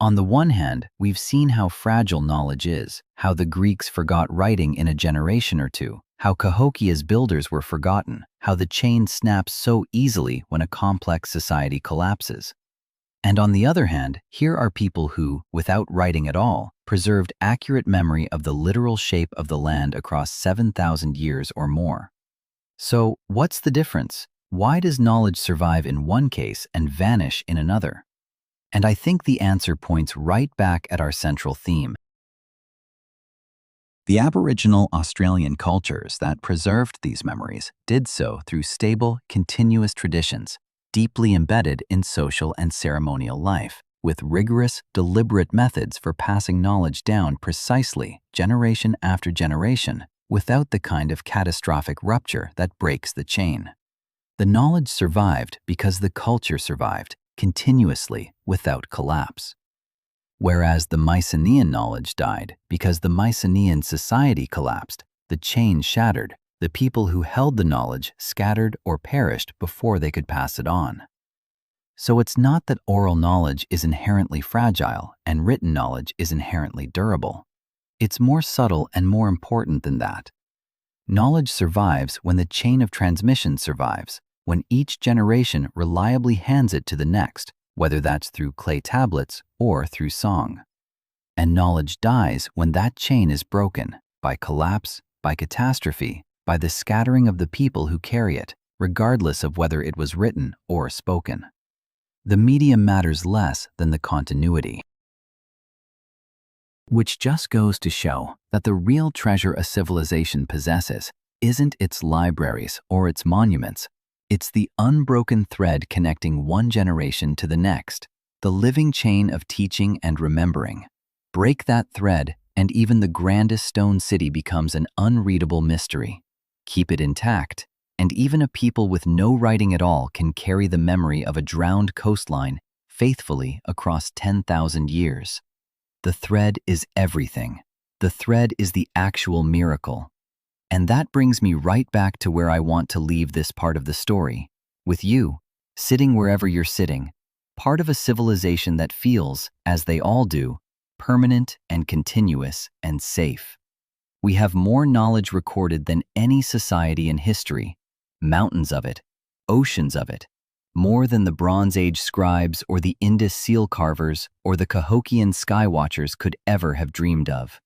On the one hand, we've seen how fragile knowledge is, how the Greeks forgot writing in a generation or two, how Cahokia's builders were forgotten, how the chain snaps so easily when a complex society collapses. And on the other hand, here are people who, without writing at all, preserved accurate memory of the literal shape of the land across 7,000 years or more. So, what's the difference? Why does knowledge survive in one case and vanish in another? And I think the answer points right back at our central theme. The Aboriginal Australian cultures that preserved these memories did so through stable, continuous traditions, deeply embedded in social and ceremonial life, with rigorous, deliberate methods for passing knowledge down precisely, generation after generation, without the kind of catastrophic rupture that breaks the chain. The knowledge survived because the culture survived, continuously, without collapse. Whereas the Mycenaean knowledge died because the Mycenaean society collapsed, the chain shattered, the people who held the knowledge scattered or perished before they could pass it on. So it's not that oral knowledge is inherently fragile and written knowledge is inherently durable. It's more subtle and more important than that. Knowledge survives when the chain of transmission survives, when each generation reliably hands it to the next, whether that's through clay tablets or through song. And knowledge dies when that chain is broken, by collapse, by catastrophe, by the scattering of the people who carry it, regardless of whether it was written or spoken. The medium matters less than the continuity. Which just goes to show that the real treasure a civilization possesses isn't its libraries or its monuments. It's the unbroken thread connecting one generation to the next, the living chain of teaching and remembering. Break that thread, and even the grandest stone city becomes an unreadable mystery. Keep it intact, and even a people with no writing at all can carry the memory of a drowned coastline faithfully across 10,000 years. The thread is everything. The thread is the actual miracle. And that brings me right back to where I want to leave this part of the story, with you, sitting wherever you're sitting, part of a civilization that feels, as they all do, permanent and continuous and safe. We have more knowledge recorded than any society in history, mountains of it, oceans of it, more than the Bronze Age scribes or the Indus seal carvers or the Cahokian skywatchers could ever have dreamed of.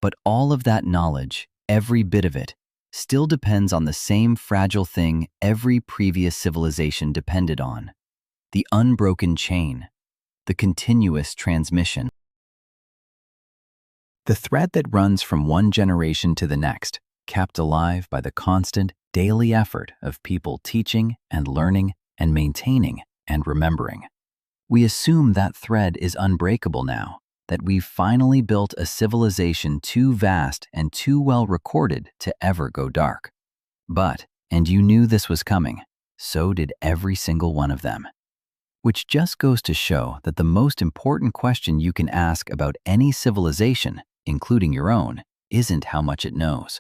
But all of that knowledge, every bit of it, still depends on the same fragile thing every previous civilization depended on: the unbroken chain, the continuous transmission. The thread that runs from one generation to the next, kept alive by the constant, daily effort of people teaching and learning and maintaining and remembering. We assume that thread is unbreakable now, that we've finally built a civilization too vast and too well recorded to ever go dark. But, and you knew this was coming, so did every single one of them. Which just goes to show that the most important question you can ask about any civilization, including your own, isn't how much it knows.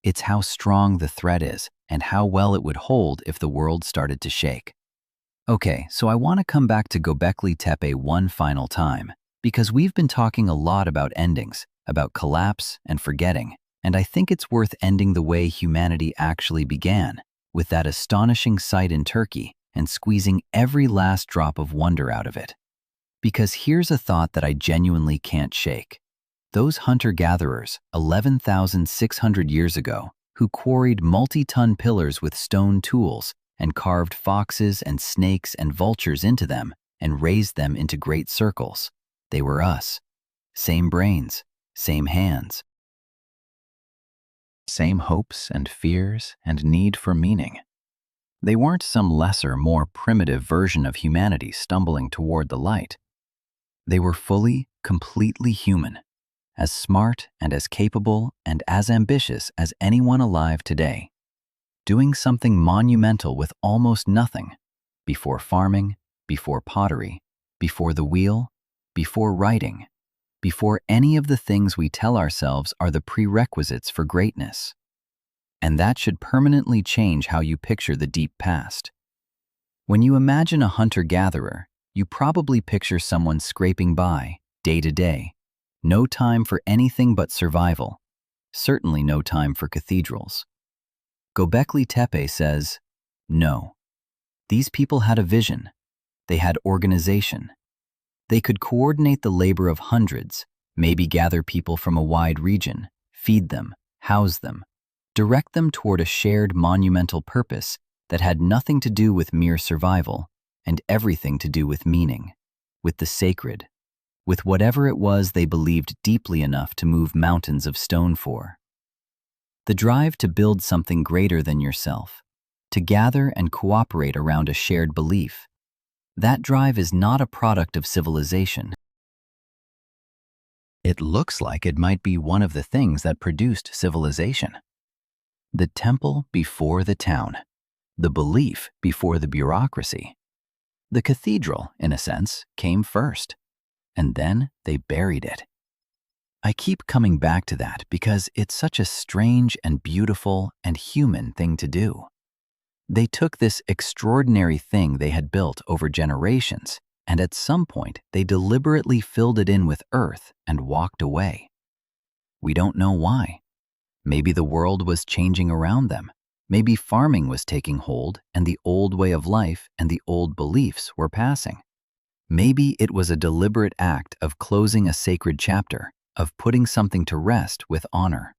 It's how strong the thread is and how well it would hold if the world started to shake. Okay, so I want to come back to Göbekli Tepe one final time, because we've been talking a lot about endings, about collapse and forgetting, and I think it's worth ending the way humanity actually began, with that astonishing sight in Turkey and squeezing every last drop of wonder out of it. Because here's a thought that I genuinely can't shake. Those hunter-gatherers, 11,600 years ago, who quarried multi-ton pillars with stone tools and carved foxes and snakes and vultures into them and raised them into great circles, they were us. Same brains, same hands. Same hopes and fears and need for meaning. They weren't some lesser, more primitive version of humanity stumbling toward the light. They were fully, completely human, as smart and as capable and as ambitious as anyone alive today, doing something monumental with almost nothing, before farming, before pottery, before the wheel, before writing, before any of the things we tell ourselves are the prerequisites for greatness. and that should permanently change how you picture the deep past. When you imagine a hunter-gatherer, you probably picture someone scraping by, day to day. No time for anything but survival. Certainly no time for cathedrals. Göbekli Tepe says, no. These people had a vision. They had organization. They could coordinate the labor of hundreds, maybe gather people from a wide region, feed them, house them, direct them toward a shared monumental purpose that had nothing to do with mere survival and everything to do with meaning, with the sacred, with whatever it was they believed deeply enough to move mountains of stone for. The drive to build something greater than yourself, to gather and cooperate around a shared belief, that drive is not a product of civilization. It looks like it might be one of the things that produced civilization. The temple before the town, the belief before the bureaucracy. The cathedral, in a sense, came first, and then they buried it. I keep coming back to that because it's such a strange and beautiful and human thing to do. They took this extraordinary thing they had built over generations, and at some point they deliberately filled it in with earth and walked away. We don't know why. Maybe the world was changing around them. Maybe farming was taking hold and the old way of life and the old beliefs were passing. Maybe it was a deliberate act of closing a sacred chapter, of putting something to rest with honor.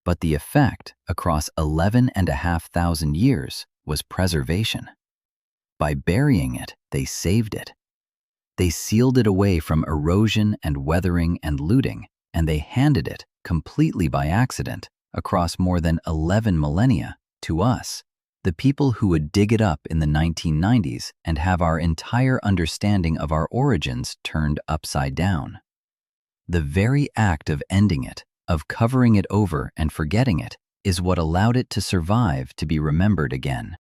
But the effect across 11,500 years was preservation. By burying it, they saved it. They sealed it away from erosion and weathering and looting, and they handed it, completely by accident, across more than 11 millennia, to us, the people who would dig it up in the 1990s and have our entire understanding of our origins turned upside down. The very act of ending it, of covering it over and forgetting it, is what allowed it to survive to be remembered again.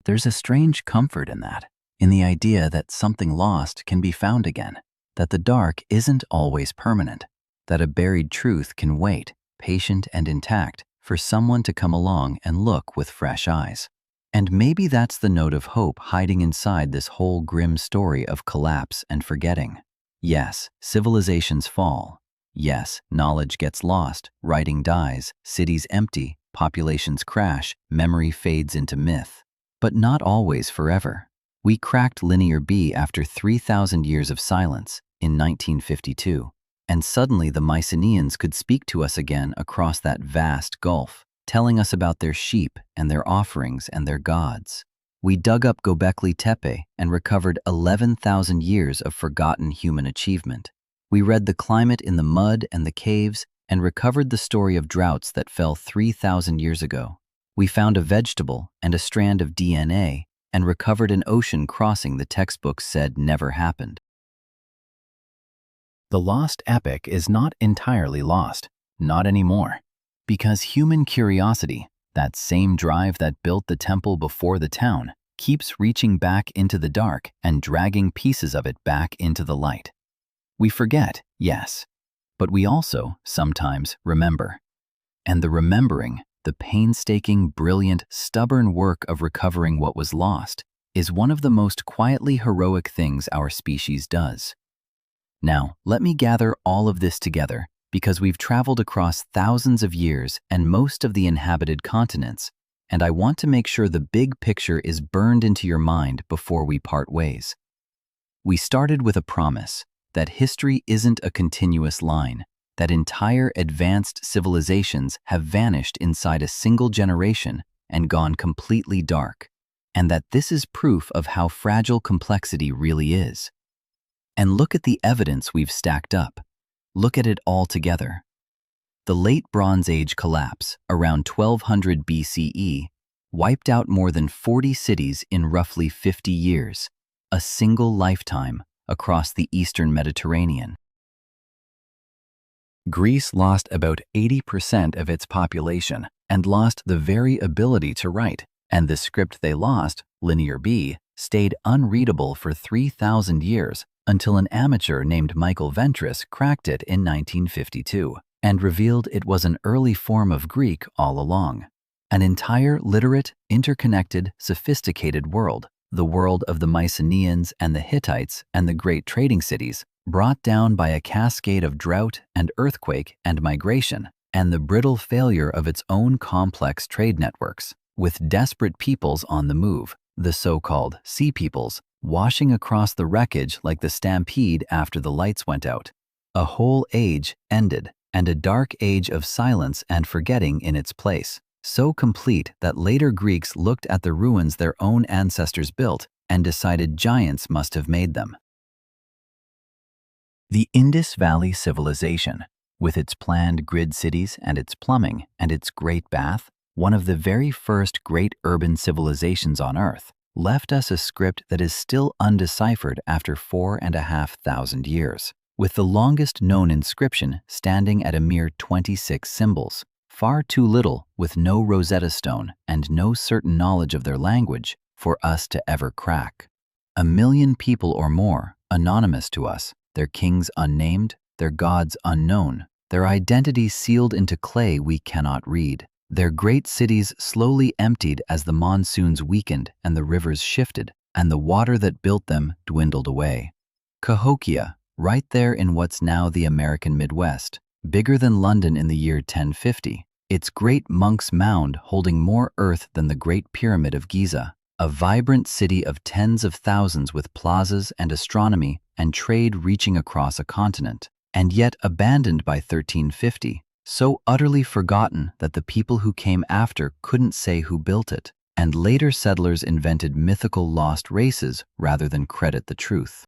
There's a strange comfort in that, in the idea that something lost can be found again, that the dark isn't always permanent, that a buried truth can wait, patient and intact, for someone to come along and look with fresh eyes. And maybe that's the note of hope hiding inside this whole grim story of collapse and forgetting. Yes, civilizations fall. Yes, knowledge gets lost, writing dies, cities empty, populations crash, memory fades into myth. But not always forever. We cracked Linear B after 3,000 years of silence in 1952, and suddenly the Mycenaeans could speak to us again across that vast gulf, telling us about their sheep and their offerings and their gods. We dug up Göbekli Tepe and recovered 11,000 years of forgotten human achievement. We read the climate in the mud and the caves and recovered the story of droughts that fell 3,000 years ago. We found a vegetable and a strand of DNA and recovered an ocean crossing the textbooks said never happened. The lost epic is not entirely lost, not anymore, because human curiosity, that same drive that built the temple before the town, keeps reaching back into the dark and dragging pieces of it back into the light. We forget, yes, but we also sometimes remember. And the remembering, the painstaking, brilliant, stubborn work of recovering what was lost, is one of the most quietly heroic things our species does. Now, let me gather all of this together, because we've traveled across thousands of years and most of the inhabited continents, and I want to make sure the big picture is burned into your mind before we part ways. We started with a promise that history isn't a continuous line, that entire advanced civilizations have vanished inside a single generation and gone completely dark, and that this is proof of how fragile complexity really is. And look at the evidence we've stacked up. Look at it all together. The Late Bronze Age collapse, around 1200 BCE, wiped out more than 40 cities in roughly 50 years, a single lifetime across the Eastern Mediterranean. Greece lost about 80% of its population and lost the very ability to write, and the script they lost, Linear B, stayed unreadable for 3,000 years until an amateur named Michael Ventris cracked it in 1952. and revealed it was an early form of Greek all along. An entire literate, interconnected, sophisticated world, the world of the Mycenaeans and the Hittites and the great trading cities, brought down by a cascade of drought and earthquake and migration, and the brittle failure of its own complex trade networks, with desperate peoples on the move, the so-called sea peoples, washing across the wreckage like the stampede after the lights went out. A whole age ended, and a dark age of silence and forgetting in its place, so complete that later Greeks looked at the ruins their own ancestors built and decided giants must have made them. The Indus Valley Civilization, with its planned grid cities and its plumbing and its great bath, one of the very first great urban civilizations on Earth, left us a script that is still undeciphered after 4,500 years, with the longest known inscription standing at a mere 26 symbols, far too little with no Rosetta Stone and no certain knowledge of their language for us to ever crack. 1 million people or more, anonymous to us, their kings unnamed, their gods unknown, their identities sealed into clay we cannot read. Their great cities slowly emptied as the monsoons weakened and the rivers shifted, and the water that built them dwindled away. Cahokia, right there in what's now the American Midwest, bigger than London in the year 1050, its great Monk's Mound holding more earth than the Great Pyramid of Giza, a vibrant city of tens of thousands with plazas and astronomy and trade reaching across a continent, and yet abandoned by 1350, so utterly forgotten that the people who came after couldn't say who built it, and later settlers invented mythical lost races rather than credit the truth.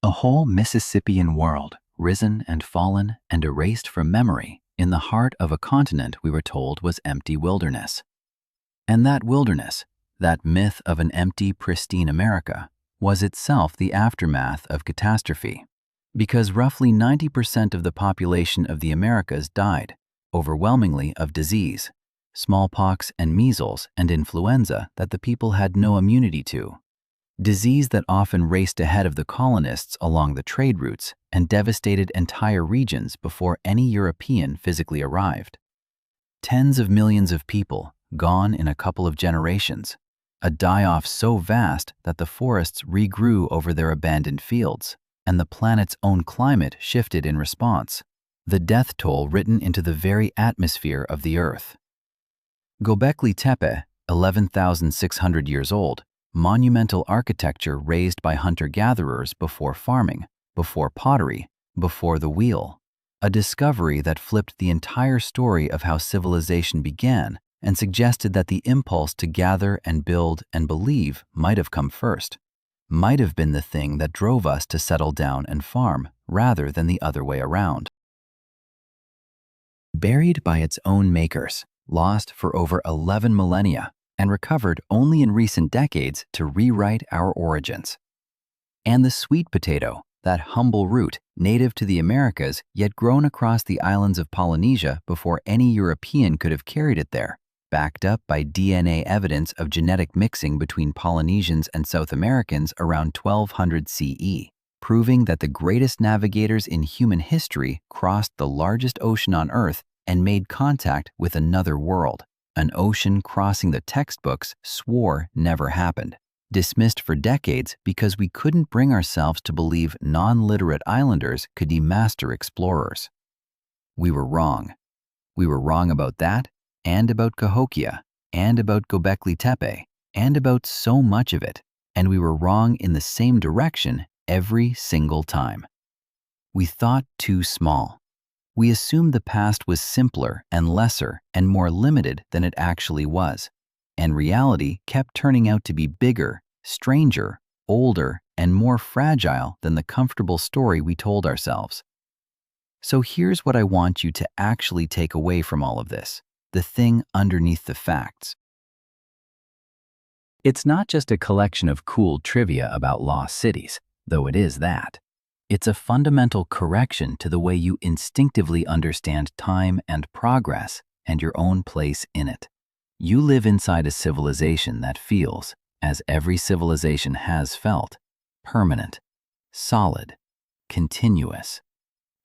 A whole Mississippian world, risen and fallen and erased from memory, in the heart of a continent we were told was empty wilderness. And that wilderness, that myth of an empty, pristine America, was itself the aftermath of catastrophe, because roughly 90% of the population of the Americas died, overwhelmingly of disease, smallpox and measles and influenza that the people had no immunity to, disease that often raced ahead of the colonists along the trade routes and devastated entire regions before any European physically arrived. Tens of millions of people gone in a couple of generations, a die-off so vast that the forests regrew over their abandoned fields, and the planet's own climate shifted in response, the death toll written into the very atmosphere of the Earth. Göbekli Tepe, 11,600 years old, monumental architecture raised by hunter-gatherers before farming, before pottery, before the wheel, a discovery that flipped the entire story of how civilization began and suggested that the impulse to gather and build and believe might have come first, might have been the thing that drove us to settle down and farm rather than the other way around. Buried by its own makers, lost for over 11 millennia, and recovered only in recent decades to rewrite our origins. And the sweet potato, that humble root, native to the Americas yet grown across the islands of Polynesia before any European could have carried it there, backed up by DNA evidence of genetic mixing between Polynesians and South Americans around 1200 CE, proving that the greatest navigators in human history crossed the largest ocean on Earth and made contact with another world, an ocean crossing the textbooks swore never happened, dismissed for decades because we couldn't bring ourselves to believe non-literate islanders could be master explorers. We were wrong. We were wrong about that, and about Cahokia, and about Göbekli Tepe, and about so much of it, and we were wrong in the same direction every single time. We thought too small. We assumed the past was simpler and lesser and more limited than it actually was, and reality kept turning out to be bigger, stranger, older, and more fragile than the comfortable story we told ourselves. So here's what I want you to actually take away from all of this, the thing underneath the facts. It's not just a collection of cool trivia about lost cities, though it is that. It's a fundamental correction to the way you instinctively understand time and progress and your own place in it. You live inside a civilization that feels, as every civilization has felt, permanent, solid, continuous.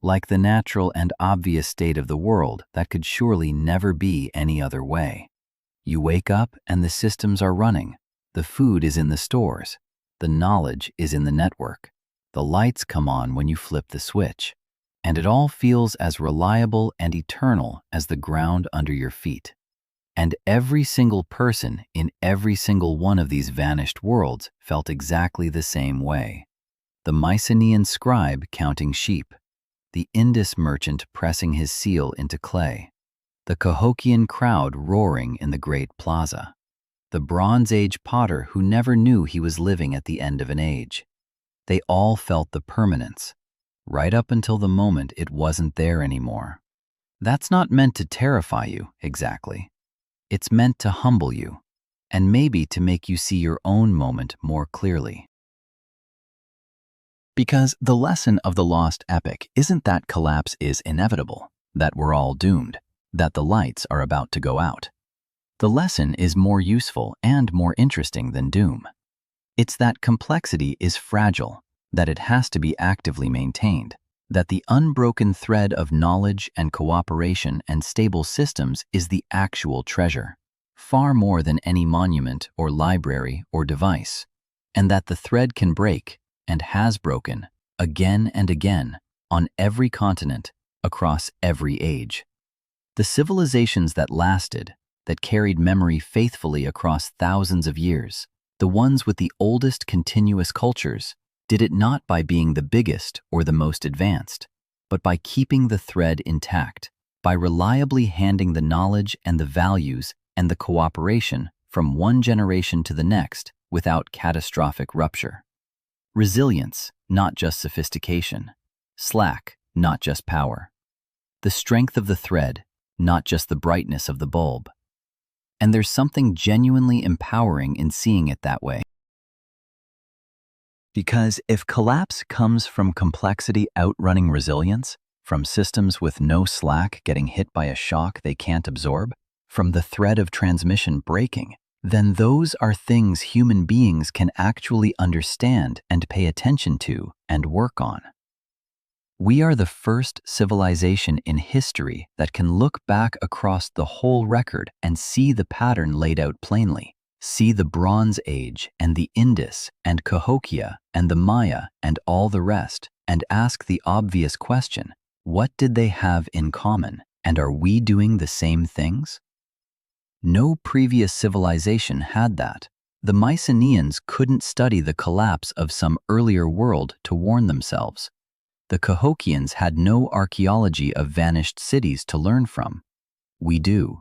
like the natural and obvious state of the world that could surely never be any other way. You wake up and the systems are running. The food is in the stores. The knowledge is in the network. The lights come on when you flip the switch. And it all feels as reliable and eternal as the ground under your feet. And every single person in every single one of these vanished worlds felt exactly the same way. The Mycenaean scribe counting sheep, the Indus merchant pressing his seal into clay, the Cahokian crowd roaring in the great plaza, the Bronze Age potter who never knew he was living at the end of an age. They all felt the permanence, right up until the moment it wasn't there anymore. That's not meant to terrify you, exactly. It's meant to humble you, and maybe to make you see your own moment more clearly. Because the lesson of the lost epic isn't that collapse is inevitable, that we're all doomed, that the lights are about to go out. The lesson is more useful and more interesting than doom. It's that complexity is fragile, that it has to be actively maintained, that the unbroken thread of knowledge and cooperation and stable systems is the actual treasure, far more than any monument or library or device, and that the thread can break, and has broken, again and again, on every continent, across every age. The civilizations that lasted, that carried memory faithfully across thousands of years, the ones with the oldest continuous cultures, did it not by being the biggest or the most advanced, but by keeping the thread intact, by reliably handing the knowledge and the values and the cooperation from one generation to the next without catastrophic rupture. Resilience, not just sophistication. Slack, not just power. The strength of the thread, not just the brightness of the bulb. And there's something genuinely empowering in seeing it that way. Because if collapse comes from complexity outrunning resilience, from systems with no slack getting hit by a shock they can't absorb, from the thread of transmission breaking, then those are things human beings can actually understand and pay attention to and work on. We are the first civilization in history that can look back across the whole record and see the pattern laid out plainly. See the Bronze Age and the Indus and Cahokia and the Maya and all the rest, and ask the obvious question, what did they have in common, and are we doing the same things? No previous civilization had that. The Mycenaeans couldn't study the collapse of some earlier world to warn themselves. The Cahokians had no archaeology of vanished cities to learn from. We do.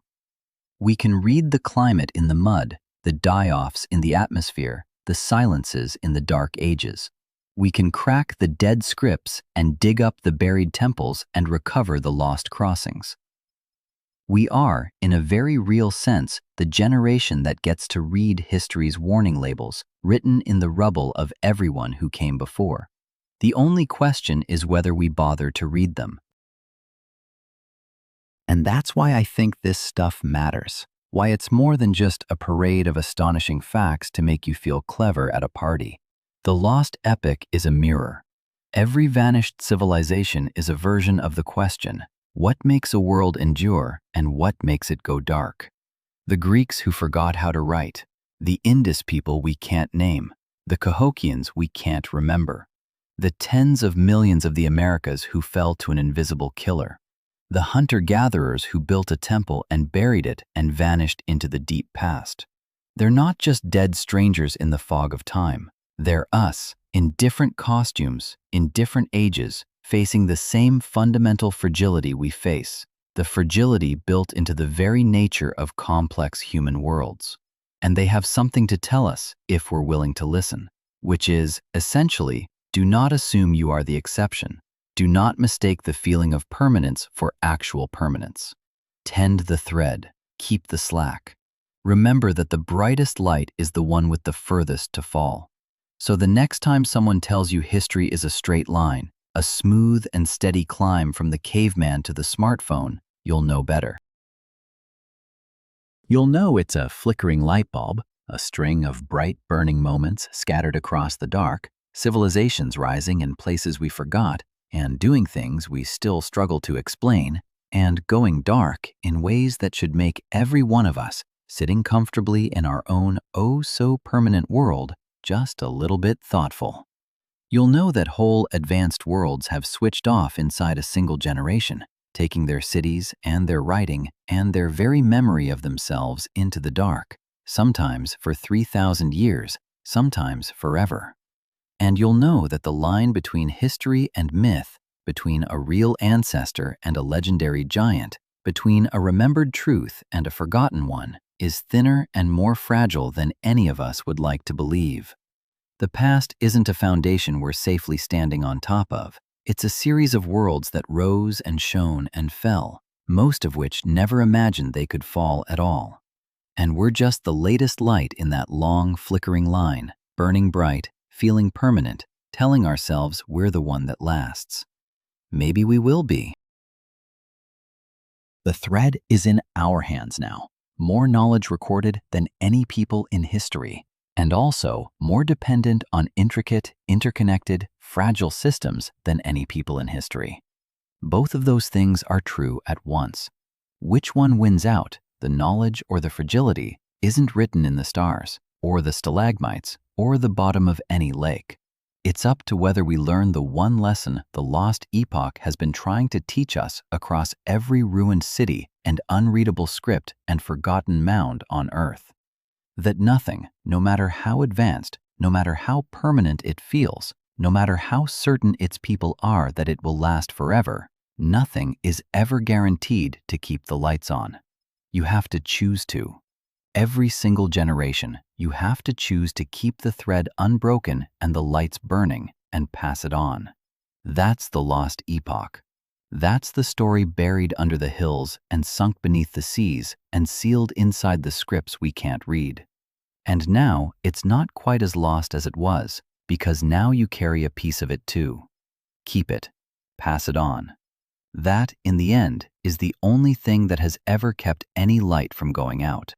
We can read the climate in the mud, the die-offs in the atmosphere, the silences in the dark ages. We can crack the dead scripts and dig up the buried temples and recover the lost crossings. We are, in a very real sense, the generation that gets to read history's warning labels written in the rubble of everyone who came before. The only question is whether we bother to read them. And that's why I think this stuff matters. Why it's more than just a parade of astonishing facts to make you feel clever at a party. The lost epic is a mirror. Every vanished civilization is a version of the question, what makes a world endure and what makes it go dark? The Greeks who forgot how to write, the Indus people we can't name, the Cahokians we can't remember, the tens of millions of the Americas who fell to an invisible killer, the hunter-gatherers who built a temple and buried it and vanished into the deep past. They're not just dead strangers in the fog of time. They're us, in different costumes, in different ages, facing the same fundamental fragility we face, the fragility built into the very nature of complex human worlds. And they have something to tell us if we're willing to listen, which is, essentially, do not assume you are the exception. Do not mistake the feeling of permanence for actual permanence. Tend the thread, keep the slack. Remember that the brightest light is the one with the furthest to fall. So the next time someone tells you history is a straight line, a smooth and steady climb from the caveman to the smartphone, you'll know better. You'll know it's a flickering light bulb, a string of bright burning moments scattered across the dark, civilizations rising in places we forgot, and doing things we still struggle to explain, and going dark in ways that should make every one of us, sitting comfortably in our own oh-so-permanent world, just a little bit thoughtful. You'll know that whole advanced worlds have switched off inside a single generation, taking their cities and their writing and their very memory of themselves into the dark, sometimes for 3,000 years, sometimes forever. And you'll know that the line between history and myth, between a real ancestor and a legendary giant, between a remembered truth and a forgotten one, is thinner and more fragile than any of us would like to believe. The past isn't a foundation we're safely standing on top of. It's a series of worlds that rose and shone and fell, most of which never imagined they could fall at all. And we're just the latest light in that long, flickering line, burning bright, feeling permanent, telling ourselves we're the one that lasts. Maybe we will be. The thread is in our hands now. More knowledge recorded than any people in history, and also more dependent on intricate, interconnected, fragile systems than any people in history. Both of those things are true at once. Which one wins out, the knowledge or the fragility, isn't written in the stars, or the stalagmites, or the bottom of any lake. It's up to whether we learn the one lesson the lost epoch has been trying to teach us across every ruined city and unreadable script and forgotten mound on Earth. That nothing, no matter how advanced, no matter how permanent it feels, no matter how certain its people are that it will last forever, nothing is ever guaranteed to keep the lights on. You have to choose to. Every single generation, you have to choose to keep the thread unbroken and the lights burning and pass it on. That's the lost epoch. That's the story buried under the hills and sunk beneath the seas and sealed inside the scripts we can't read. And now it's not quite as lost as it was, because now you carry a piece of it too. Keep it. Pass it on. That, in the end, is the only thing that has ever kept any light from going out.